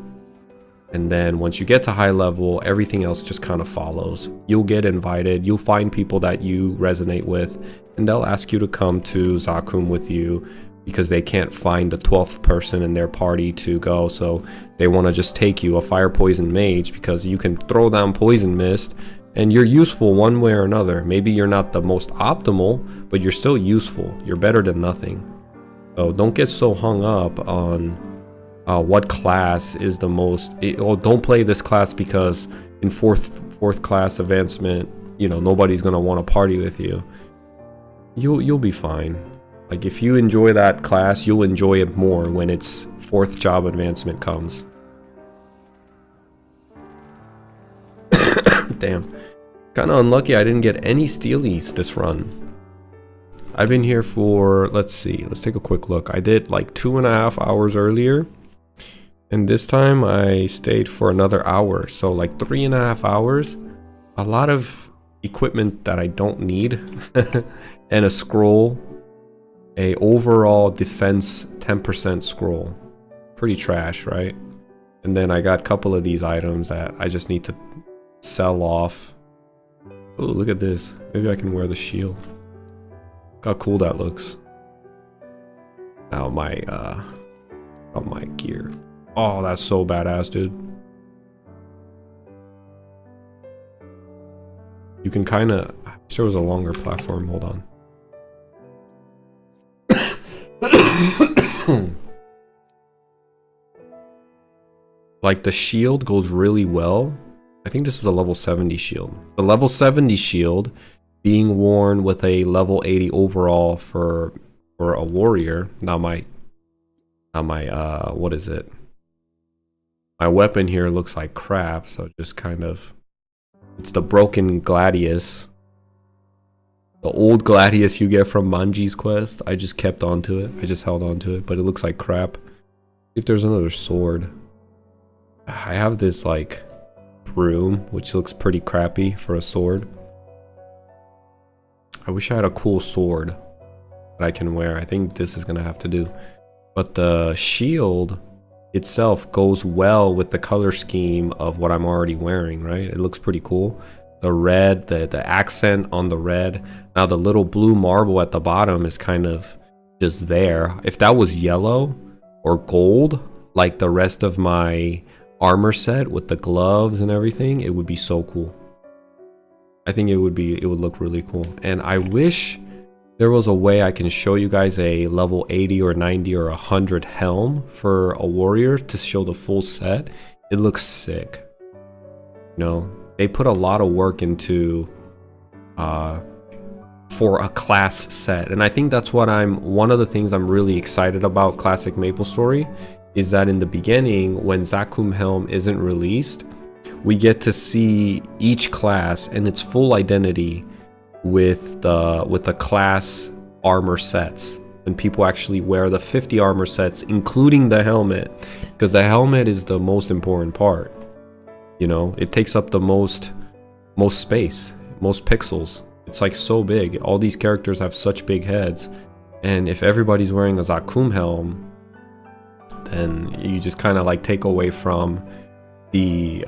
and then once you get to high level, everything else just kind of follows. You'll get invited, you'll find people that you resonate with, and they'll ask you to come to Zakum with you because they can't find the 12th person in their party to go, so they want to just take you, a fire poison mage, because you can throw down poison mist and you're useful one way or another. Maybe you're not the most optimal, but you're still useful. You're better than nothing. So don't get so hung up on what class is the most, or don't play this class because in fourth class advancement, you know, nobody's gonna want to party with you. You'll be fine. Like, if you enjoy that class, you'll enjoy it more when its 4th job advancement comes. Damn. Kind of unlucky I didn't get any stealies this run. I've been here for, let's see, let's take a quick look. I did like 2.5 hours earlier, and this time I stayed for another hour, so like 3.5 hours. A lot of equipment that I don't need, and a scroll. A overall defense 10% scroll. Pretty trash, right? And then I got a couple of these items that I just need to sell off. Oh, look at this. Maybe I can wear the shield. Look how cool that looks. Now my gear. Oh, that's so badass, dude. You can kind of, I wish there was a longer platform. Hold on. Like, the shield goes really well. I think this is a level 70 shield. The level 70 shield being worn with a level 80 overall for a warrior. Now my what is it? My weapon here looks like crap, so just kind of, it's the broken gladius. The old gladius you get from Manji's quest. I just kept onto it. I just held onto it, but it looks like crap. See if there's another sword. I have this like broom, which looks pretty crappy for a sword. I wish I had a cool sword that I can wear. I think this is gonna have to do. But the shield itself goes well with the color scheme of what I'm already wearing, right? It looks pretty cool. The red, the accent on the red. Now the little blue marble at the bottom is kind of just there. If that was yellow or gold, like the rest of my armor set with the gloves and everything, it would be so cool. I think it would look really cool. And I wish there was a way I can show you guys a level 80 or 90 or 100 helm for a warrior to show the full set. It looks sick. You know, they put a lot of work into for a class set, and I think that's what one of the things I'm really excited about Classic Maplestory is that in the beginning, when Zakum Helm isn't released, we get to see each class and its full identity with the class armor sets, and people actually wear the 50 armor sets, including the helmet, because the helmet is the most important part. You know, it takes up the most space, most pixels. It's like so big. All these characters have such big heads, and if everybody's wearing a Zakum helm, then you just kind of like take away from the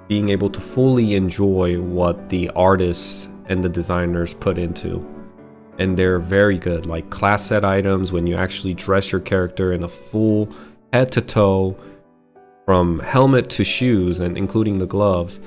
being able to fully enjoy what the artists and the designers put into. And they're very good, like class set items. When you actually dress your character in a full head to toe, from helmet to shoes and including the gloves,